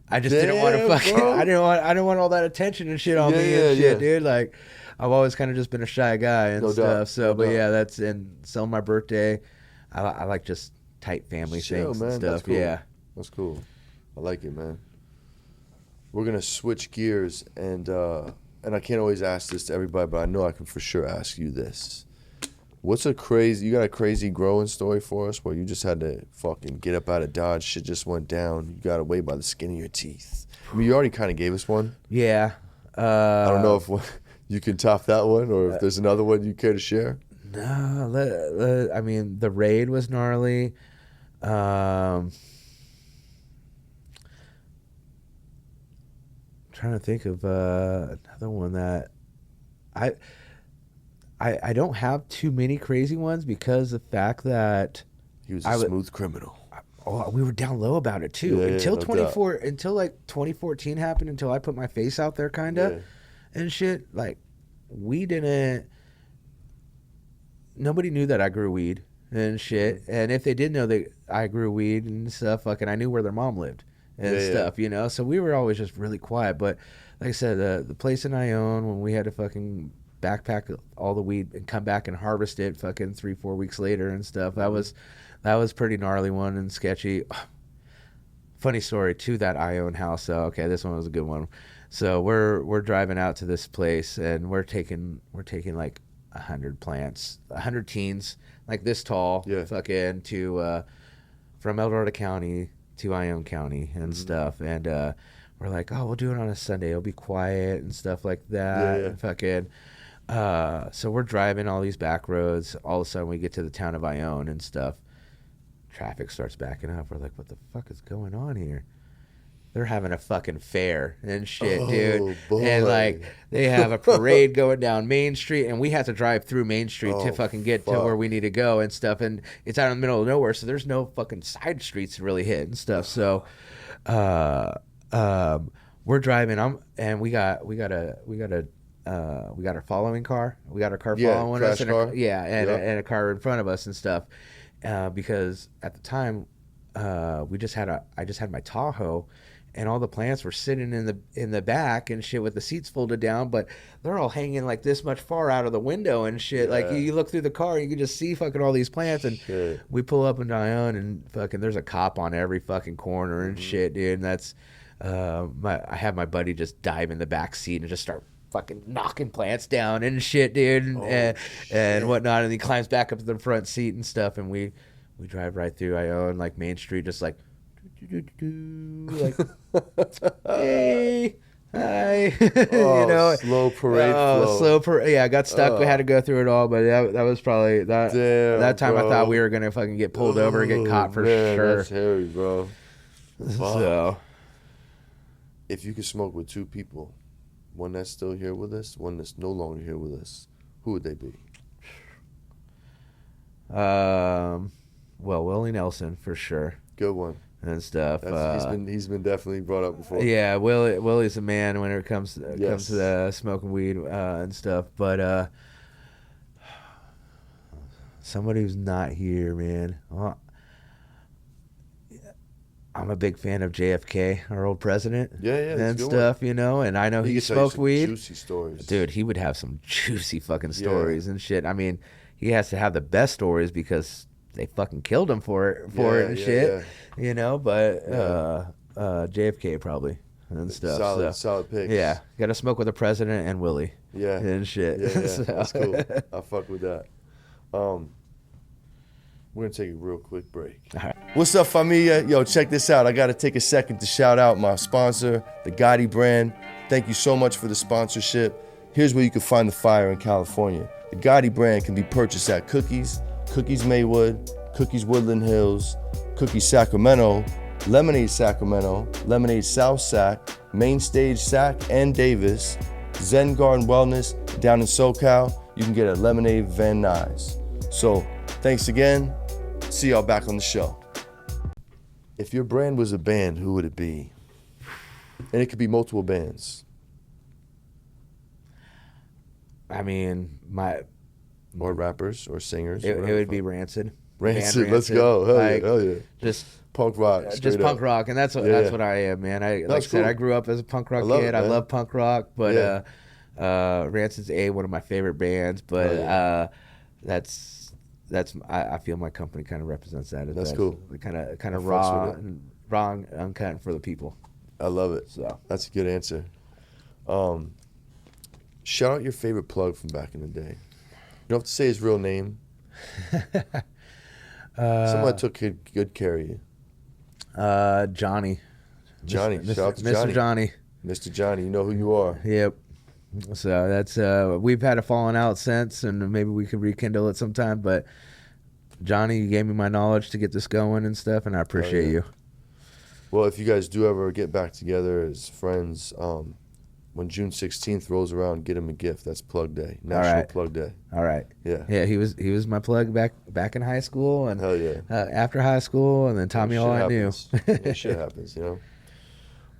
I just didn't want to fucking, I didn't want all that attention and shit on me and shit, dude. Like, I've always kind of just been a shy guy and stuff. So, but yeah, that's and celebrating my birthday. I like just tight family things and stuff. Cool. Yeah, that's cool. I like it, man. We're gonna switch gears, and I can't always ask this to everybody, but I know I can for sure ask you this. You got a crazy growing story for us where you just had to fucking get up out of Dodge, shit just went down, you got away by the skin of your teeth. I mean, you already kind of gave us one. Yeah. I don't know if you can top that one, or if there's another one you care to share. No, I mean, the raid was gnarly. Trying to think of another one that I don't have too many crazy ones, because the fact that he was a smooth criminal. Oh, we were down low about it too until like 2014 happened, until I put my face out there and shit. Like, nobody knew that I grew weed and shit, and if they did know that I grew weed and stuff, fucking, I knew where their mom lived and stuff, you know. So we were always just really quiet. But like I said, the place in Ione, when we had to fucking backpack all the weed and come back and harvest it fucking 3-4 weeks later and stuff, that was pretty gnarly one and sketchy. Funny story to that Ione house. So okay, this one was a good one. So we're driving out to this place, and we're taking like 100 plants, 100 teens like this tall, fucking to from El Dorado County to Ione County and stuff, and we're like, oh, we'll do it on a Sunday, it'll be quiet and stuff like that. And fucking so we're driving all these back roads. All of a sudden we get to the town of Ione and stuff, traffic starts backing up. We're like, what the fuck is going on here? They're having a fucking fair and shit, dude. Boy. And like, they have a parade going down Main Street, and we have to drive through Main Street to fucking get to where we need to go and stuff. And it's out in the middle of nowhere, so there's no fucking side streets to really hit and stuff. So, we're driving. We got our following car. We got our car following us, and a car in front of us and stuff. Because at the time, I just had my Tahoe. And all the plants were sitting in the back and shit with the seats folded down, but they're all hanging like this much far out of the window and shit. Like, you look through the car and you can just see fucking all these plants. And we pull up in Ione, and fucking there's a cop on every fucking corner and shit, dude. And that's I have my buddy just dive in the back seat and just start fucking knocking plants down and shit, dude, and whatnot. And he climbs back up to the front seat and stuff, and we drive right through Ione, like Main Street, just like. Like, hey, hi, you know, slow parade flow. I got stuck. We had to go through it all, but that was probably that. Damn, that time, bro. I thought we were gonna fucking get pulled over and get caught for sure. That's hairy, bro. So, if you could smoke with two people, one that's still here with us, one that's no longer here with us, who would they be? Well, Willie Nelson for sure. Good one. And stuff. He's been definitely brought up before. Yeah, Willie's a man when it comes to smoking weed and stuff. But Somebody who's not here, man. Well, I'm a big fan of JFK, our old president. Yeah, and stuff, you know. And I know he smoked weed. Juicy stories, dude. He would have some juicy fucking stories and shit. I mean, he has to have the best stories because they fucking killed him for it and shit. You know, but JFK probably and stuff. Solid pick. Yeah, got to smoke with the president and Willie. Yeah, and shit. Yeah. So. That's cool. I fuck with that. We're going to take a real quick break. All right. What's up, Famiglia? Yo, check this out. I got to take a second to shout out my sponsor, the Gotti brand. Thank you so much for the sponsorship. Here's where you can find the fire in California. The Gotti brand can be purchased at Cookies Maywood, Cookies Woodland Hills, Cookies Sacramento, Lemonade Sacramento, Lemonade South Sac, Main Stage Sac and Davis, Zen Garden Wellness down in SoCal. You can get at Lemonade Van Nuys. So, thanks again. See y'all back on the show. If your brand was a band, who would it be? And it could be multiple bands. I mean, or rappers or singers. It would be Rancid. Rancid, let's go. Hell yeah. Just punk rock. Just punk rock, and that's what I am, man. Like I said, I grew up as a punk rock kid. I love punk rock, but Rancid's one of my favorite bands. But I feel my company kind of represents that. That's cool. Kind of raw and uncut for the people. I love it. So that's a good answer. Shout out your favorite plug from back in the day. You don't have to say his real name. Somebody took good care of you. Johnny. Shout out to Mr. Johnny. Mr. Johnny, you know who you are. Yep. So that's we've had a falling out since, and maybe we could rekindle it sometime. But Johnny, you gave me my knowledge to get this going and stuff, and I appreciate you. Well, if you guys do ever get back together as friends, when June 16th rolls around, get him a gift. That's Plug Day, National Plug Day. All right. Yeah. He was my plug back in high school, and hell yeah. After high school, and then taught me all I knew. Shit happens, you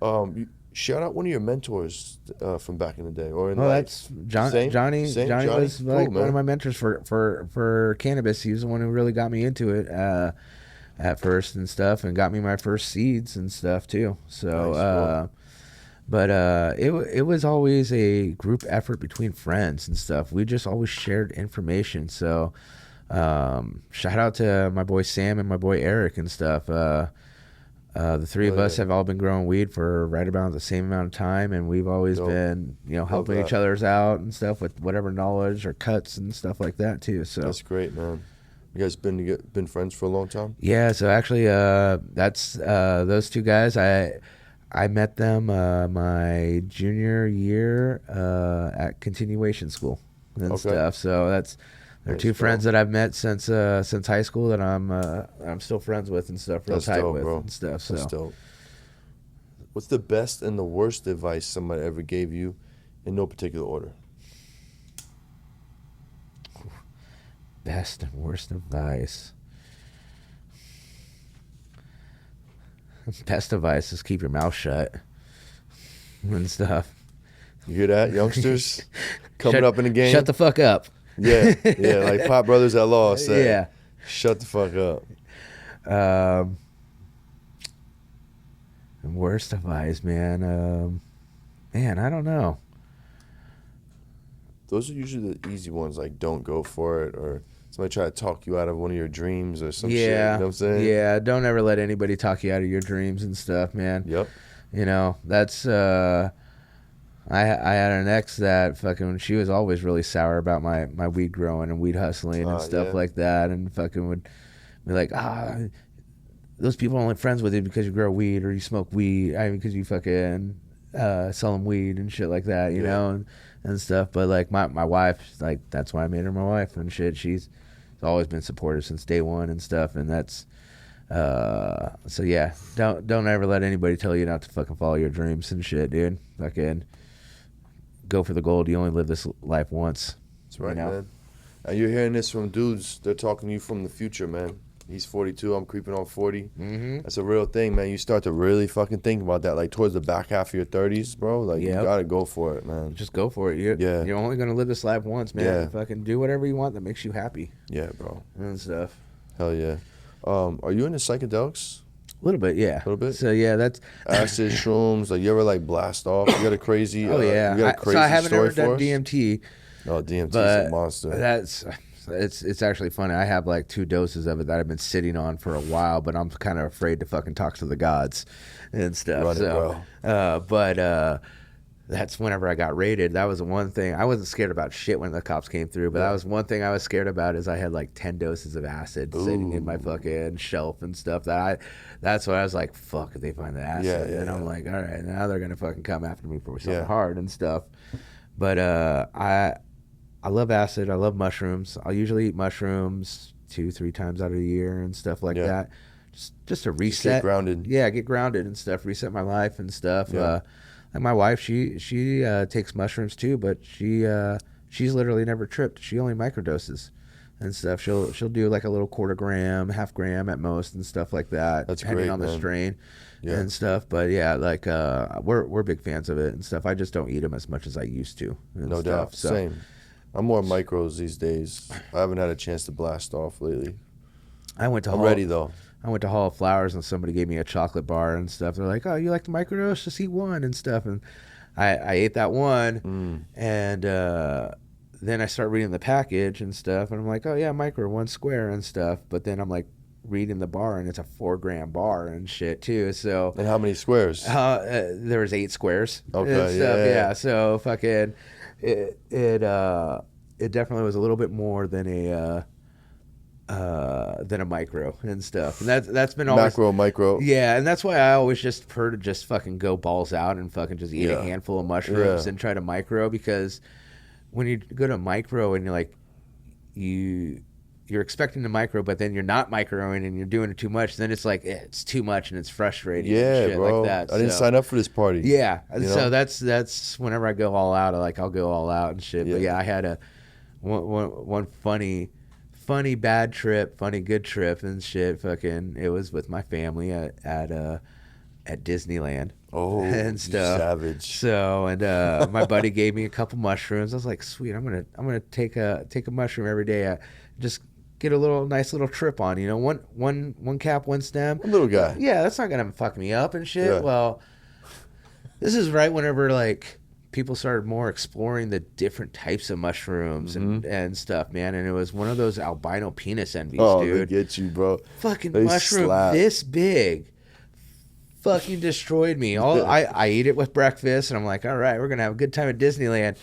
know. Shout out one of your mentors from back in the day, or in life. That's Johnny. Johnny was like one of my mentors for cannabis. He was the one who really got me into it at first and stuff, and got me my first seeds and stuff too. So, nice. But it was always a group effort between friends and stuff. We just always shared information. So, shout out to my boy Sam and my boy Eric and stuff. The three of us have all been growing weed for right about the same amount of time, and we've always been, helping each other's out and stuff with whatever knowledge or cuts and stuff like that too. So that's great, man. You guys been friends for a long time? Yeah. So actually, that's those two guys. I met them my junior year at continuation school and stuff. So they're two friends that I've met since high school that I'm still friends with and stuff, real tight with and stuff. So. That's dope. What's the best and the worst advice somebody ever gave you, in no particular order? Best and worst advice. Best advice is keep your mouth shut and stuff. You hear that, youngsters? Coming up in the game. Shut the fuck up. Yeah, like Pop Brothers at Law said. Yeah. Shut the fuck up. Worst advice, man. I don't know. Those are usually the easy ones, like don't go for it, or somebody try to talk you out of one of your dreams or some shit. You know what I'm saying? Yeah, don't ever let anybody talk you out of your dreams and stuff, man. Yep. That's I had an ex that fucking, she was always really sour about my weed growing and weed hustling and stuff like that, and fucking would be like, those people are only friends with you because you grow weed or you smoke weed. I mean, because you fucking sell them weed and shit like that, you know, and stuff. But like my wife, like, that's why I made her my wife and shit. She's always been supportive since day one and stuff, and that's so yeah, don't ever let anybody tell you not to fucking follow your dreams and shit, dude. Fucking go for the gold. You only live this life once. That's right, man. And you're hearing this from dudes. They're talking to you from the future, man. He's 42. I'm creeping on 40. Mm-hmm. That's a real thing, man. You start to really fucking think about that, like towards the back half of your 30s, bro. Like you gotta go for it, man. Just go for it. You're only gonna live this life once, man. Yeah. Fucking do whatever you want that makes you happy. Yeah, bro. And stuff. Hell yeah. Are you into psychedelics? A little bit, yeah. A little bit. So yeah, that's acid, shrooms. Like you ever like blast off? You got a crazy. Oh yeah. You got a crazy so I haven't story ever done DMT. Oh, DMT is a monster. It's actually funny. I have like 2 doses of it that I've been sitting on for a while, but I'm kind of afraid to fucking talk to the gods and stuff. But that's whenever I got raided. That was the one thing. I wasn't scared about shit when the cops came through, but that was one thing I was scared about is I had like 10 doses of acid sitting in my fucking shelf and stuff. That's what I was like, fuck if they find the acid. And I'm like, all right, now they're gonna fucking come after me for something hard and stuff. But I love acid. I love mushrooms. I'll usually eat mushrooms 2-3 times out of the year and stuff like that. Just to reset. Just get grounded. Yeah, get grounded and stuff. Reset my life and stuff. Like my wife, she takes mushrooms too, but she's literally never tripped. She only microdoses and stuff. She'll do like a little 1/4 gram, 1/2 gram at most and stuff like that. That's depending great, on the man. strain and stuff. But yeah, like we're big fans of it and stuff. I just don't eat them as much as I used to. No doubt. So. Same. I'm more micros these days. I haven't had a chance to blast off lately. I'm ready though. I went to Hall of Flowers and somebody gave me a chocolate bar and stuff. They're like, "Oh, you like the microdose? Just eat one and stuff." And I ate that one, and then I start reading the package and stuff, and I'm like, "Oh yeah, micro, 1 square and stuff." But then I'm like reading the bar, and it's a 4-gram bar and shit too. So and how many squares? There was 8 squares. Okay, yeah. So fucking. It definitely was a little bit more than a micro and stuff, and that's been always micro. Yeah, and that's why I always just prefer to just fucking go balls out and fucking just eat a handful of mushrooms and try to micro, because when you go to micro and you're like you're expecting to micro, but then you're not microing and you're doing it too much, then it's like it's too much and it's frustrating. Yeah, and shit bro. Like that. I didn't sign up for this party. Yeah, so that's whenever I go all out, I'll go all out and shit. But yeah, I had one funny bad trip, funny good trip and shit. Fucking, it was with my family at Disneyland. Oh, and stuff. Savage. So and my buddy gave me a couple mushrooms. I was like, sweet, I'm gonna take a mushroom every day. Just get a nice little trip on, one cap, 1 stem. A little guy. Yeah, that's not gonna fuck me up and shit. Yeah. Well, this is right whenever like people started more exploring the different types of mushrooms and stuff, man. And it was one of those albino penis envies, dude. Oh, they get you, bro. Fucking they mushroom slap. This big. Fucking destroyed me. I eat it with breakfast, and I'm like, all right, we're gonna have a good time at Disneyland.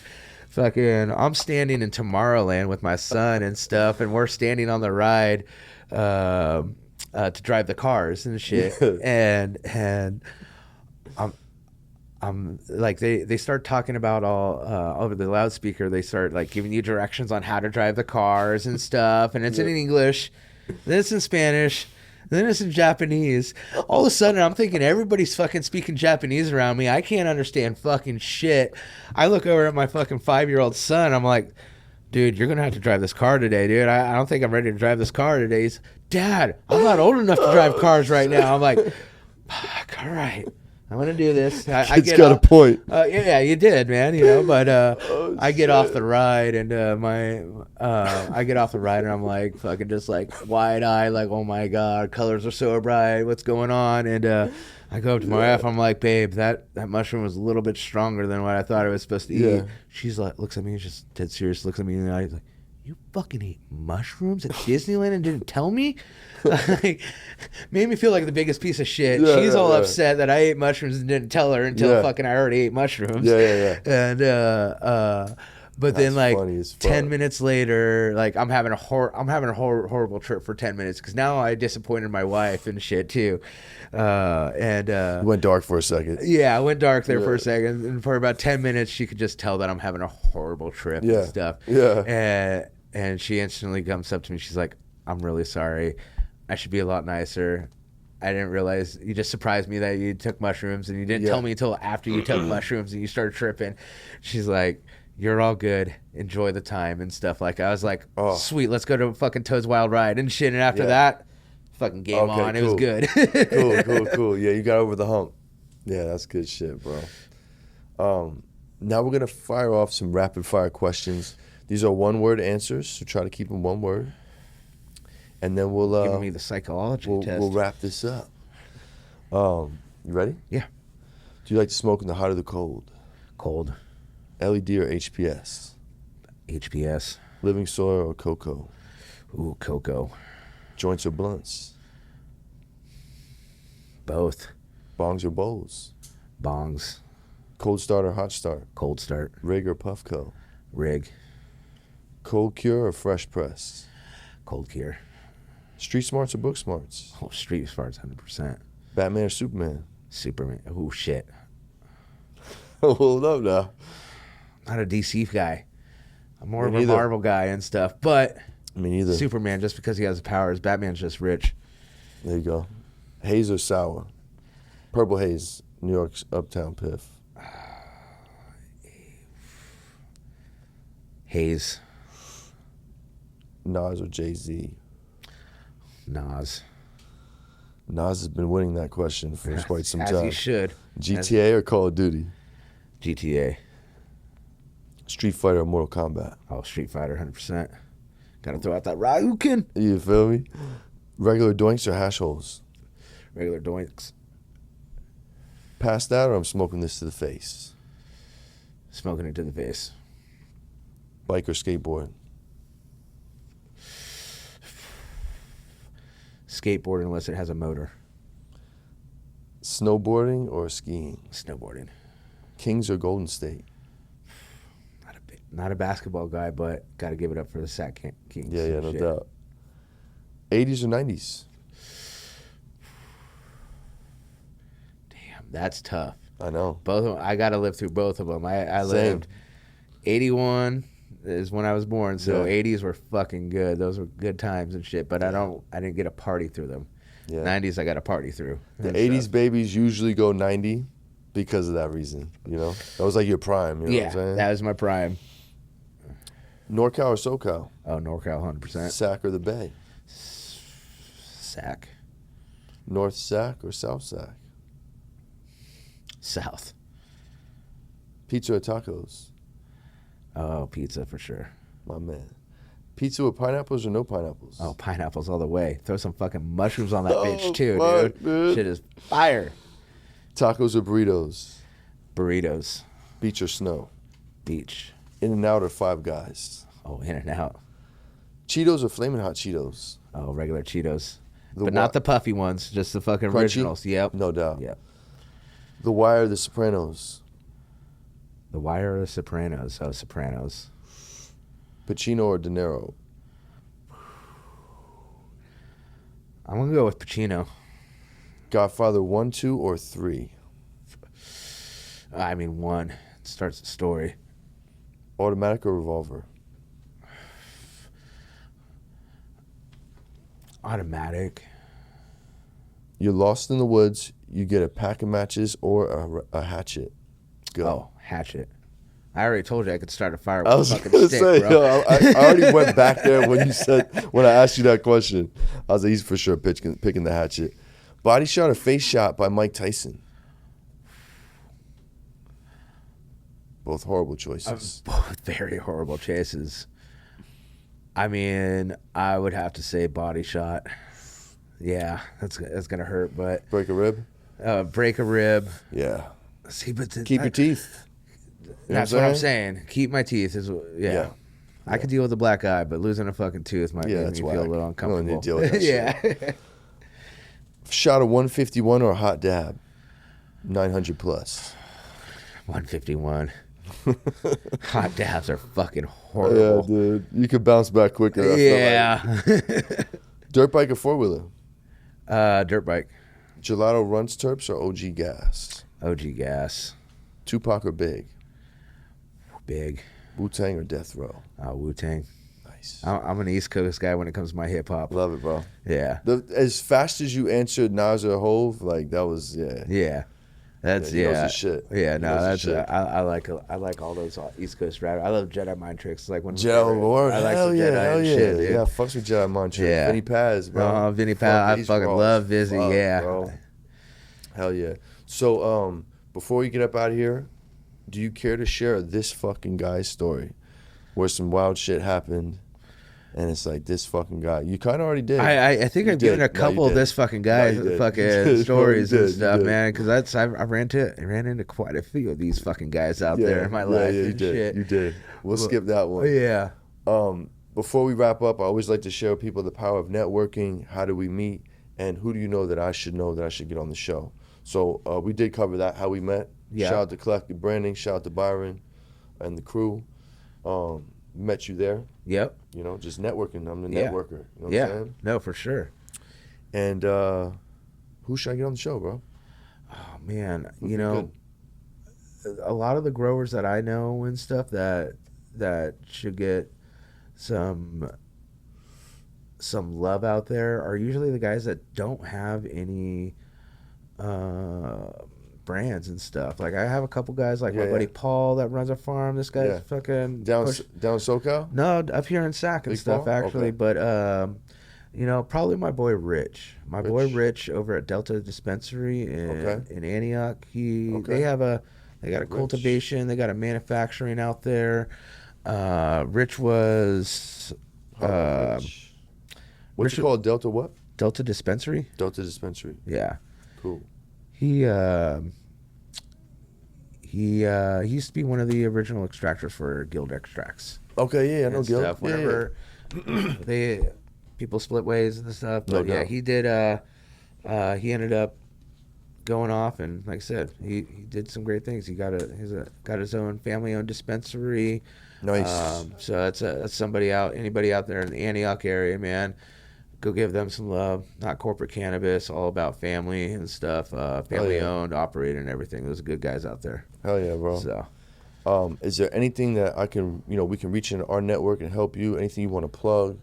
Fucking, I'm standing in Tomorrowland with my son and stuff, and we're standing on the ride to drive the cars and shit. and I'm like, they start talking about all over the loudspeaker. They start like giving you directions on how to drive the cars and stuff, and it's in English, then it's in Spanish. Then it's in Japanese. All of a sudden, I'm thinking everybody's fucking speaking Japanese around me. I can't understand fucking shit. I look over at my fucking 5-year-old son. I'm like, dude, you're going to have to drive this car today, dude. I don't think I'm ready to drive this car today. He's, Dad, I'm not old enough to drive cars right now. I'm like, fuck, all right. I'm going to do this. I get got a point. Yeah, you did, man. But I get off the ride and I get off the ride and I'm like fucking just like wide-eyed, like, oh my God, colors are so bright. What's going on? And I go up to my wife. I'm like, babe, that mushroom was a little bit stronger than what I thought it was supposed to eat. She's like, looks at me, just dead serious, looks at me in the eye, like, you fucking ate mushrooms at Disneyland and didn't tell me? Like, made me feel like the biggest piece of shit. She's all upset that I ate mushrooms and didn't tell her until fucking I already ate mushrooms. And but then like 10 minutes later, like I'm having a horrible trip for 10 minutes because now I disappointed my wife and shit too. It went dark for a second. Yeah, I went dark there for a second, and for about 10 minutes she could just tell that I'm having a horrible trip and stuff. And she instantly comes up to me. She's like, I'm really sorry. I should be a lot nicer. I didn't realize, you just surprised me that you took mushrooms and you didn't tell me until after you took mushrooms and you started tripping. She's like, you're all good. Enjoy the time and stuff. Like, I was like, sweet, let's go to fucking Toad's Wild Ride and shit. And after that, Fucking game on. Cool. It was good. Cool. Yeah, you got over the hump. Yeah, that's good shit, bro. Now we're going to fire off some rapid fire questions. These are one-word answers, so try to keep them one word. And then we'll... Giving me the psychology test. We'll wrap this up. You ready? Yeah. Do you like to smoke in the hot or the cold? Cold. LED or HPS? HPS. Living soil or cocoa? Ooh, cocoa. Joints or blunts? Both. Bongs or bowls? Bongs. Cold start or hot start? Cold start. Rig or Puffco? Rig. Cold cure or fresh press? Cold cure. Street smarts or book smarts? Oh, street smarts, 100%. Batman or Superman? Superman. Oh, shit. Hold up now. Not a DC guy. I'm more Me of a neither. Marvel guy and stuff, but Me neither. Superman, just because he has powers. Batman's just rich. There you go. Haze or sour? Purple Haze, New York's Uptown Piff. Haze. Nas or Jay-Z? Nas. Nas has been winning that question for quite some time. As he should. GTA or Call of Duty? GTA. Street Fighter or Mortal Kombat? Oh, Street Fighter, 100%. Gotta throw out that Ryukin. You feel me? Regular doinks or hash holes? Regular doinks. Passed out or I'm smoking this to the face? Smoking it to the face. Bike or skateboard? Skateboard unless it has a motor. Snowboarding or skiing? Snowboarding. Kings or Golden State? Not a basketball guy, but got to give it up for the Sac Kings. Yeah, no doubt. 80s or 90s? Damn, that's tough. I know. Both of them, I got to live through both of them. I lived 81 is when I was born, so 80s were fucking good. Those were good times and shit, but I didn't get a party through them. Yeah. 90s I got a party through. The 80s babies usually go 90 because of that reason, you know? That was like your prime, you know what I'm saying? That was my prime. NorCal or SoCal? Oh, NorCal, 100%. Sac or the Bay? Sac. North Sac or South Sac? South. Pizza or tacos? Oh, pizza for sure. My man. Pizza with pineapples or no pineapples? Oh, pineapples all the way. Throw some fucking mushrooms on that bitch too, fuck, dude. Shit is fire. Tacos or burritos? Burritos. Beach or snow? Beach. In-N-Out or Five Guys? Oh, In-N-Out. Cheetos or Flamin' Hot Cheetos? Oh, regular Cheetos. But not the puffy ones, just the fucking Crunchy? originals. Yep. No doubt. Yep. The Wire or The Sopranos? The Wire or The Sopranos? Oh, Sopranos. Pacino or De Niro? I'm going to go with Pacino. Godfather 1, 2, or 3? I mean, 1. It starts the story. Automatic or revolver? Automatic. You're lost in the woods. You get a pack of matches or a hatchet. Go. Oh, hatchet. I already told you I could start a fire with I was a fucking gonna stick, say, bro. yo, I already went back there when I asked you that question. I was like, he's for sure picking the hatchet. Body shot or face shot by Mike Tyson? Both horrible choices. Both very horrible choices. I mean, I would have to say body shot. Yeah, that's gonna hurt, but Break a rib? break a rib. Yeah. See, but Keep your teeth. You know That's what I'm saying. Keep my teeth is Yeah. I could deal with a black eye, but losing a fucking tooth might make me feel a little uncomfortable. You don't need to deal with that yeah. Shot of 151 or a hot dab? 900 plus. 151. Hot dabs are fucking horrible. Yeah, dude. You could bounce back quicker. I feel like. Dirt bike or four-wheeler? Dirt bike. Gelato Runs Terps or OG Gas? OG Gas. Tupac or Big? Big. Wu-Tang or Death Row? Wu-Tang. Nice. I'm an East Coast guy when it comes to my hip-hop. Love it, bro. Yeah. As fast as you answered Nas or Hove, like, that was, Yeah. That's he knows his shit. Yeah, no, that's I like all those East Coast rap. I love Jedi mind tricks. Like when Jedi Lord, I like hell the yeah, Jedi hell and yeah, shit, dude. yeah. Fucks with Jedi mind tricks. Yeah. Vinny Paz, bro. Vinny Paz, I fucking love Vizzy. Yeah, bro. Hell yeah. So before you get up out of here, do you care to share this fucking guy's story, where some wild shit happened? And it's like, this fucking guy. You kind of already did. I think I've given a couple of this fucking guy's fucking stories and stuff, man. Because I ran into quite a few of these fucking guys out there in my life. Yeah, and shit. You did. We'll skip that one. Yeah. Before we wrap up, I always like to share with people the power of networking. How do we meet? And who do you know that I should get on the show? So we did cover that, how we met. Yeah. Shout out to Collective Branding. Shout out to Byron and the crew. Met you there. Yep. You know, just networking. I'm the networker. You know what I'm saying? No, for sure. And who should I get on the show, bro? Oh, man. You know, a lot of the growers that I know and stuff that should get some love out there are usually the guys that don't have any brands and stuff. Like I have a couple guys like my buddy Paul that runs a farm. This guy's fucking down SoCal? No, up here in Sac and Big stuff, Paul? actually. Okay. But you know, probably my boy Rich. Boy Rich over at Delta Dispensary in Antioch. They got a cultivation, they got a manufacturing out there. Rich was Rich. What's it called? Delta what? Delta Dispensary? Delta Dispensary. Yeah. Cool. He used to be one of the original extractors for Guild Extracts. Okay, yeah, I know Guild. Stuff. Whenever people split ways and stuff. But he did. He ended up going off, and like I said, he did some great things. He got his own family-owned dispensary. Nice. So that's somebody anybody out there in the Antioch area, man. Go give them some love. Not corporate cannabis, all about family and stuff. Family owned, operated, and everything. Those are good guys out there. Hell yeah, bro. So, is there anything that we can reach into our network and help you? Anything you want to plug?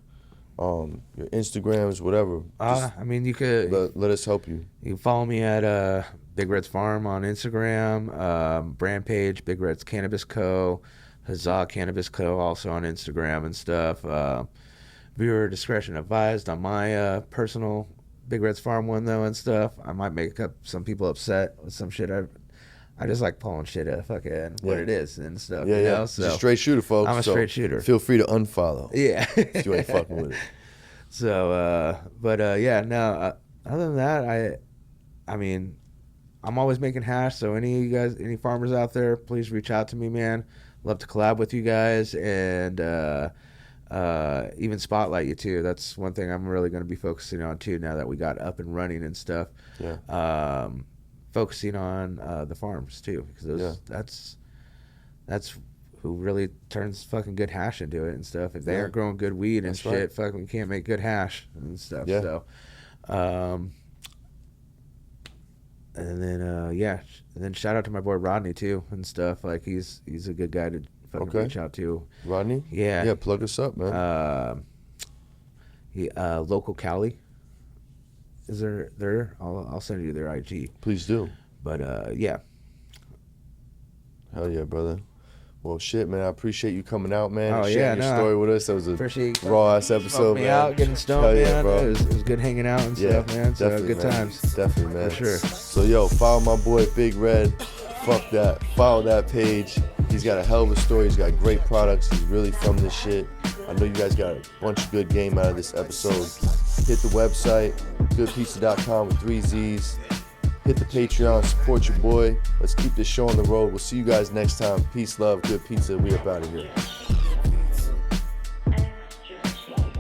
Your Instagrams, whatever. I mean, you could let us help you. You can follow me at Big Red's Farm on Instagram. Brand page Big Red's Cannabis Co. Huzzah Cannabis Co. also on Instagram and stuff. Viewer discretion advised on my personal Big Red's Farm one though and stuff. I might make up some people upset with some shit. I just like pulling shit at fucking what it is and stuff. Yeah, you know? So just a straight shooter, folks. I'm a straight shooter. Feel free to unfollow. Yeah. If you ain't fucking with it. So, no. Other than that, I mean, I'm always making hash. So any of you guys, any farmers out there, please reach out to me, man. Love to collab with you guys and even spotlight you too. That's one thing I'm really going to be focusing on too. Now that we got up and running and stuff. Yeah. Focusing on the farms too, because that's who really turns fucking good hash into it and stuff. If they aren't growing good weed and shit, fucking we can't make good hash and stuff. Yeah. So, and then shout out to my boy Rodney too and stuff. Like he's a good guy to fucking reach out to. Rodney? Yeah, plug us up, man. Local Cali. Is there? I'll send you their IG. Please do. But yeah. Hell yeah, brother. Well, shit, man. I appreciate you coming out, man. Oh, sharing your story with us. That was a raw ass episode, man. Out, getting stoned, Hell yeah, man. bro. It was good hanging out and stuff, man. So good times. Definitely, man. For sure. So yo, follow my boy Big Red. Fuck that. Follow that page. He's got a hell of a story. He's got great products. He's really from this shit. I know you guys got a bunch of good game out of this episode. Hit the website, goodpizza.com with 3 Z's. Hit the Patreon, support your boy. Let's keep this show on the road. We'll see you guys next time. Peace, love, good pizza. We up out of here.